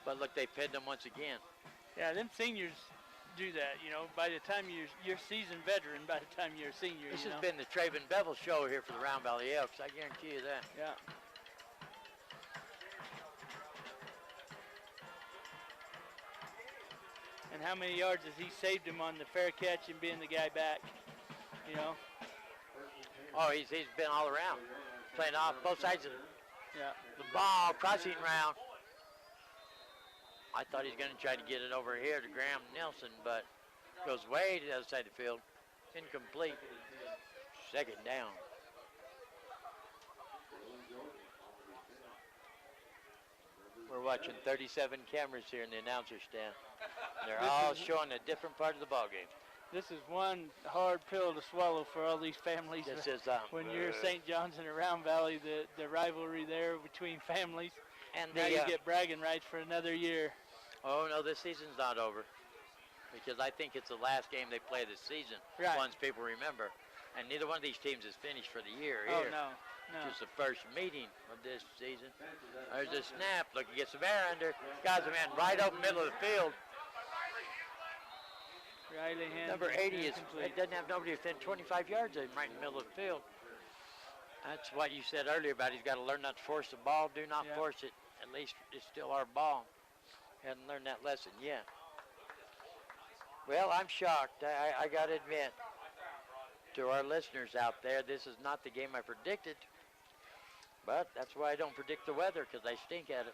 S1: But look, they pinned him once again.
S3: Yeah, them seniors do that. You know, by the time you're seasoned veteran, by the time you're a senior,
S1: This
S3: you
S1: has
S3: know?
S1: been the Traven Bevel show here for the Round Valley Elks. I guarantee you that.
S3: Yeah. And how many yards has he saved him on the fair catch and being the guy back? You know?
S1: Oh, he's been all around, playing off both sides of
S3: Yeah.
S1: the ball, crossing round. I thought he was going to try to get it over here to Graham Nelson, but goes way to the other side of the field. Incomplete. Second down. We're watching 37 cameras here in the announcer stand. They're all showing a different part of the ball game.
S3: This is one hard pill to swallow for all these families.
S1: This is
S3: when you're St. John's and Round Valley, the rivalry there between families.
S1: And
S3: now
S1: the,
S3: you get bragging rights for another year.
S1: Oh no, this season's not over, because I think it's the last game they play this season.
S3: Right.
S1: Once people remember, and neither one of these teams is finished for the year
S3: Oh
S1: here.
S3: no, no.
S1: Just the first meeting of this season. There's a snap. Look, he gets some air under. Guys, a man right up middle of the field.
S3: Riley Hand
S1: Number 80
S3: incomplete.
S1: doesn't have nobody within 25 yards of him, right in the middle of the field. That's what you said earlier about he's got to learn not to force the ball. Do not force it. At least it's still our ball. Hadn't learned that lesson yet. Well, I'm shocked. I got to admit to our listeners out there, this is not the game I predicted. But that's why I don't predict the weather, because I stink at it.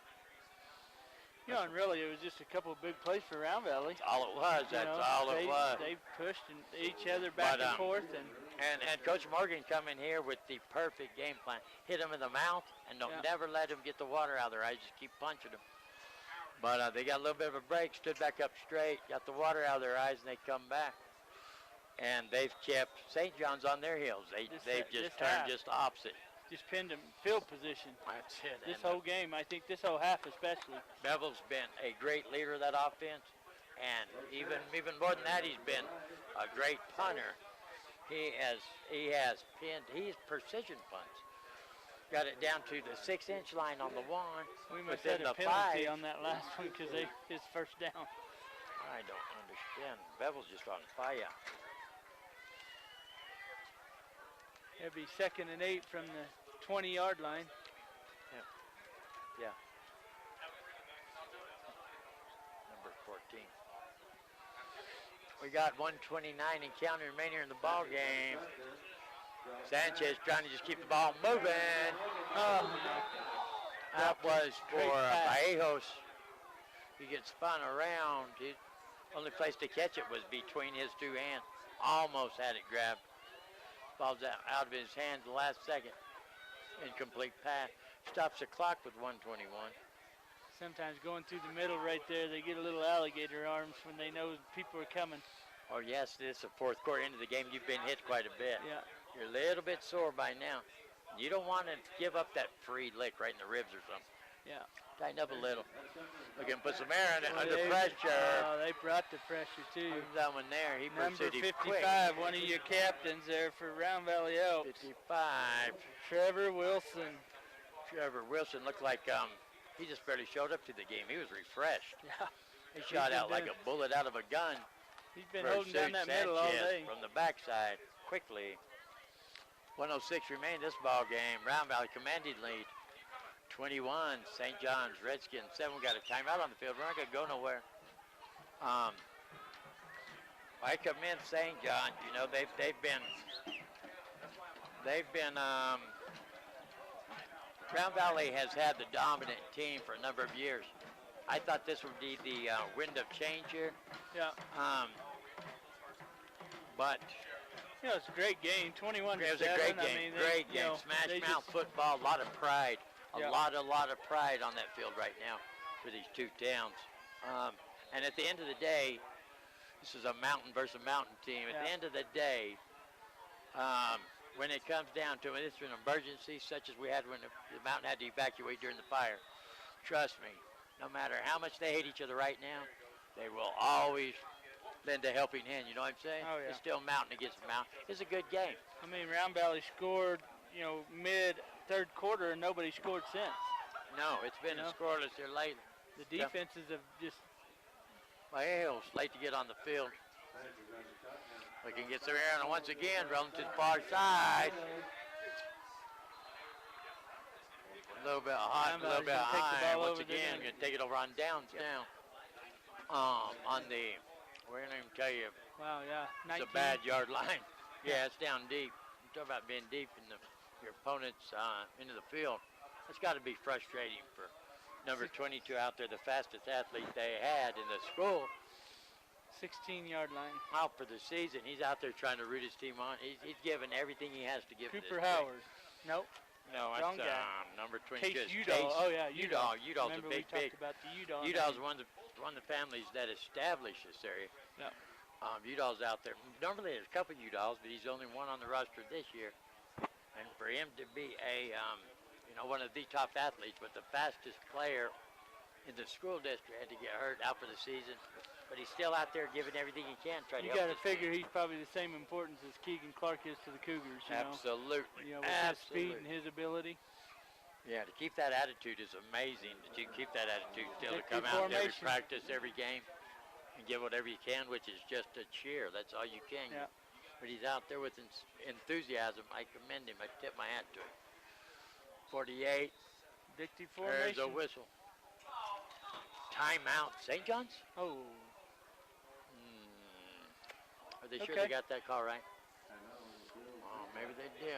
S3: You know, and really, it was just a couple of big plays for Round Valley.
S1: That's all it was. That's all it was.
S3: They pushed each other back and forth.
S1: And Coach Morgan come in here with the perfect game plan. Hit them in the mouth and don't never let them get the water out of their eyes. Just keep punching them. But they got a little bit of a break, stood back up straight, got the water out of their eyes, and they come back. And they've kept St. John's on their heels. They've just turned just opposite.
S3: Just pinned them field position.
S1: That's it.
S3: This whole game, I think this whole half especially.
S1: Bevel's been a great leader of that offense. And even more than that, he's been a great punter. He's precision punts. Got it down to the 6-inch line on the one.
S3: We must have a penalty on that last one because his first down.
S1: I don't understand. Bevel's just on fire.
S3: It'll be 2nd and 8 from the 20-yard line.
S1: Yeah. Number 14. We got 1:29 and counting remaining in the ball game. Sanchez trying to just keep the ball moving. That was for Vallejos. He gets spun around. The only place to catch it was between his two hands. Almost had it grabbed. Ball's out of his hands the last second. Incomplete pass. Stops the clock with 1:21.
S3: Sometimes going through the middle right there, they get a little alligator arms when they know people are coming.
S1: Oh, yes, this is the fourth quarter into the game. You've been hit quite a bit.
S3: Yeah.
S1: You're a little bit sore by now. You don't want to give up that free lick right in the ribs or something.
S3: Yeah.
S1: Tighten up a little. We can put some air in it under pressure.
S3: Oh, they brought the pressure, too.
S1: That one there. He
S3: Number
S1: pursued him
S3: 55, one of your captains there for Round Valley Elks.
S1: 55.
S3: Trevor Wilson.
S1: Trevor Wilson looked like he just barely showed up to the game. He was refreshed.
S3: Yeah.
S1: He shot out like a bullet out of a gun.
S3: He's been holding down that middle all day.
S1: From the backside, quickly. 1:06 remain this ball game. Round Valley commanding lead. 21, St. John's Redskins 7. We got a timeout on the field. We're not going to go nowhere. I commend St. John. You know, they've been Round Valley has had the dominant team for a number of years. I thought this would be the wind of change here.
S3: Yeah.
S1: But
S3: you know, it's a great game. 21-7.
S1: It was a great game. Great game. Smash mouth football. A lot of pride. A lot of pride on that field right now for these two towns. And at the end of the day, this is a mountain versus a mountain team. At the end of the day, when it comes down to it, it's an emergency such as we had when the mountain had to evacuate during the fire. Trust me, no matter how much they hate each other right now, they will always lend a helping hand. You know what I'm saying?
S3: Oh, yeah.
S1: It's still mountain against mountain. It's a good game.
S3: I mean, Round Valley scored, you know, mid-third quarter, and nobody scored since.
S1: No, it's been scoreless here lately.
S3: The defenses have just...
S1: Vallejos late to get on the field. We can get some air on it once again, rolling to the far side. A little bit hot, a little bit high. Once again, going to take it over on downs now. On the, we're going to even tell you.
S3: Wow, yeah.
S1: It's a bad yard line. Yeah, it's down deep. You talk about being deep in your opponent's into the field. It's got to be frustrating for number 22 out there, the fastest athlete they had in the school.
S3: 16-yard line.
S1: Out for the season. He's out there trying to root his team on. He's giving everything he has to give.
S3: Cooper Howard. Nope.
S1: No,
S3: Wrong
S1: that's
S3: guy.
S1: number 22.
S3: Case Udall. Oh, yeah, Udall.
S1: Udall's a big.
S3: Talked about the Udall.
S1: Udall's one of the families that established this area.
S3: Yeah.
S1: Udall's out there. Normally there's a couple of Udalls, but he's the only one on the roster this year. And for him to be a, one of the top athletes, but the fastest player in the school district had to get hurt out for the season. But he's still out there giving everything he can.
S3: You got to figure he's probably the same importance as Keegan Clark is to the Cougars.
S1: Absolutely.
S3: You know, with his speed and his ability.
S1: Yeah, to keep that attitude is amazing. That you keep that attitude still to come out to every practice, every game, and give whatever you can, which is just a cheer. That's all you can.
S3: Yeah.
S1: but he's out there with enthusiasm. I commend him. I tip my hat to him. 48.
S3: Dicty
S1: There's
S3: formation.
S1: a whistle. Timeout. St. John's?
S3: Oh.
S1: Are they sure they got that call right? Oh, maybe they do.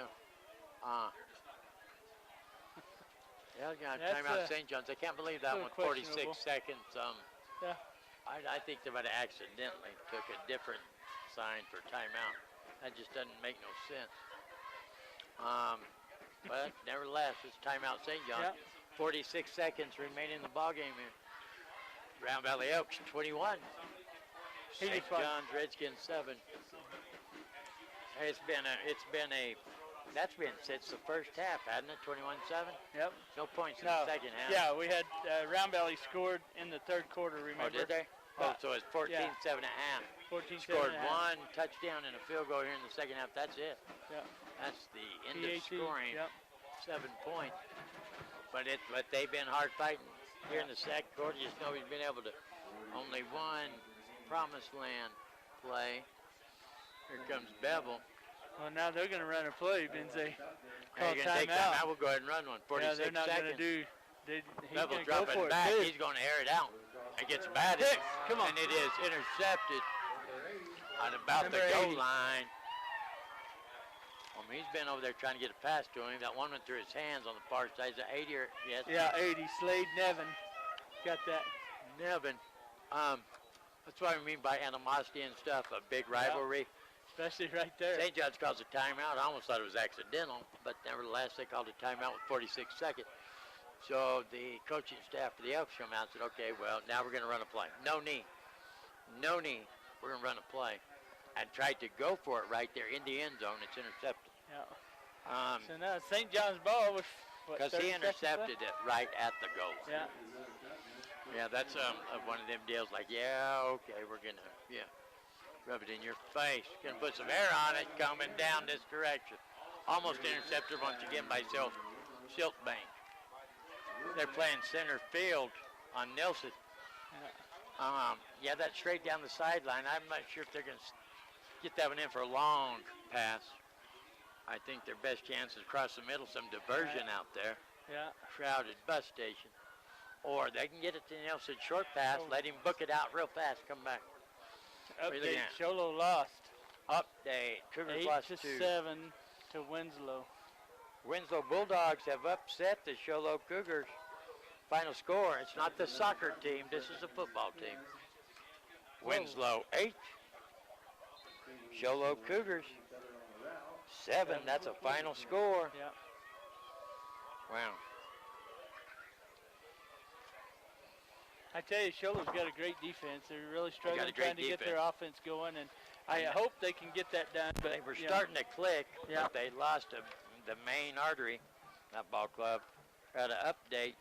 S1: Yeah, timeout St. John's. I can't believe that one. 46 seconds.
S3: Yeah.
S1: I think they might have accidentally took a different sign for timeout. That just doesn't make no sense. But nevertheless, it's timeout St. John's. 46 seconds remaining in the ballgame here. Round Valley Elks 21. St. John's Redskins 7. That's been since the first half, hasn't it? 21-7.
S3: Yep.
S1: No points in the second half.
S3: Yeah, we had Round Valley scored in the third quarter. Remember?
S1: Oh, did they? So it's 14-7 and a half.
S3: 14-7
S1: Scored
S3: and a half.
S1: one touchdown and a field goal here in the second half. That's it.
S3: Yeah.
S1: That's the end
S3: PAT,
S1: of scoring.
S3: Yep.
S1: 7 points. But they've been hard fighting here in the second quarter. Just know he's been able to only one promised land play. Here comes Bevel.
S3: Well, now they're going to run a play, Benzie. Call
S1: They're going to take
S3: timeout.
S1: time. We'll go ahead and run one. 46
S3: they're not
S1: seconds.
S3: going to do. He's
S1: Bevel
S3: going to go
S1: dropping
S3: for
S1: back.
S3: it.
S1: He's going to air it out. It gets batted.
S3: Come on.
S1: And it is intercepted at about the goal line. He's been over there trying to get a pass to him. That one went through his hands on the far side. Is it 80 or yes?
S3: Yeah, 80. Slade Nevin got that.
S1: Nevin. That's what I mean by animosity and stuff. A big rivalry.
S3: Especially right there.
S1: St. John's calls a timeout. I almost thought it was accidental, but nevertheless they called a timeout with 46 seconds. So the coaching staff for the Elks come out and said, okay, well, now we're going to run a play. No knee. No knee. We're going to run a play. And tried to go for it right there in the end zone. It's intercepted.
S3: Yeah. So now St. John's ball was what?
S1: Because he intercepted it right at the goal.
S3: Yeah.
S1: Yeah, that's one of them deals like, yeah, okay, we're going to, rub it in your face. Going to put some air on it coming down this direction. Almost intercepted once again by Siltbank. They're playing center field on Nelson. That's straight down the sideline. I'm not sure if they're going to get that one in for a long pass. I think their best chance is across the middle, some diversion out there.
S3: Yeah.
S1: Crowded bus station. Or they can get it to Nelson, short pass, let him book it out real fast, come back.
S3: Update, Sholo lost.
S1: Update, Cougars lost
S3: 8-7 to Winslow.
S1: Winslow Bulldogs have upset the Sholo Cougars. Final score, it's not the soccer team, this is a football team. Winslow 8, Sholo Cougars 7, that's a final score.
S3: Yeah.
S1: Wow.
S3: I tell you, Sholo's got a great defense. They're really struggling trying to get their offense going, and I hope they can get that done. But
S1: they were starting to click,
S3: yeah.
S1: but they lost the main artery, that ball club. Got to update.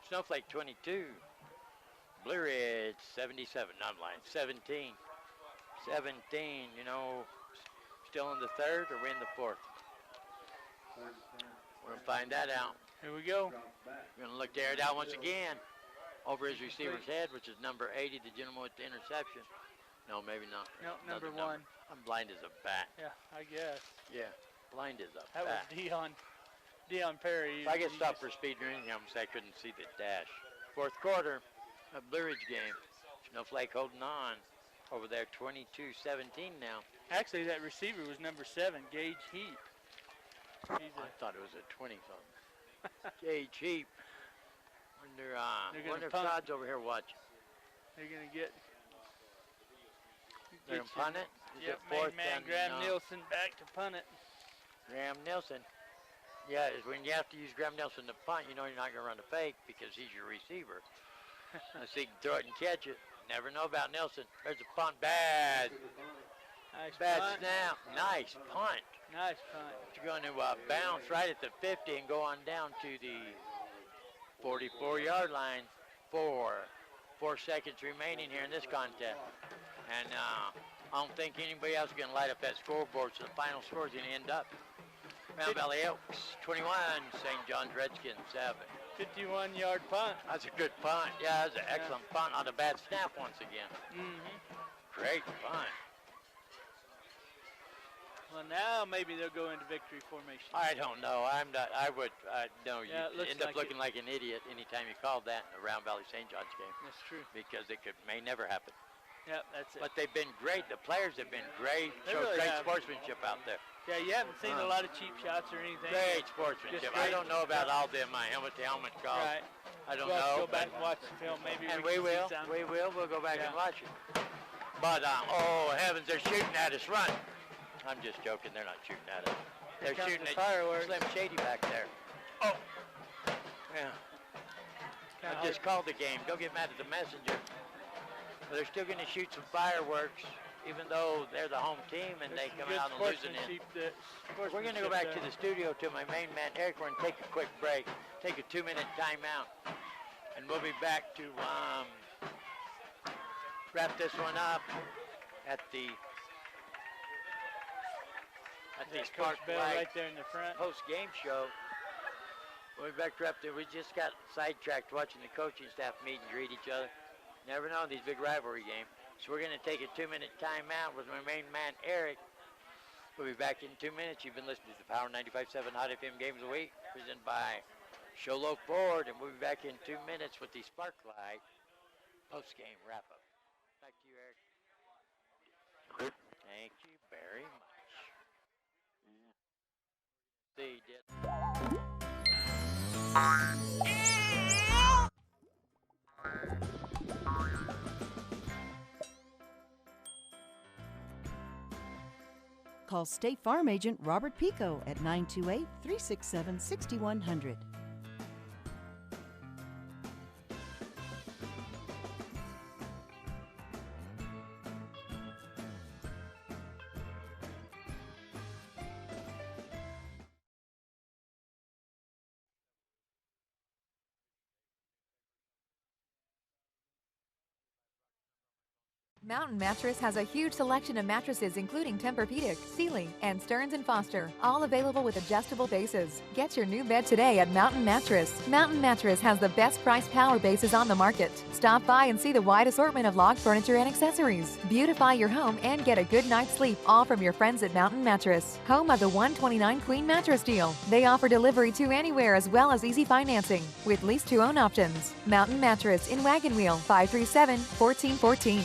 S1: Snowflake 22, Blue Ridge 77, not lying, 17. 17, still in the third or we in the fourth? We're going to find that out.
S3: Here we go.
S1: We're going to look to air it out once again. Over his receiver's head, which is number 80, the gentleman with the interception. No, maybe not.
S3: No, number 1.
S1: I'm blind as a bat.
S3: Yeah, I guess.
S1: Yeah, blind as a
S3: that
S1: bat.
S3: Was Dion Perry.
S1: If I get stopped for speed or anything, I'm going to say I couldn't see the dash. Fourth quarter, a Blue Ridge game. Snowflake holding on over there, 22-17 now.
S3: Actually, that receiver was number 7, Gage Heap.
S1: I thought it was a 20-something. Gage Heap. Wonder if Todd's over here watching.
S3: They're going to get
S1: They're going to punt it?
S3: Yep, main man Graham Nielsen back to punt it.
S1: Graham Nielsen. Yeah, when you have to use Graham Nielsen to punt, you're not going to run a fake because he's your receiver. Unless he can throw it and catch it. Never know about Nielsen. There's a punt. Bad.
S3: Nice
S1: Bad
S3: punt.
S1: snap. Nice punt.
S3: Nice punt.
S1: You're going to bounce right at the 50 and go on down to the 44-yard line. 4 seconds remaining here in this contest. And I don't think anybody else is going to light up that scoreboard, so the final score is going to end up. Round Valley Elks 21, St. John's Redskins 7.
S3: 51-yard punt.
S1: That's a good punt. Yeah, that's an excellent punt on a bad snap once again. great fun.
S3: Well, now maybe they'll go into victory formation.
S1: I don't know. I'm not. I would. No,
S3: Yeah, it
S1: you
S3: looks
S1: end up
S3: like
S1: looking like an idiot anytime you called that in the Round Valley St. John's game.
S3: That's true.
S1: Because it may never happen.
S3: Yeah, that's it.
S1: But they've been great. The players have been great.
S3: They
S1: Showed
S3: really
S1: great
S3: have.
S1: sportsmanship out there.
S3: Yeah, you haven't seen a lot of cheap shots or anything.
S1: Great sportsmanship.
S3: Just
S1: I don't know about all them helmet-to-helmet calls.
S3: Right.
S1: I don't
S3: We'll have to
S1: know.
S3: go back and watch the film. Maybe
S1: And
S3: we
S1: we will.
S3: can see some.
S1: We will. We'll go back
S3: Yeah.
S1: and watch it. But, oh, heavens, they're shooting at us. Run. I'm just joking. They're not shooting at us.
S3: Here
S1: They're
S3: comes
S1: shooting
S3: the
S1: at
S3: fireworks.
S1: Slim Shady back there. Oh. Yeah. I just called the game. Don't get mad at the messenger. But they're still going to shoot some fireworks, even though they're the home team and they come out and losing it. We're going to go back to the studio to my main man, Eric. We're going to take a quick break, take a 2-minute timeout, and we'll be back to wrap this one up at the Spark
S3: Bell
S1: Light
S3: right there in the front.
S1: post-game show. We'll be back to up there. We just got sidetracked watching the coaching staff meet and greet each other. Never know these big rivalry games. So we're going to take a 2-minute timeout with my main man, Eric. We'll be back in 2 minutes. You've been listening to the Power 95.7 Hot FM Games a Week, presented by Sholo Ford, and we'll be back in 2 minutes with the Sparklight post-game wrap-up. Back to you, Eric.
S2: Clear.
S1: Thank you very much. See you.
S12: Call State Farm Agent Robert Pico at 928-367-6100.
S16: Mountain Mattress has a huge selection of mattresses including Tempur-Pedic, Sealy, and Stearns & Foster, all available with adjustable bases. Get your new bed today at Mountain Mattress. Mountain Mattress has the best price power bases on the market. Stop by and see the wide assortment of log furniture and accessories. Beautify your home and get a good night's sleep, all from your friends at Mountain Mattress, home of the 129 Queen Mattress deal. They offer delivery to anywhere as well as easy financing with lease-to-own options. Mountain Mattress in Wagon Wheel, 537-1414.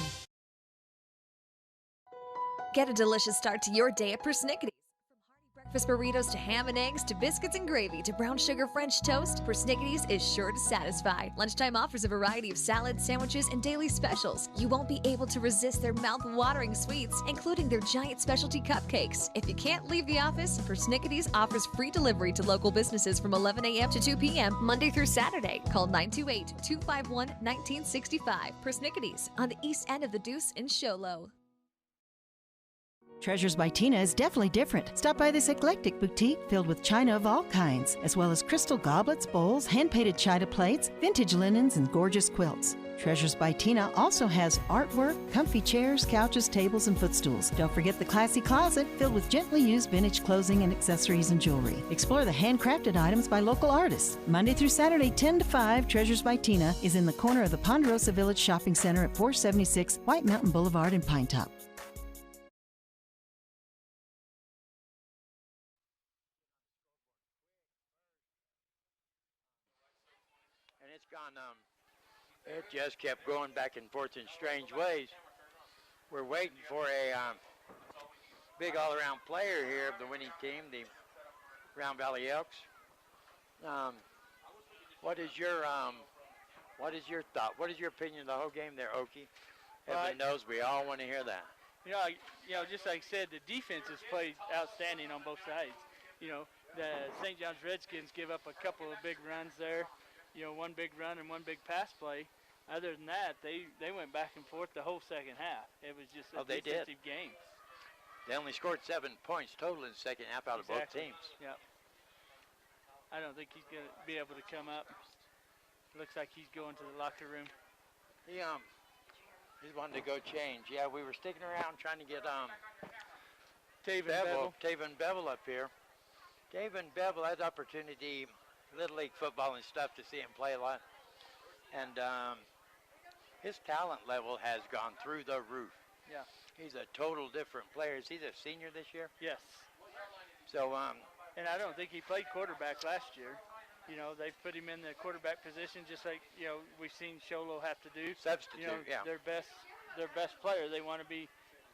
S13: Get a delicious start to your day at Persnickety's. From hearty breakfast burritos to ham and eggs to biscuits and gravy to brown sugar French toast, Persnickety's is sure to satisfy. Lunchtime offers a variety of salads, sandwiches, and daily specials. You won't be able to resist their mouth-watering sweets, including their giant specialty cupcakes. If you can't leave the office, Persnickety's offers free delivery to local businesses from 11 a.m. to 2 p.m. Monday through Saturday. Call 928-251-1965. Persnickety's on the east end of the Deuce in Sholo.
S12: Treasures by Tina is definitely different. Stop by this eclectic boutique filled with china of all kinds, as well as crystal goblets, bowls, hand-painted china plates, vintage linens, and gorgeous quilts. Treasures by Tina also has artwork, comfy chairs, couches, tables, and footstools. Don't forget the classy closet filled with gently used vintage clothing and accessories and jewelry. Explore the handcrafted items by local artists. Monday through Saturday, 10 to 5, Treasures by Tina is in the corner of the Ponderosa Village Shopping Center at 476 White Mountain Boulevard in Pine Top.
S1: It just kept going back and forth in strange ways. We're waiting for a big all-around player here of the winning team, the Round Valley Elks. What is your thought? What is your opinion of the whole game there, Okie? Heaven knows we all want to hear that.
S3: You know, just like I said, the defense has played outstanding on both sides. You know, the St. John's Redskins give up a couple of big runs there. You know, one big run and one big pass play. Other than that, they went back and forth the whole second half. It was just a defensive game.
S1: They only scored 7 points total in the second half out of both teams.
S3: Yep. I don't think he's going to be able to come up. Looks like he's going to the locker room.
S1: He's wanting to go change. Yeah, we were sticking around trying to get Taven Bevel up here. Taven Bevel had opportunity, Little League football and stuff, to see him play a lot. And his talent level has gone through the roof.
S3: Yeah.
S1: He's a total different player. Is he the senior this year?
S3: Yes.
S1: So,
S3: and I don't think he played quarterback last year. You know, they put him in the quarterback position just like, you know, we've seen Sholo have to do.
S1: Substitute,
S3: you know,
S1: yeah.
S3: Their best player, they want to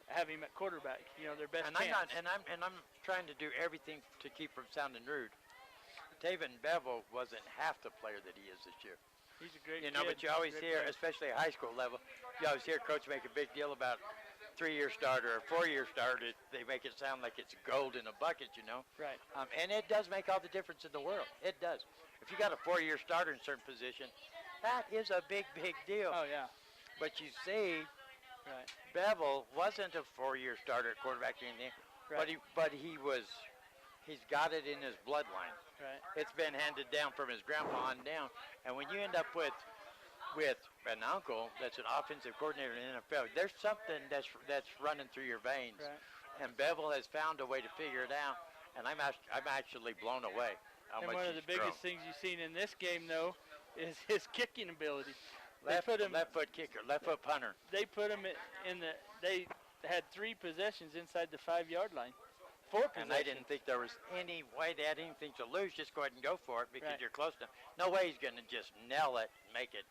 S3: have him at quarterback. You know, their best
S1: and
S3: chance.
S1: I'm trying to do everything to keep from sounding rude. Taven Bevel wasn't half the player that he is this year.
S3: He's a great
S1: You know,
S3: kid.
S1: but you always hear,
S3: player.
S1: especially at high school level, you always hear coach make a big deal about 3-year starter or 4-year starter. They make it sound like it's gold in a bucket, you know.
S3: Right.
S1: And it does make all the difference in the world. It does. If you got a 4-year starter in a certain position, that is a big, big deal.
S3: Oh, yeah.
S1: But you see,
S3: right.
S1: Bevel wasn't a 4-year starter at quarterback or anything,
S3: right.
S1: but he's got it in his bloodline.
S3: Right.
S1: It's been handed down from his grandpa on down. And when you end up with an uncle that's an offensive coordinator in the NFL, there's something that's running through your veins.
S3: Right.
S1: And Bevel has found a way to figure it out. And I'm actually blown away.
S3: And one of the biggest things you've seen in this game, though, is his kicking ability.
S1: Left foot kicker, left foot punter.
S3: They put him they had 3 possessions inside the 5-yard line. 4 possessions.
S1: And they didn't think there was any way they had anything to lose. Just go ahead and go for it because
S3: right.
S1: you're close enough. No way he's going to just nail it, make it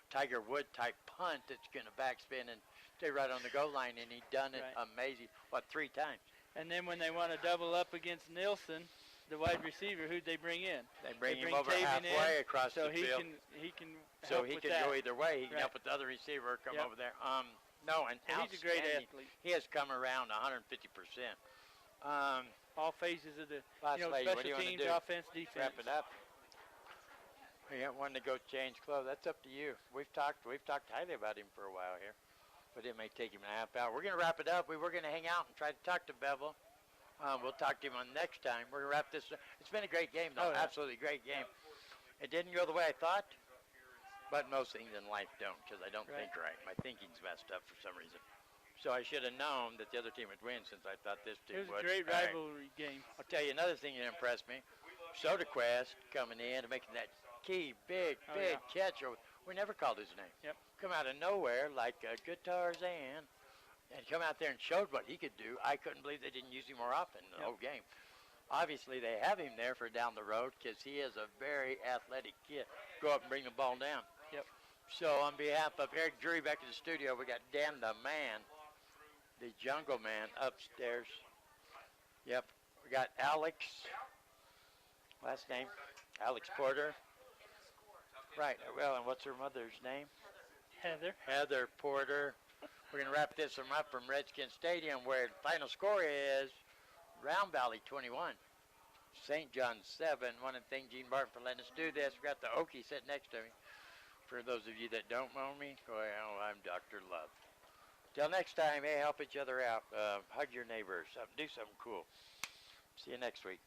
S1: Tiger Wood type punt that's going to backspin and stay right on the goal line. And he done it
S3: right.
S1: amazing. 3 times?
S3: And then when they want to double up against Nielsen, the wide receiver, who'd they bring in?
S1: They bring him over halfway across the field.
S3: So
S1: he can go either way. He can help with the other receiver come over there. No, and
S3: he's a great athlete.
S1: He has come around 150%.
S3: All phases of the
S1: lady,
S3: special teams, offense, defense.
S1: Wrap it up. We got one to go change clothes. That's up to you. We've talked highly about him for a while here, but it may take him a half hour. We're going to wrap it up. We were going to hang out and try to talk to Bevel. We'll talk to him on next time. We're going to wrap this up. It's been a great game, though.
S3: Oh, yeah.
S1: Absolutely great game. It didn't go the way I thought, but most things in life don't because I don't think right. My thinking's messed up for some reason. So I should have known that the other team would win since I thought this team would.
S3: It was a great rivalry game.
S1: I'll tell you another thing that impressed me. SodaQuest coming in and making that key big catch. We never called his name.
S3: Yep.
S1: Come out of nowhere like a good Tarzan and come out there and showed what he could do. I couldn't believe they didn't use him more often in the whole game. Obviously, they have him there for down the road because he is a very athletic kid. Go up and bring the ball down.
S3: Yep.
S1: So on behalf of Eric Drury back in the studio, we got Dan the Man, the Jungle Man upstairs. Yep. We got Alex, last name, Alex Porter. Right. Well, and what's her mother's name?
S3: Heather.
S1: Heather Porter. We're going to wrap this one up from Redskins Stadium where the final score is Round Valley 21, St. John's 7. Want to thank Gene Barton for letting us do this. We got the Okie sitting next to me. For those of you that don't know me, well, I'm Dr. Love. Till next time, hey, help each other out. Hug your neighbors. Do something cool. See you next week.